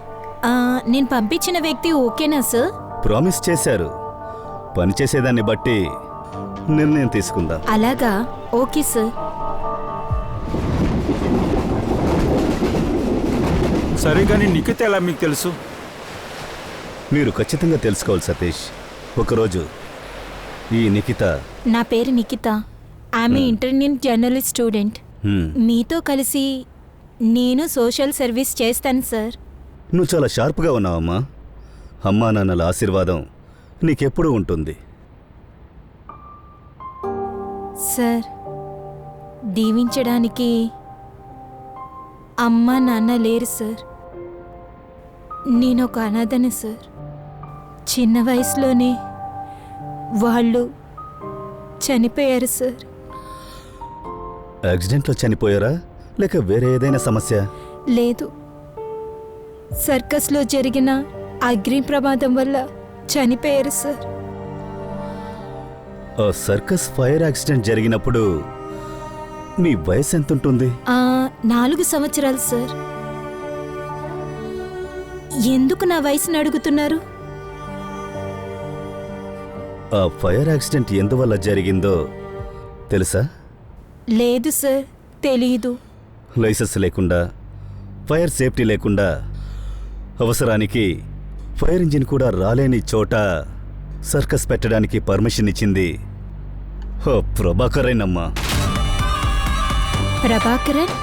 నేను పంపించిన వ్యక్తి ఓకేనా సార్? ప్రామిస్ చేశారు. పనిచేసేదాన్ని బట్టి నిర్ణయం తీసుకుందాం. అలాగా, ఓకే సార్. సరే కానీ నిఖిత ఎలా మీకు తెలుసు? మీరు ఖచ్చితంగా తెలుసుకోవాలి సతీష్. ఒకరోజు ఈ నిఖిత, నా పేరు నిఖిత. ఆమె ఇంటర్మీడియట్ జర్నలిస్ట్ స్టూడెంట్. మీతో కలిసి నేను సోషల్ సర్వీస్ చేస్తాను సార్. నువ్వు చాలా షార్ప్గా ఉన్నావమ్మా. అమ్మా నాన్నల ఆశీర్వాదం నీకెప్పుడూ ఉంటుంది. సార్, దీవించడానికి అమ్మ నాన్న లేరు సార్. నేను ఒక అనాథని సార్. చిన్న వయసులోనే వాళ్ళు చనిపోయారు సార్. యాక్సిడెంట్లో చనిపోయారా లేక వేరే ఏదైనా సమస్య? లేదు, సర్కస్లో జరిగిన అగ్ని ప్రమాదం వల్ల చనిపోయారు సార్. ఆ సర్కస్ ఫైర్ యాక్సిడెంట్ జరిగినప్పుడు మీ వయసు ఎంత ఉంటుంది? 4 సంవత్సరాలు సార్. ఎందుకు నా వయసును అడుగుతున్నారు? ఆ ఫైర్ యాక్సిడెంట్ ఎందువల్ల జరిగిందో తెలుసా? లేదు సార్, తెలీదు. లైసెన్స్ లేకుండా, ఫైర్ సేఫ్టీ లేకుండా, అవసరానికి ఫైర్ ఇంజిన్ కూడా రాలేని చోట సర్కస్ పెట్టడానికి పర్మిషన్ ఇచ్చింది ప్రభాకరేనమ్మా. Prabhakaran?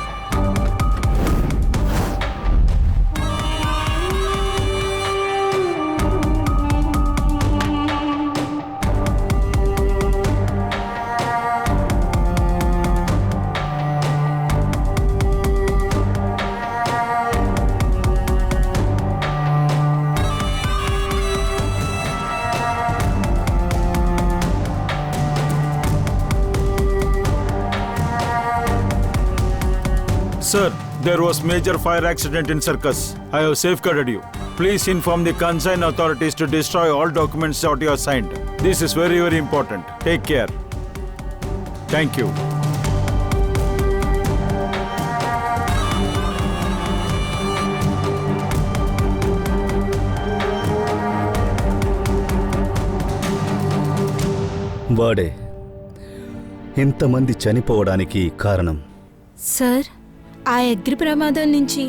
Sir, there was major fire accident in circus. I have safeguarded you. Please inform the concerned authorities to destroy all documents that you have signed. This is very, very important. Take care. Thank you. వాడే ఇంతమంది చనిపోవడానికి కారణం. Sir, ఆ అగ్ని ప్రమాదం నుంచి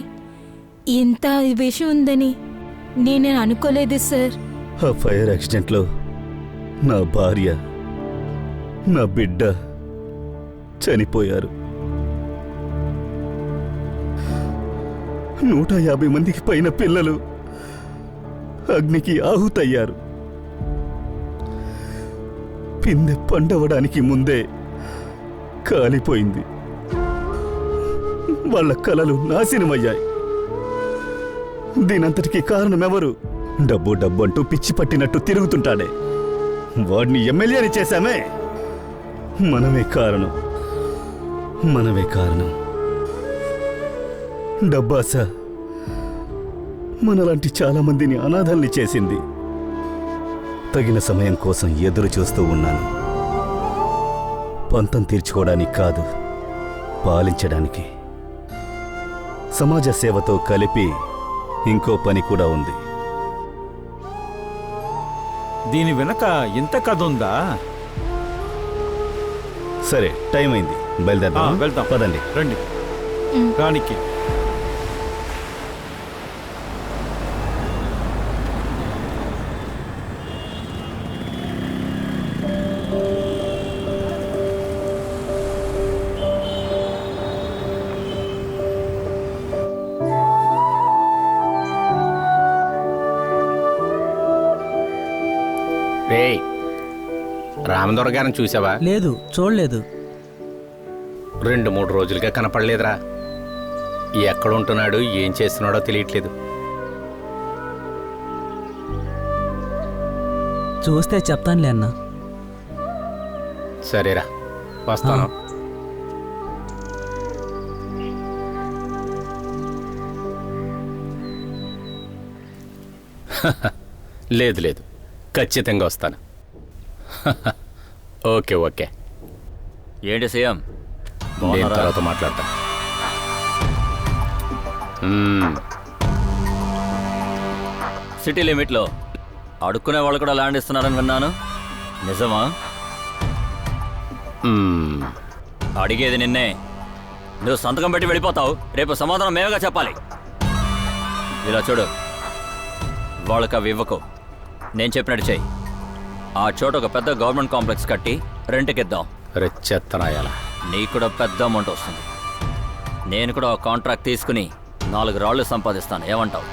ఇంత విషయం ఉందని నేను అనుకోలేదు సార్. ఆ ఫైర్ యాక్సిడెంట్లో నా భార్య, నా బిడ్డ చనిపోయారు. 150 మందికి పైన పిల్లలు అగ్నికి ఆహుతయ్యారు. పిందె పండవడానికి ముందే కాలిపోయింది. వాళ్ళ కలలు నాశనమయ్యాయి. దీనంతటికీ కారణమెవరు? డబ్బు డబ్బు అంటూ పిచ్చి పట్టినట్టు తిరుగుతుంటాడే వాడిని ఎమ్మెల్యేని చేశామే. మనమే కారణం, మనమే కారణం. డబ్బాస మనలాంటి చాలా మందిని అనాథల్ని చేసింది. తగిన సమయం కోసం ఎదురు చూస్తూ ఉన్నాను. పంతం తీర్చుకోవడానికి కాదు, పాలించడానికి. సమాజ సేవతో కలిపి ఇంకో పని కూడా ఉంది. దీని వెనక ఇంత కథ ఉందా? సరే, టైం అయింది, బయలుదేరదాం. వెళ్తాం, పదండి. రండి. రానికి రేయ్, రామదొర గారిని చూసావా? లేదు, చూడలేదు. 2-3 రోజులుగా కనపడలేదురా. ఎక్కడ ఉంటున్నాడు, ఏం చేస్తున్నాడో తెలియట్లేదు. చూస్తే చెప్తానులే అన్నా. సరేరా, వస్తాను. లేదు లేదు, ఖచ్చితంగా వస్తాను. ఓకే ఓకే, ఏంటి సీఎం నేను తర్వాత మాట్లాడతాను. సిటీ లిమిట్లో అడుక్కునే వాళ్ళు కూడా ల్యాండ్ ఇస్తున్నారని విన్నాను, నిజమా? అడిగేది నిన్నే. నువ్వు సంతకం పెట్టి వెళ్ళిపోతావు, రేపు సమాధానం మేమేగా చెప్పాలి. ఇలా చూడు, వాళ్ళకి అవి ఇవ్వకు, నేను చెప్పినట్టు చెయ్యి. ఆ చోట ఒక పెద్ద గవర్నమెంట్ కాంప్లెక్స్ కట్టి రెంట్కి ఇద్దాం. రెచ్చెత్తనాయాల నీకు కూడా పెద్ద అమౌంట్ వస్తుంది. నేను కూడా ఆ కాంట్రాక్ట్ తీసుకుని 4 రాళ్ళు సంపాదిస్తాను, ఏమంటావు?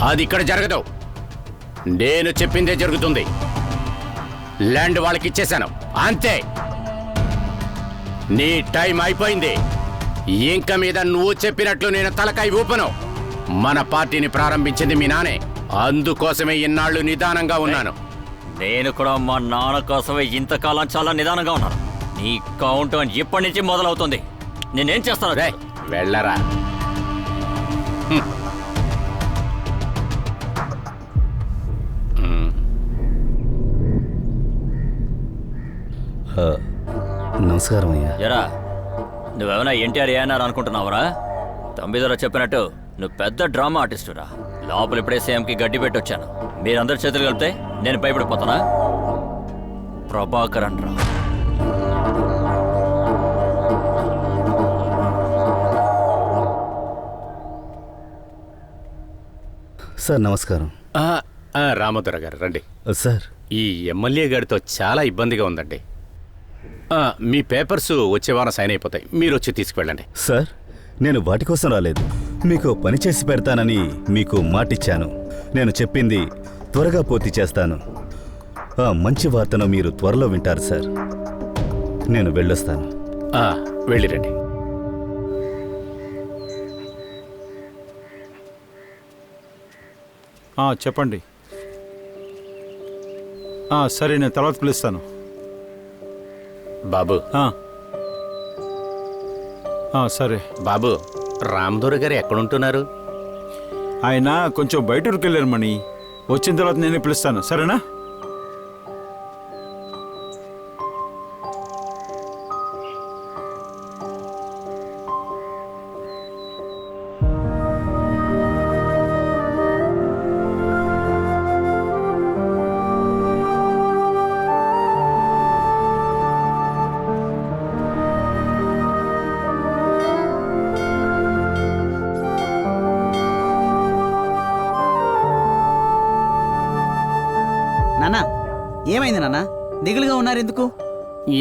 అది ఇక్కడ జరగదు, నేను చెప్పిందే జరుగుతుంది. ల్యాండ్ వాళ్ళకి ఇచ్చేశాను, అంతే. నీ టైం అయిపోయింది. ఇంక మీద నువ్వు చెప్పినట్లు నేను తలకాయ ఊపను. మన పార్టీని ప్రారంభించింది మీ నానే, అందుకోసమే ఇన్నాళ్ళు నిదానంగా ఉన్నాను. నేను కూడా మా నాన్న కోసమే ఇంతకాలం చాలా నిదానంగా ఉన్నాను. నీ కౌంట్ ఇప్పటి నుంచి మొదలవుతుంది. నేనేం చేస్తాను? వెళ్ళరా. నమస్కారం అయ్యా. ఎరా, నువ్వేమైనా ఎన్టీఆర్ ఏఎన్ఆర్ అనుకుంటున్నావురా? తమ్మిదరా చెప్పినట్టు నువ్వు పెద్ద డ్రామా ఆర్టిస్టురా. లోపల ఇప్పుడే సీఎంకి గడ్డి పెట్టి వచ్చాను. మీరందరు చేతులు కలిపితే నేను భయపడిపోతానా? ప్రభాకరన్ రా. సార్ నమస్కారం. రామోదర గారు రండి. సార్, ఈ ఎమ్మెల్యే గారితో చాలా ఇబ్బందిగా ఉందండి. మీ పేపర్స్ వచ్చే వారం సైన్ అయిపోతాయి, మీరు వచ్చి తీసుకువెళ్ళండి. సార్, నేను వాటి కోసం రాలేదు. మీకు పని చేసి పెడతానని మీకు మాటిచ్చాను. నేను చెప్పింది త్వరగా పూర్తి చేస్తాను. ఆ మంచి వార్తను మీరు త్వరలో వింటారు సార్. నేను వెళ్ళొస్తాను. వెళ్ళిరండి. చెప్పండి. సరే, నేను తర్వాత పిలుస్తాను. బాబు. సరే బాబు, రామదొర గారు ఎక్కడుంటున్నారు? ఆయన కొంచెం బయట ఊరికి వెళ్ళారు మణి. వచ్చిన తర్వాత నేనే పిలుస్తాను, సరేనా? నాన్న, ఏమైంది నాన్న? దిగులుగా ఉన్నారు ఎందుకు?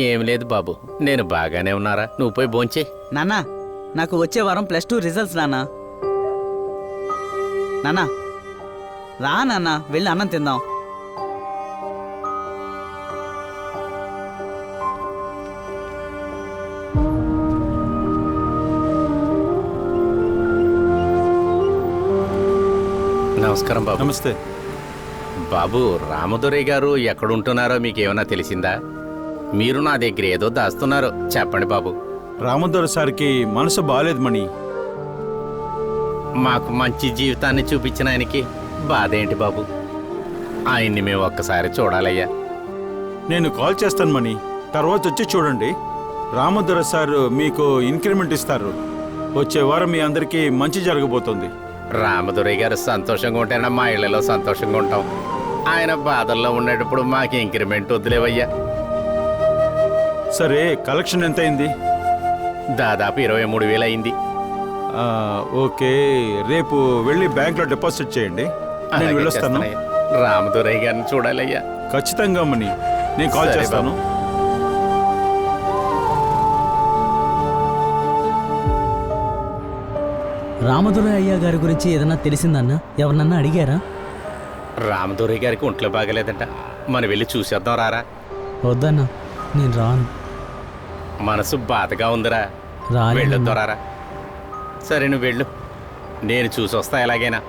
ఏం లేదు బాబు, నేను బాగానే ఉన్నారా. నువ్వు పోయి భోంచే. నాన్న, నాకు వచ్చే వారం +2 రిజల్ట్స్ నాన్న. నాన్న రా నాన్న, వెళ్ళి అన్నం తిందాం. నమస్కారం బాబు. నమస్తే బాబు, రామదొరయ్య గారు ఎక్కడుంటున్నారో మీకేమైనా తెలిసిందా? మీరు నా దగ్గర ఏదో దాస్తున్నారు, చెప్పండి బాబు. రామదొర సార్కి మనసు బాగాలేదు మణి. మాకు మంచి జీవితాన్ని చూపించిన ఆయనకి బాధ ఏంటి బాబు? ఆయన్ని మేము ఒక్కసారి చూడాలయ్యా. నేను కాల్ చేస్తాను మణి, తర్వాత వచ్చి చూడండి. రామదొర సార్ మీకు ఇంక్రిమెంట్ ఇస్తారు. వచ్చే వారం మీ అందరికీ మంచి జరగబోతుంది. రామదొరయ్య గారు సంతోషంగా ఉంటేనే మా ఇళ్లలో సంతోషంగా ఉంటాం. ఆయన బాధల్లో ఉండేటప్పుడు మాకు ఇంక్రిమెంట్ వద్దులేవయ్యా. సరే, కలెక్షన్ ఎంత అయింది? దాదాపు 23,000 అయింది. ఓకే, రేపు వెళ్ళి బ్యాంక్లో డిపాజిట్ చేయండి. నేను వెళ్ళొస్తాను. రామదొరయ్య గారిని చూడాలయ్యా. ఖచ్చితంగా మణి, నేను కాల్ చేస్తాను. రామదొరయ్య అయ్య గారి గురించి ఏదన్నా తెలిసిందన్నా? ఎవరినన్నా అడిగారా? రామదొరయ్య గారికి ఒంట్లో బాగలేదంట, మనం వెళ్ళి చూసేద్దాం రారా. వద్దన్నా, నేను రాను. మనసు బాధగా ఉందిరా, వెళ్ళొద్దాం రారా. సరే, నువ్వు వెళ్ళు, నేను చూసి వస్తా ఎలాగైనా.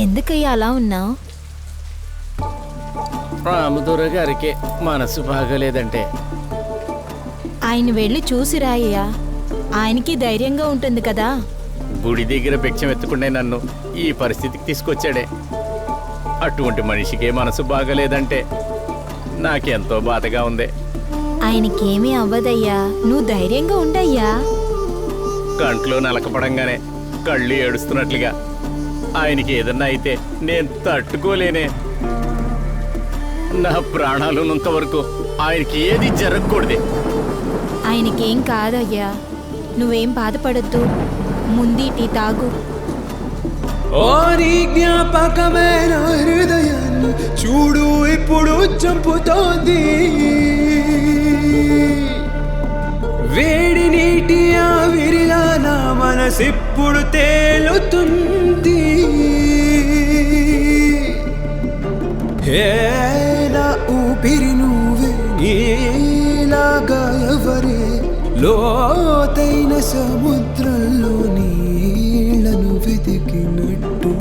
ఎందుకయ్యా అలా ఉన్నావు? రామదొర గారికి మనసు బాగలేదంటే ఆయన వెళ్ళి చూసి రాయ్యా, ఆయనకి ధైర్యంగా ఉంటుంది కదా. గుడి దగ్గర భిక్షం ఎత్తుకుండే నన్ను ఈ పరిస్థితికి తీసుకొచ్చాడే. అటువంటి మనిషికే మనసు బాగలేదంటే నాకెంతో బాధగా ఉంది. ఆయనకేమీ అవ్వదయ్యా, నువ్వు ధైర్యంగా ఉండయ్యా. కంట్లో నలకపడంగానే కళ్ళు ఏడుస్తున్నట్లుగా ఆయనకి ఏదన్నా అయితే నేను తట్టుకోలేనే. నా ప్రాణాలు ఉన్నంత వరకు ఆయనకి ఏది జరగకూడదే. ఆయనకేం కాదయ్యా, నువ్వేం బాధపడద్దు. ముందు టీ తాగు. ఓ నీ జ్ఞాపకమైన హృదయాన్ని చూడు ఇప్పుడు చంపుతోంది. వేడి నీటి ఆవిరిలా నా మనసిప్పుడు తేలుతుంది. నా ఊపిరి నువ్వే, నీలాగా ఎవరే లోతైన సముద్రంలో నీళ్లను వెతికినట్టు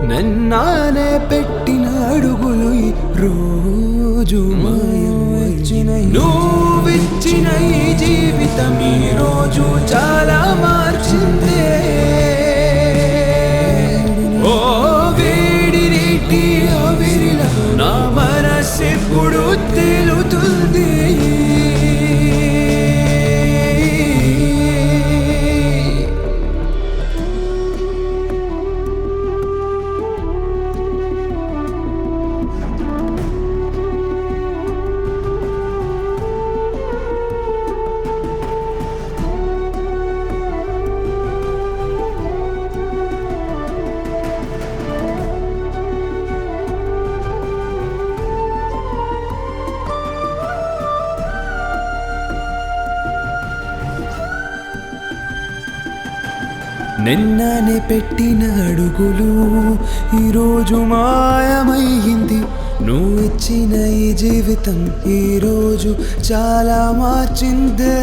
నన్నానే పెట్టిన అడుగులు ఈ రోజు మాయమొచ్చిన. నువ్విచ్చిన ఈ జీవితం ఈ రోజు చాలా మార్చిందే. ఓ వేడి నీటి ఆవిరిలా నా మనసిప్పుడు తేలుతుంది. నిన్ననే పెట్టిన అడుగులు ఈరోజు మాయమయ్యింది. నువ్వు ఇచ్చిన ఈ జీవితం ఈరోజు చాలా మార్చిందే.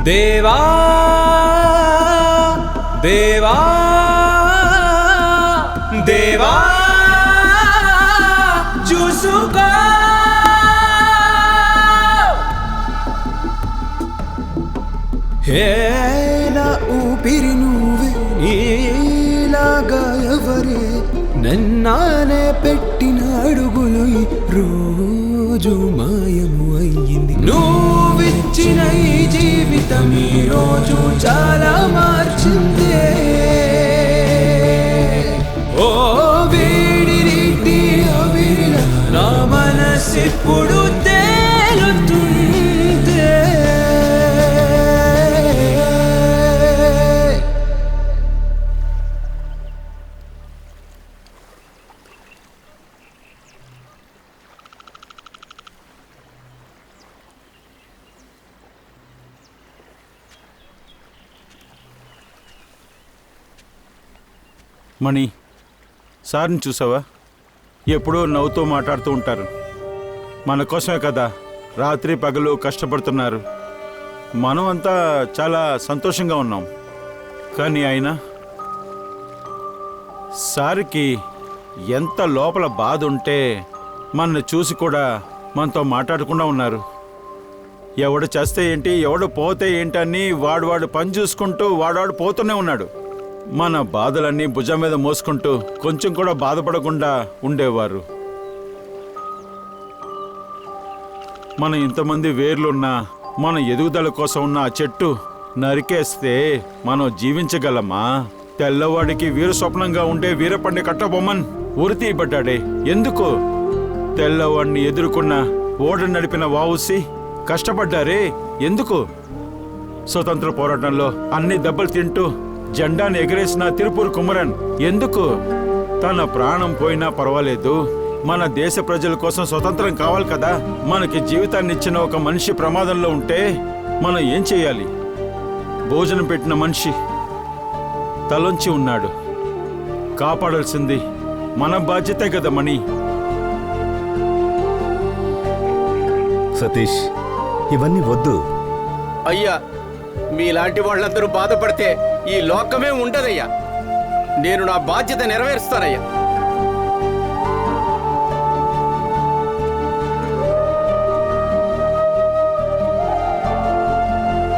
దేవా దేవా దేవా చూసుకో. నా ఊపిరి నువ్వే, నీలాగా ఎవరే నన్నానే పెట్టిన అడుగులు ఈ రోజు మాయము అయ్యింది. నువ్విచ్చిన ఈ జీవితం ఈ రోజు చాలా మార్చిందే. ఓ వేడి నీటి ఆవిరిలా నా మనసిప్పుడు తేలుతుంది. మణి, సార్ని చూసావా? ఎప్పుడూ నవ్వుతూ మాట్లాడుతూ ఉంటారు. మన కోసమే కదా రాత్రి పగలు కష్టపడుతున్నారు. మనం అంతా చాలా సంతోషంగా ఉన్నాం. కానీ ఆయన సార్కి ఎంత లోపల బాధ ఉంటే మనల్ని చూసి కూడా మనతో మాట్లాడకుండా ఉన్నారు. ఎవడు చేస్తే ఏంటి, ఎవడు పోతే ఏంటని వాడు పని చూసుకుంటూ వాడు పోతూనే ఉన్నాడు. మన బాధలన్నీ భుజం మీద మోసుకుంటూ కొంచెం కూడా బాధపడకుండా ఉండేవారు. మన ఇంతమంది వేర్లున్నా మన ఎదుగుదల కోసం ఉన్న ఆ చెట్టు నరికేస్తే మనం జీవించగలమా? తెల్లవాడికి వీర స్వప్నంగా ఉండే వీరపండి కట్టబొమ్మన్ ఉరితీయబడ్డాడే ఎందుకు? తెల్లవాడిని ఎదుర్కొన్న ఓడ నడిపిన వావుసి కష్టపడ్డారే ఎందుకు? స్వతంత్ర పోరాటంలో అన్ని దెబ్బలు తింటూ జెండాను ఎగరేసిన తిరుపూర్ కుమరన్ ఎందుకు? తన ప్రాణం పోయినా పర్వాలేదు, మన దేశ ప్రజల కోసం స్వతంత్రం కావాలి కదా. మనకి జీవితాన్ని ఇచ్చిన ఒక మనిషి ప్రమాదంలో ఉంటే మనం ఏం చేయాలి? భోజనం పెట్టిన మనిషి తలొంచి ఉన్నాడు. కాపాడాల్సింది మన బాధ్యతే కదా మణి. సతీష్, ఇవన్నీ వద్దు. అయ్యా, మీలాంటి వాళ్ళందరూ బాధపడితే ఈ లోకమే ఉండదయ్యా. నేను నా బాధ్యత నెరవేరుస్తానయ్యా.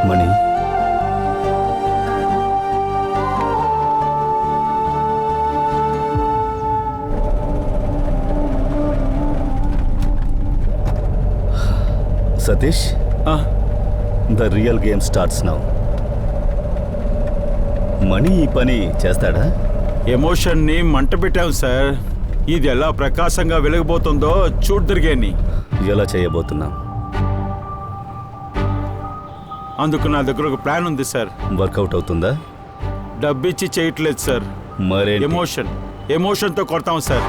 Mani, Satish, the real game starts now. Mani ఈ పని చేస్తాడా? ఎమోషన్ని మంట పెట్టాం సార్. ఇది ఎలా ప్రకాశంగా వెలిగిపోతుందో చూడ్దిరిగేని. ఎలా చేయబోతున్నాం? అందుకు నా దగ్గర ఒక ప్లాన్ ఉంది సార్. వర్కౌట్ అవుతుందా? డబ్బిచ్చి చేయట్లేదు సార్. మరే ఎమోషన్తో కొడతాం సార్.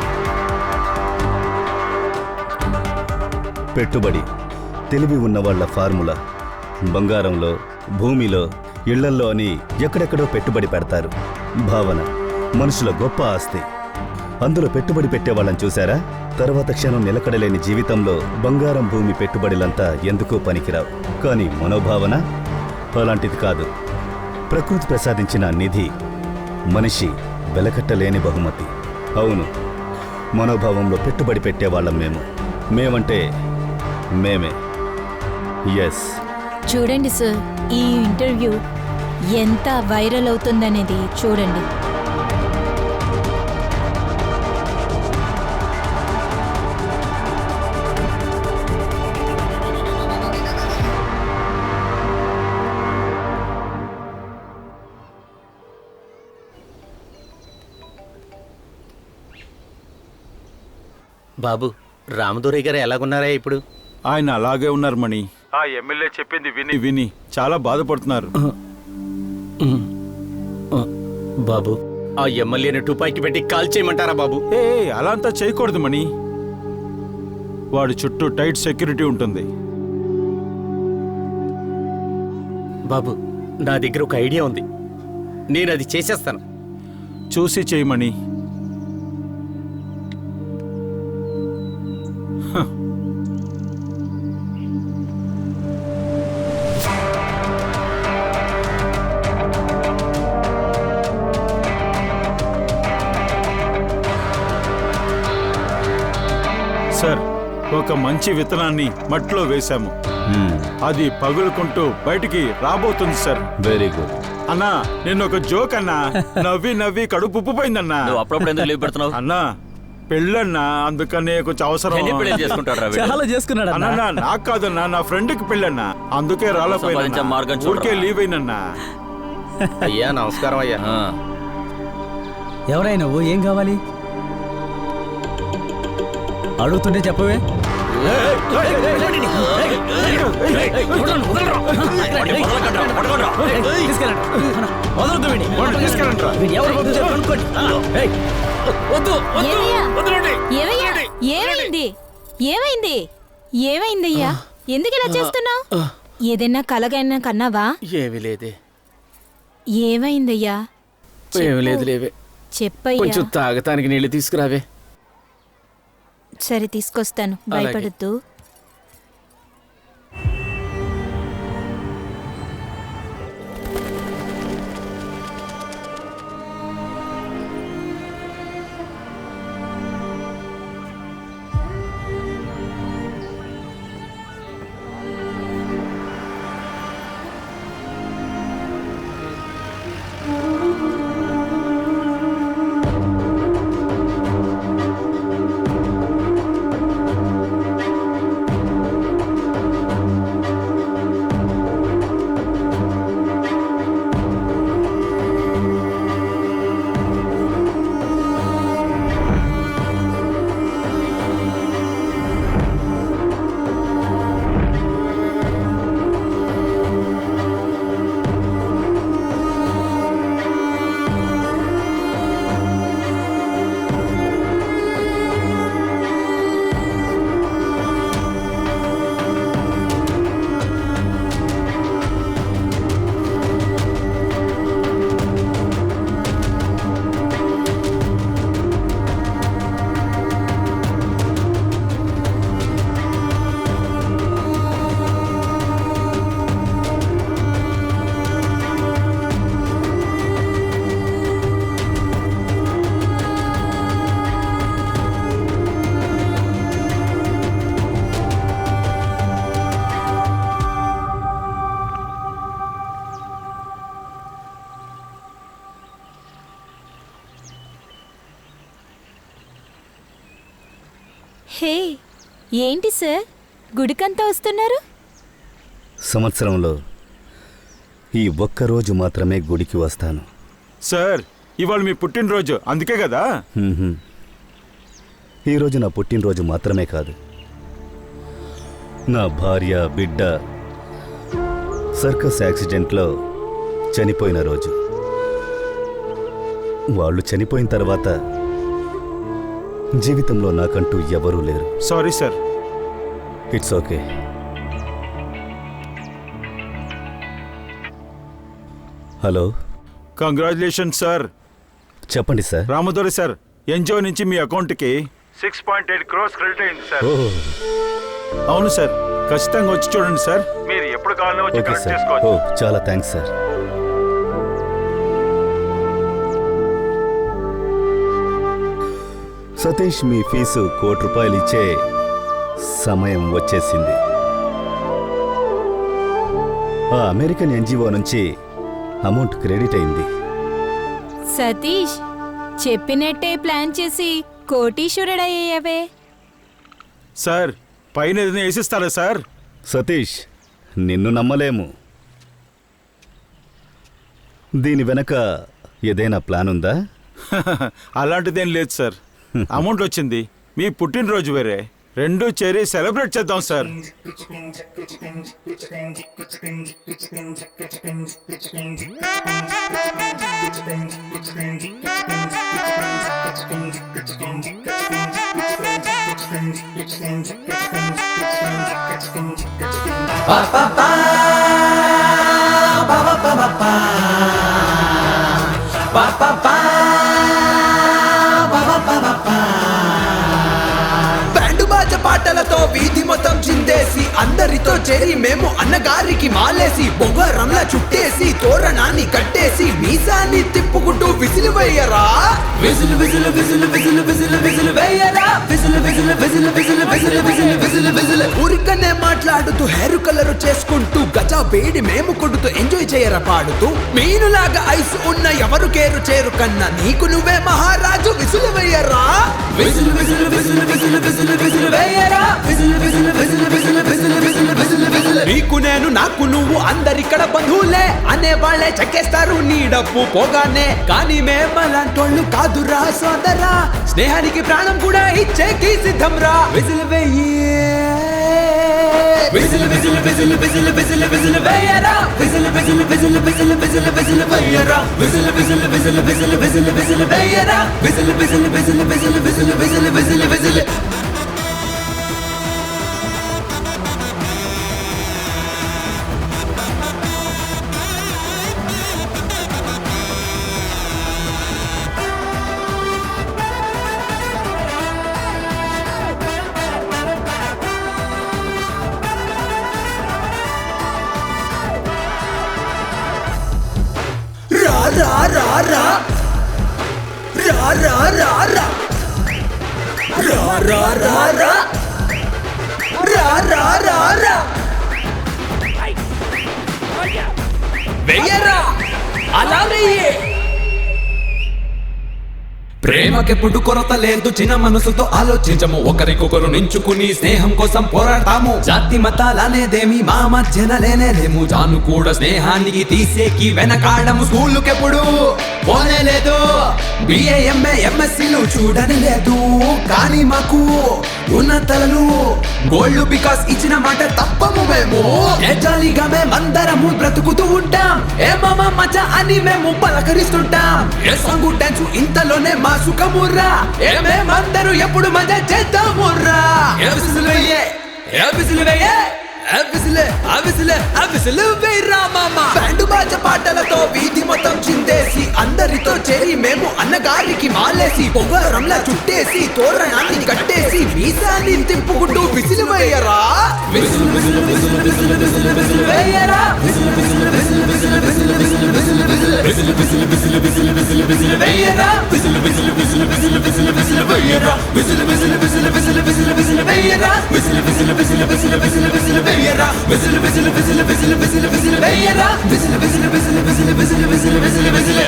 పెట్టుబడి తెలివి ఉన్న వాళ్ళ ఫార్ములా. బంగారంలో, భూమిలో, ఇళ్లల్లో అని ఎక్కడెక్కడో పెట్టుబడి పెడతారు. భావన మనుషుల గొప్ప ఆస్తి. అందులో పెట్టుబడి పెట్టేవాళ్ళని చూశారా? తర్వాత క్షణం నిలకడలేని జీవితంలో బంగారం, భూమి పెట్టుబడులంతా ఎందుకూ పనికిరావు. కానీ మనోభావన అలాంటిది కాదు. ప్రకృతి ప్రసాదించిన నిధి. మనిషి వెలకట్టలేని బహుమతి. అవును, మనోభావంలో పెట్టుబడి పెట్టేవాళ్ళం మేము. మేమంటే మేమే. ఎస్. చూడండి సార్, ఈ ఇంటర్వ్యూ ఎంత వైరల్ అవుతుందనేది చూడండి. బాబు, రామదురయ్య గారు ఎలాగున్నారా ఇప్పుడు? ఆయన అలాగే ఉన్నారు మణి. ఆ ఎమ్మెల్యే చెప్పింది విని విని చాలా బాధపడుతున్నారు. బాబు, ఆ ఎమ్మెల్యేని టుపాయికి పెట్టి కాల్ చేయమంటారా బాబు? అలా అంతా చేయకూడదు మణి. వాడి చుట్టూ టైట్ సెక్యూరిటీ ఉంటుంది. బాబు, నా దగ్గర ఒక ఐడియా ఉంది. నేను అది చేసేస్తాను. చూసి చేయమణి. సార్, ఒక మంచి విత్తనాన్ని మట్టిలో వేశాము. అది పగులుకుంటూ బయటికి రాబోతుంది సార్. వెరీ గుడ్ అన్నా. నేను ఒక జోక్ అన్నా. నవ్వి నవ్వి కడుపు ఉప్పిపోయిందన్నా. అప్పుడప్పుడు ఎందుకు లీవ్ పెడుతున్నావు అన్నా? పెళ్ళన్నా, అందుకనే కొంచెం అవసరం. చాలా చేసుకున్నాడు అన్నా. నాకు కాదన్నా, నా ఫ్రెండ్ కి పెళ్ళన్నా, అందుకే రాలేపోయినా. ఊరికే లీవ్ అయినన్నా. అయ్యా నమస్కారం. అయ్యా ఎవరైనా నువ్వు? ఏం కావాలి? అడుగుతుంటే చెప్పవే. ఏమైంది? ఏమైంది? ఏమైందయ్యా? ఎందుకు ఇలా చేస్తున్నావు? ఏదైనా కలగైనా కన్నావా? ఏమీ లేదే. ఏమైందయ్యా? ఏమీ లేదు లేవే. చెప్పయ్యా. కొంచెం తాగటానికి నీళ్లు తీసుకురావే. సరే తీసుకొస్తాను, భయపడద్దు. ఏంటి సార్ గుడికంతా వస్తున్నారు? సంవత్సరంలో ఈ ఒక్కరోజు మాత్రమే గుడికి వస్తాను. సార్ ఇవాళ మీ పుట్టినరోజు అందుకే కదా? ఈరోజు నా పుట్టినరోజు మాత్రమే కాదు, నా భార్య బిడ్డ సర్కస్ యాక్సిడెంట్లో చనిపోయిన రోజు. వాళ్ళు చనిపోయిన తర్వాత జీవితంలో నాకంటూ ఎవరూ లేరు. Sorry sir. It's okay. Hello, congratulation sir. చెప్పండి సార్. రామదొరి సార్, ఎన్జిఓ నుంచి మీ అకౌంట్కి 6.8 crores క్రెడిట్ అయింది సార్. అవును సార్, ఖచ్చితంగా వచ్చి చూడండి సార్. మీరు ఎప్పుడు కావాలో వచ్చి ఓకే కలెక్ట్ సార్. చేసుకోవచ్చు. చాలా థ్యాంక్స్ సార్. సతీష్, మీ ఫీజు ₹1,00,00,000 ఇచ్చే సమయం వచ్చేసింది. ఆ అమెరికన్ ఎన్జిఓ నుంచి అమౌంట్ క్రెడిట్ అయింది. సతీష్, చెప్పినట్టే ప్లాన్ చేసి కోటీశ్వరుడయ్యావే. సార్ పైన ఏదైనా వేసిస్తారా సార్? సతీష్, నిన్ను నమ్మలేము. దీని వెనక ఏదైనా ప్లాన్ ఉందా? అలాంటిదేం లేదు సార్. అమౌంట్ వచ్చింది, మీ పుట్టినరోజు వేరే, రెండు చేరి సెలబ్రేట్ చేద్దాం సార్. బ్యాండు బాజ పాటలతో వీధి మొత్తం చిందేసి అందరితో చేరి మేము అన్నగారికి మాలేసి బొగరంలా చుట్టేసి తోరణాన్ని కట్టేసి మీసాన్ని తిప్పుకుంటూ విసిలు వేయరా. విసిలు విసిలు విసిలు విసిలు విసిలు విసిలు వేయరా. విసిలు విసిలు విసిలు విసిలు విసిలు విసిలు విసిలు విసిలు. ఊరికనే మాట్లాడుతూ హెయిర్ కలర్ చేసుకుంటూ గజా వేడి మేము కొడుతూ ఎంజాయ్ చేయరా పాడుతూ. మీనులాగా ఐస్ ఉన్న ఎవరు కేరు చేరు కన్నా నీకు నువ్వే మహారాజు. విసులు వేయరా. విసులు విసులు విసులు విసులు విసులు విసులు వేయరా. విసులు విసులు విసులు విసులు విసులు విసులు విసులు విసులు. నీకు నేను నాకు నువ్వు అందరిక్కడ బంధువులే అనేవాళ్లే చెక్కేస్తారు నీ డబ్బు పోగానే. కానీ మేమలాంటోళ్ళు కాదురా సోదరా, స్నేహానికి ప్రాణం కూడా ఇచ్చేకి సిద్ధం రా. విసులు వేయి. విసులు విసులు విసులు విసులు విసులు విసులు వేయరా. విసులు విసులు విసులు విసులు విసులు విసులు వేయరా. విసులు విసులు విసులు విసులు విసులు విసులు వేయరా. విసులు విసులు విసులు విసులు విసులు విసులు విసులు విసులు. రా రా రా రా రా రా రా రా రా రా రా రా రా రా రా వెయ్యరా. అలా వెయ్యే. ప్రేమకెప్పుడు కొరత లేదు, చిన్న మనసుతో ఆలోచించము, ఒకరికొకరు నించుకుని స్నేహం కోసం పోరాడతాము. జాతి మతాలనేదేమి మా మధ్యన లేనేలేము, జాను కూడా స్నేహానికి తీసేకి వెనకాడము. స్కూలుకెప్పుడు పోనే లేదు, బిఏ ఎంఏ ఎంఎస్సీలు చూడని లేదు, కానీ మాకు ఉన్నతలు గోల్డ్ బికాస్ ఇచ్చిన మాట తప్పము మేము. ఏజాలిగా మేమందరము బ్రతుకుతూ ఉంటాం, ఏ మామ మజ అని మేము పలకరిస్తుంటాం. ఏ సాంగు డాన్స్ ఇంతలోనే మా సుఖముర్రా, ఏ మేమందరూ ఎప్పుడు మజా చేద్దాముర్రా. ఏ విసులు వేయే, ఏ విసులు వేయే, ఏ విసులే, ఆ విసులే, ఆ విసులు వేయరా మామ. బ్యాండు బాజ పాటలతో వీధి మొత్తం చిందేసి అందరితో చేరి మేము అన్నగారికి మాలేసి బొగరంలా చుట్టేసి తోరణాన్ని కట్టేసి మీసాన్ని తిప్పుకుంటూ విసులు వేయరా. విసులు విసులు విసులు విసులు విసులు విసులు వేయరా. విసులు విసులు విసులు విసులు విసులు విసులు విసులు విసులు విసులు విసులు విసులు విసులు విసులు విసులు వేయరా. విసులు విసులు విసులు విసులు విసులు విసులు వేయరా. విసులు విసులు విసులు విసులు విసులు విసులు వేయరా. విసులు విసులు విసులు విసులు విసులు విసులు వేయరా. విసులు విసులు విసులు విసులు విసులు విసులు వేయరా. విసులు విసులు విసులు విసులు విసులు విసులు విసులు విసులు.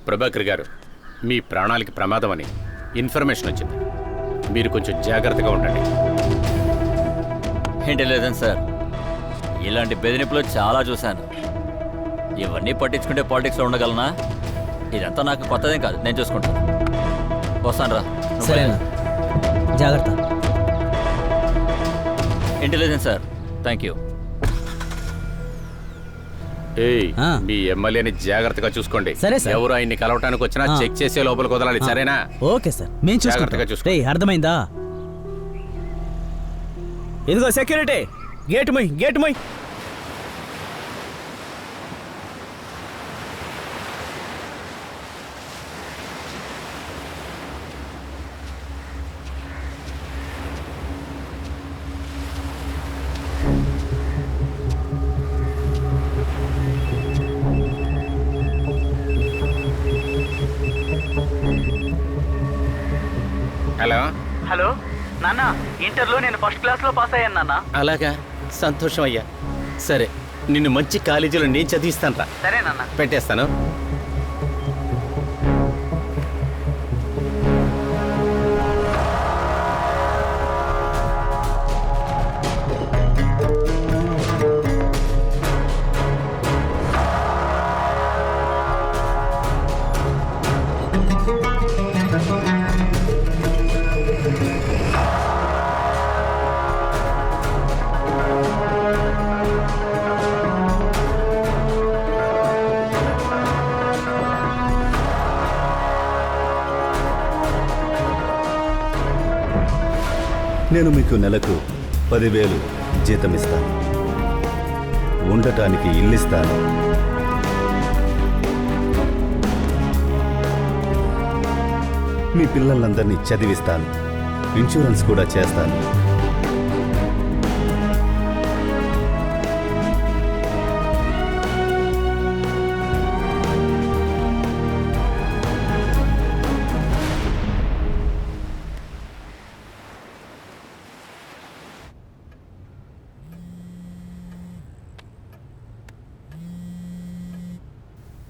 ప్రభాకర్ గారు, మీ ప్రాణాలకి ప్రమాదం అని ఇన్ఫర్మేషన్ వచ్చింది. మీరు కొంచెం జాగ్రత్తగా ఉండండి. ఇంటెలిజెన్స్ సార్, ఇలాంటి బెదిరింపులు చాలా చూశాను. ఇవన్నీ పట్టించుకుంటే పాలిటిక్స్లో ఉండగలనా? ఇదంతా నాకు కొత్తదేం కాదు, నేను చూసుకుంటాను. వస్తాను రా. సరేనా, జాగ్రత్త. Intelligence sir, thank you. ఏయ్, మీ ఎమ్మెల్యేని జాగ్రత్తగా చూసుకోండి. సరే సార్. ఎవరు ఆయన్ని కలవటానికి వచ్చినా చెక్ చేసే లోపలికి వదలాలి, సరేనా? ఓకే సార్, మేము జాగ్రత్తగా చూసుకో. అర్థమైందా? ఇదిగో సెక్యూరిటీ, గేట్ మొయ్, గేట్ మొయ్. హలో హలో నాన్న, ఇంటర్లో నేను ఫస్ట్ క్లాస్లో పాస్ అయ్యాను నాన్న. అలాగా, సంతోషం అయ్యా. సరే, నిన్ను మంచి కాలేజీలో నేను చదివిస్తాను రా. సరే నాన్న. పెట్టేస్తాను. నేను మీకు నెలకు 10,000 జీతం ఇస్తాను, ఉండటానికి ఇల్లు ఇస్తాను, మీ పిల్లలందరినీ చదివిస్తాను, ఇన్సూరెన్స్ కూడా చేస్తాను.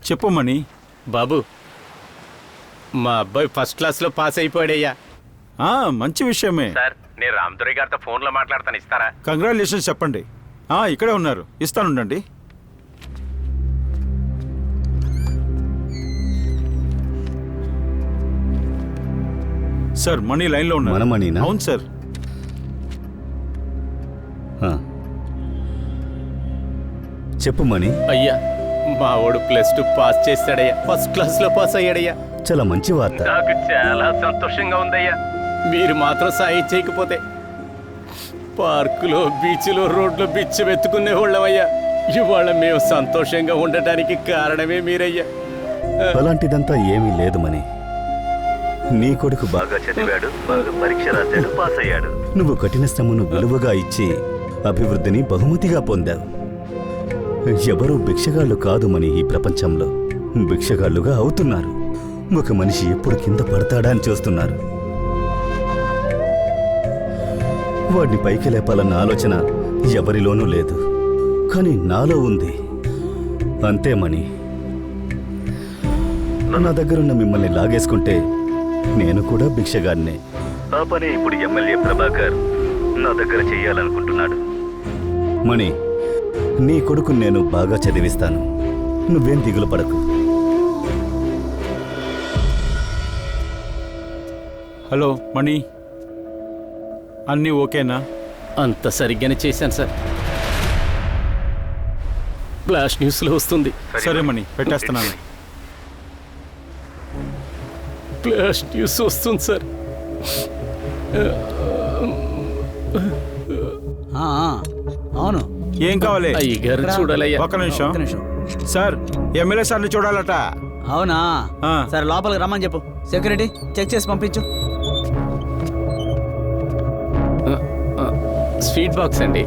చెప్పు మణి. బాబు, మా అబ్బాయి ఫస్ట్ క్లాస్లో పాస్ అయిపోయాడయ్యా. మంచి విషయమే సార్, నేను రామదురై గారితో ఫోన్లో మాట్లాడతాను, ఇస్తారా? కంగ్రాచులేషన్స్ చెప్పండి. ఇక్కడే ఉన్నారు, ఇస్తానుండండి. సార్, మనీ లైన్లో ఉన్నారు. మన మనీనా? అవును సార్. చెప్పు మణి. అయ్యా, మా వాడు +2 పాస్ చేస్తాడయ్యా, ఫస్ట్ క్లాస్లో పాస్ అయ్యాడయ్యా. చాలా మంచి వార్త. నాకు చాలా సంతోషంగా ఉందయ్యా. మీరు మాత్రం సాయం చేయకపోతే పార్కులో, బీచ్లో, రోడ్లో బిచ్చం ఎత్తుకునే వాళ్ళమయ్యా. ఇవాళ మేము సంతోషంగా ఉండటానికి కారణమే మీరయ్యా. అలాంటిదంతా ఏమీ లేదు మణి. నీ కొడుకు బాగా చదివాడు, బాగా పరీక్ష రాశాడు, పాస్ అయ్యాడు. నువ్వు కఠిన శ్రమను విలువగా ఇచ్చి అభివృద్ధిని బహుమతిగా పొందావు. ఎవరూ భిక్షగాళ్ళు కాదు మని ఈ ప్రపంచంలో భిక్షగాళ్ళుగా అవుతున్నారు. ఒక మనిషి ఎప్పుడు కింద పడతాడా అని చూస్తున్నారు. వాడిని పైకి లేపాలన్న ఆలోచన ఎవరిలోనూ లేదు, కానీ నాలో ఉంది. అంతే మణి. నా దగ్గరున్న మిమ్మల్ని లాగేసుకుంటే నేను కూడా భిక్షగాన్నే. ఆ పని ఇప్పుడు ఎమ్మెల్యే ప్రభాకర్ నా దగ్గర చెయ్యాలనుకుంటున్నాడు. మణి, నీ కొడుకుని నేను బాగా చదివిస్తాను, నువ్వేం దిగులు పడకు. హలో మణి, అన్నీ ఓకేనా? అంత సరిగ్గానే చేశాను సార్. ఫ్లాష్ న్యూస్లో వస్తుంది. సరే మణి, పెట్టేస్తున్నాను. ఫ్లాష్ న్యూస్ వస్తుంది సార్. అవును. ఏం కావాలి? అయ్యగారు చూడాలయ్యా. ఒక్క నిమిషం సార్, ఎమ్మెల్యే సార్ని చూడాలట. అవునా? సరే, లోపలికి రమ్మని చెప్పు. సెక్యూరిటీ చెక్ చేసి పంపించు. స్వీట్ బాక్స్ అండి.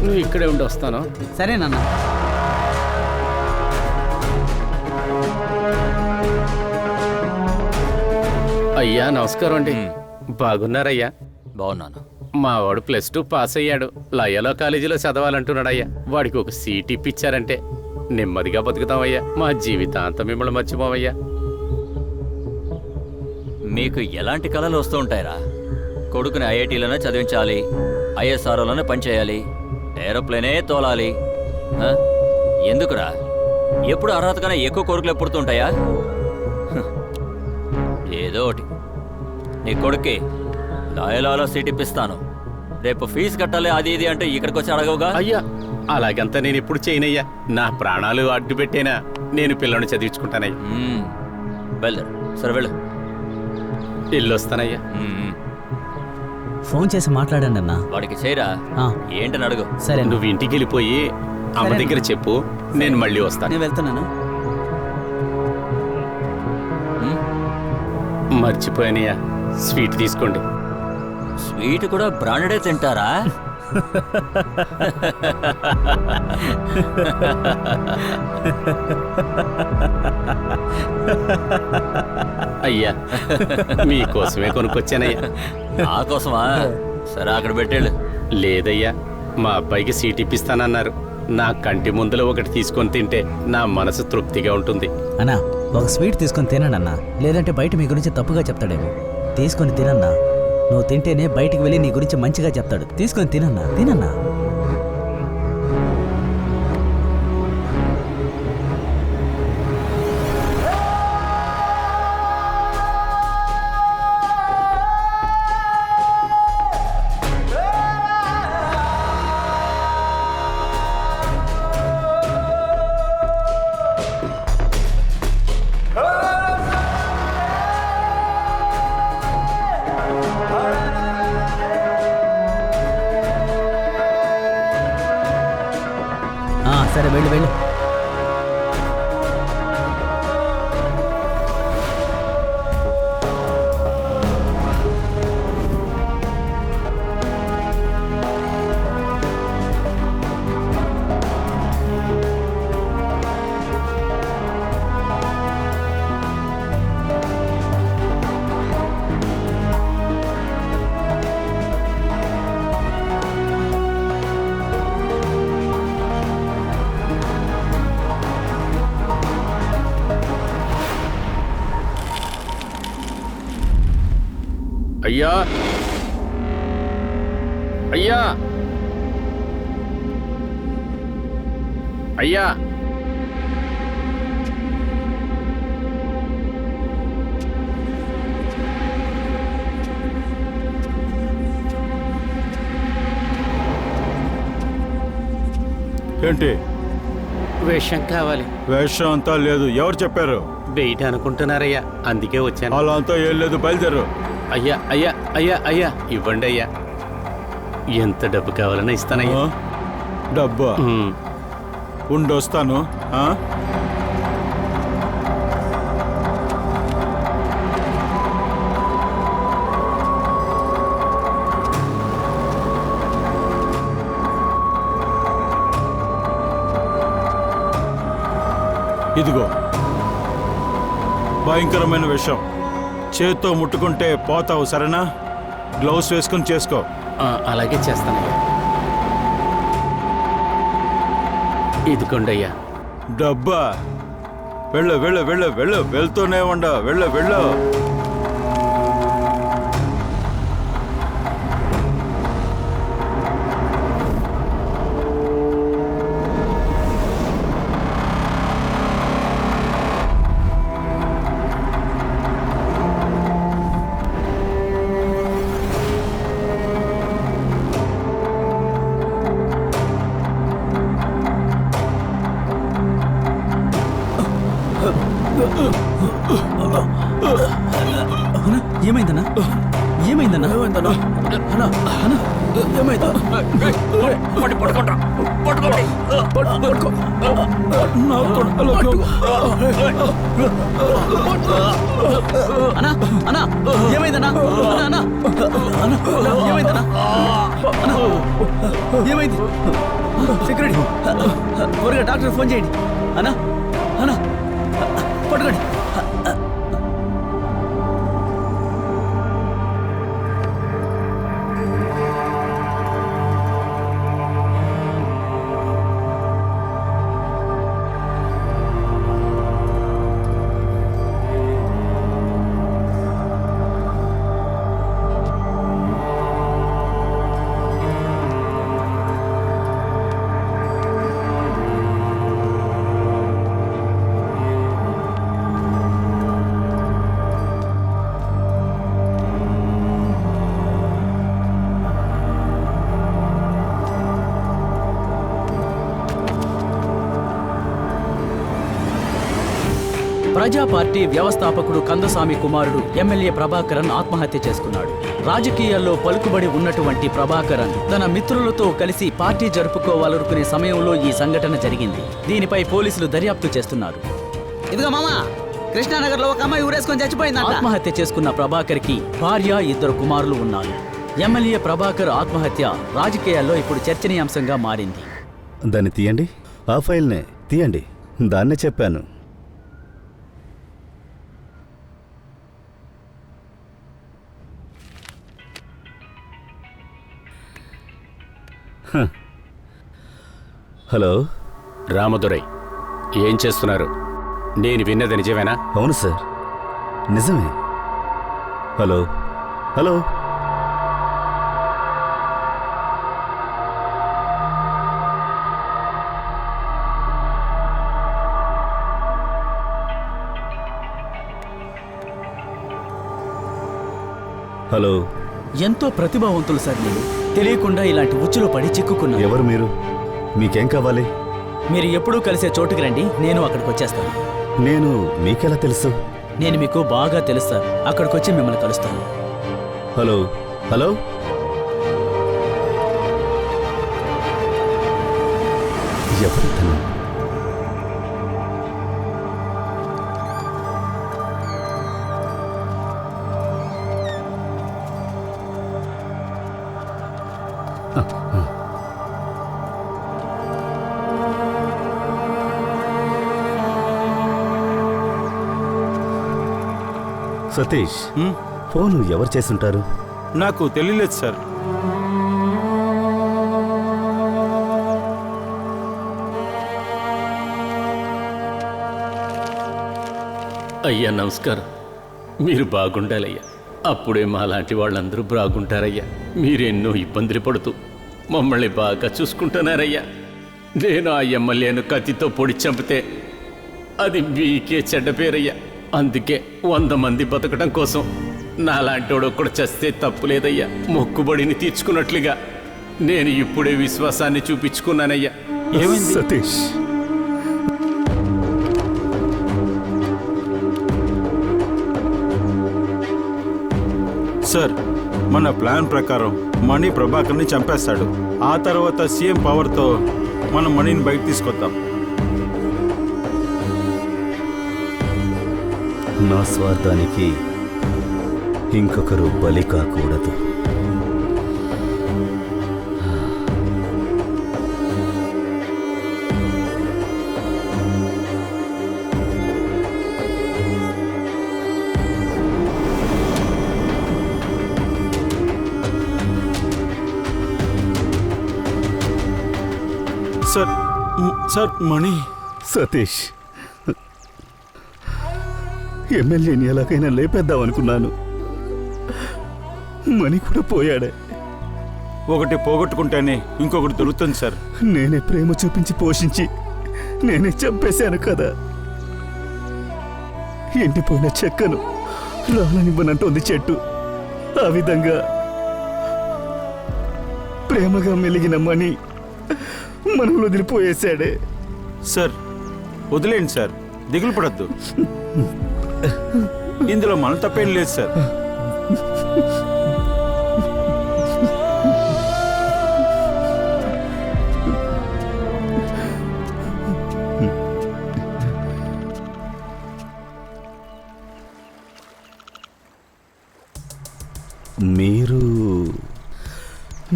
నువ్వు ఇక్కడే ఉండి వస్తాను. సరేనన్నా. అయ్యా నమస్కారం అండి. బాగున్నారయ్యా? బాగున్నాను. మా వాడు +2 పాస్ అయ్యాడు. లయలో కాలేజీలో చదవాలంటున్నాడయ్యా. వాడికి ఒక సీట్ ఇప్పించారంటే నెమ్మదిగా బతుకుతామయ్యా. మా జీవితాంతం మిమ్మల్ని మర్చిపోవయ్యా. మీకు ఎలాంటి కళలు వస్తూ ఉంటాయిరా? కొడుకుని ఐఐటీలోనే చదివించాలి, ఐఎస్ఆర్ఓలోనే పనిచేయాలి, ఏరోప్లేనే తోలాలి. ఆ? ఎందుకురా? ఎప్పుడు అర్హత కన్నా ఎక్కువ కోరికలు పుడుతుంటాయా? ఏదో ఒకటి నీ కొడుక్కి లాయలాలో సీట్ ఇప్పిస్తాను. రేపు ఫీజు కట్టాలి అది ఇది అంటే ఇక్కడికి వచ్చి అడగవుగా? అయ్యా అలాగంతా నేను ఎప్పుడు చేయనయ్యా. నా ప్రాణాలు అడ్డు పెట్టేనా నేను పిల్లని చదివించుకుంటానయ్యా. వెళ్ళు, సరే వెళ్ళు. వెళ్ళొస్తానయ్యా. ఫోన్ చేసి మాట్లాడండి అన్న. వాడికి చేయరా ఏంటని అడుగు. సరే నువ్వు ఇంటికి వెళ్ళిపోయి అమ్మ దగ్గర చెప్పు, నేను మళ్ళీ వస్తాను. నేను వెళ్తున్నాను. మర్చిపోయానయ్యా, స్వీట్ తీసుకోండి. స్వీట్ కూడా బ్రాండెడే తింటారా? అయ్యా మీకోసమే కొనుక్కొచ్చానయ్యా. నా కోసమా? సరే అక్కడ పెట్టేళ్ళు. లేదయ్యా, మా అబ్బాయికి సీట్ ఇప్పిస్తానన్నారు. నా కంటి ముందులో ఒకటి తీసుకొని తింటే నా మనసు తృప్తిగా ఉంటుంది. అన్నా ఒక స్వీట్ తీసుకొని తినండి అన్న, లేదంటే బయట మీ గురించి తప్పుగా చెప్తాడేమో. తీసుకొని తినన్నా, నువ్వు తింటేనే బయటికి వెళ్ళి నీ గురించి మంచిగా చెప్తాడు. తీసుకొని తినన్నా, తినన్నా. సరే వెళ్ళు వెళ్ళు. అయ్యా అయ్యా అయ్యా ఏంటి వేషం కావాలి. వేషం అంతా లేదు. ఎవరు చెప్పారు? బయట అనుకుంటున్నారయ్యా, అందుకే వచ్చాను. అలా అంతా ఏం లేదు, బయలుదేరు. అయ్యా అయ్యా అయ్యా అయ్యా ఇవ్వండి అయ్యా. ఎంత డబ్బు కావాలన్నా ఇస్తానయ్యా. డబ్బా? ఉండొస్తాను. ఇదిగో భయంకరమైన విషయం. చేత్తో ముట్టుకుంటే పోతావు, సరేనా? గ్లౌస్ వేసుకుని చేసుకో. అలాగే చేస్తానయ్యా. ఇదిగోండి అయ్యా డబ్బా. వెళ్ళు వెళ్ళు వెళ్ళు వెళ్ళు, వెళ్తూనే ఉండ. వెళ్ళు వెళ్ళు. ఏమైందన్నా? ఏమైందన్నా? ఏమైందన్నా? ఏమైందా? అన్నా అన్నా ఏమైందన్నా? అన్నా ఏమైందన్నా? ఏమైంది? సెక్యూరిటీ త్వరగా డాక్టర్ ఫోన్ చేయండి. అన్నా అన్నా పట్టుకోండి. ప్రజా పార్టీ వ్యవస్థాపకుడు కందస్వామి కుమారుడు ఎమ్మెల్యే ప్రభాకరన్ ఆత్మహత్య చేసుకున్నాడు. రాజకీయాల్లో పలుకుబడి ఉన్నటువంటి ప్రభాకరన్ తన మిత్రులతో కలిసి పార్టీ జరుపుకోవాలనుకునే సమయంలో ఈ సంఘటన జరిగింది. దీనిపై పోలీసులు దర్యాప్తు చేస్తున్నారు. ఇదిగో మామా, కృష్ణానగర్ లో ఒక అమ్మాయి ఊరేసుకొని చచ్చిపోయిందంట. ఆత్మహత్య చేసుకున్న ప్రభాకర్ కి భార్య, 2 కుమారులు ఉన్నారు. ఎమ్మెల్యే ప్రభాకర్ ఆత్మహత్య రాజకీయాల్లో ఇప్పుడు చర్చనీయాంశంగా మారింది. దాన్ని తీయండి, ఆ ఫైల్నే తీయండి, దాన్నే చెప్పాను. హలో రామదురై, ఏం చేస్తున్నారు? నేను విన్నది నిజమేనా? అవును సార్, నిజమే. Hello hello hello. ఎంతో ప్రతిభావంతులు సార్ మీరు. తెలియకుండా ఇలాంటి ఉచ్చులో పడి చిక్కుకున్నారు. ఎవరు మీరు? మీకేం కావాలి? మీరు ఎప్పుడూ కలిసే చోటుకి రండి, నేను అక్కడికి వచ్చేస్తాను. నేను మీకెలా తెలుసు? నేను మీకు బాగా తెలుసు సార్. అక్కడికి వచ్చి మిమ్మల్ని కలుస్తాను. హలో హలో ఎవరు? సతీష్, ఫోను ఎవరు చేసుంటారు? నాకు తెలియలేదు సార్. అయ్యా నమస్కారం. మీరు బాగుండాలయ్యా. అప్పుడే మా లాంటి వాళ్ళందరూ బాగుంటారయ్యా. మీరెన్నో ఇబ్బందులు పడుతూ మమ్మల్ని బాగా చూసుకుంటున్నారయ్యా. నేను ఆ ఎమ్మెల్యేను కత్తితో పొడి చంపితే అది మీకే చెడ్డ పేరయ్యా. అందుకే 100 మంది బతకడం కోసం నాలాంటోడు ఒక్కడు చస్తే తప్పులేదయ్యా. మొక్కుబడిని తీర్చుకున్నట్లుగా నేను ఇప్పుడే విశ్వాసాన్ని చూపించుకున్నానయ్యా. ఏమైంది సతీష్? సార్, మన ప్లాన్ ప్రకారం మణి ప్రభాకర్ని చంపేస్తాడు. ఆ తర్వాత సీఎం పవర్తో మనం మణిని బయట తీసుకొద్దాం. నా స్వార్థానికి ఇంకొకరు బలి కాకూడదు. సార్ మణి. సతీష్, ఎమ్మెల్యేని ఎలాగైనా లేపేద్దామనుకున్నాను. మణి కూడా పోయాడే. ఒకటి పోగొట్టుకుంటేనే ఇంకొకటి దొరుకుతుంది సార్. నేనే ప్రేమ చూపించి పోషించి నేనే చంపేశాను కదా. ఎండిపోయిన చెక్కను రాలనివ్వనంటోంది చెట్టు. ఆ విధంగా ప్రేమగా మెలిగిన మణి మనం వదిలిపోయేశాడే. సార్ వదిలేండి సార్, దిగులు పడద్దు. ఇందులో మన తప్పేం లేదు సార్.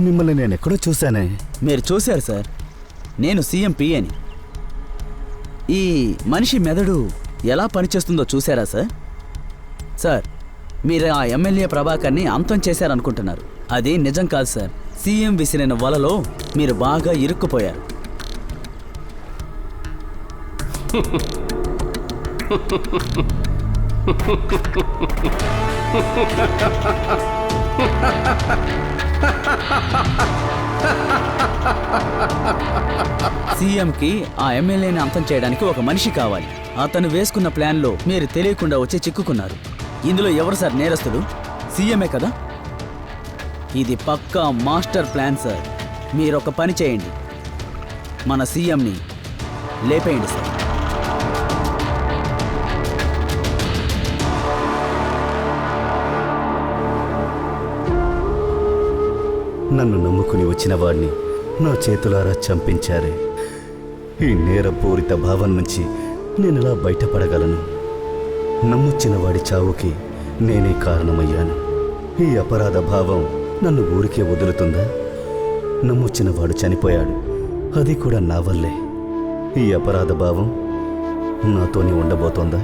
మిమ్మల్ని నేను ఎక్కడో చూశానే. మీరు చూశారు సార్, నేను సీఎం పిఏని. ఈ మనిషి మెదడు ఎలా పనిచేస్తుందో చూశారా సార్? సార్, మీరు ఆ ఎమ్మెల్యే ప్రభాకర్ని అంతం చేశారనుకుంటున్నారు. అది నిజం కాదు సార్. సీఎం విసిరిన వలలో మీరు బాగా ఇరుక్కుపోయారు. సీఎంకి ఆ ఎమ్మెల్యేని అంతం చేయడానికి ఒక మనిషి కావాలి. అతను వేసుకున్న ప్లాన్లో మీరు తెలియకుండా వచ్చి చిక్కుకున్నారు. ఇందులో ఎవరు సార్ నేరస్తుడు? సీఎంఏ కదా. ఇది పక్కా మాస్టర్ ప్లాన్ సార్. మీరొక పని చేయండి, మన సీఎంని లేపేయండి సార్. నన్ను నమ్ముకుని వచ్చిన వాడిని నా చేతులారా చంపించారే. ఈ నేరపూరిత భావం నుంచి నేనెలా బయటపడగలను? నమ్మొచ్చిన వాడి చావుకి నేనే కారణమయ్యాను. ఈ అపరాధ భావం నన్ను ఊరికే వదులుతుందా? నమ్మొచ్చిన వాడు చనిపోయాడు, అది కూడా నా వల్లే. ఈ అపరాధ భావం నాతోనే ఉండబోతోందా?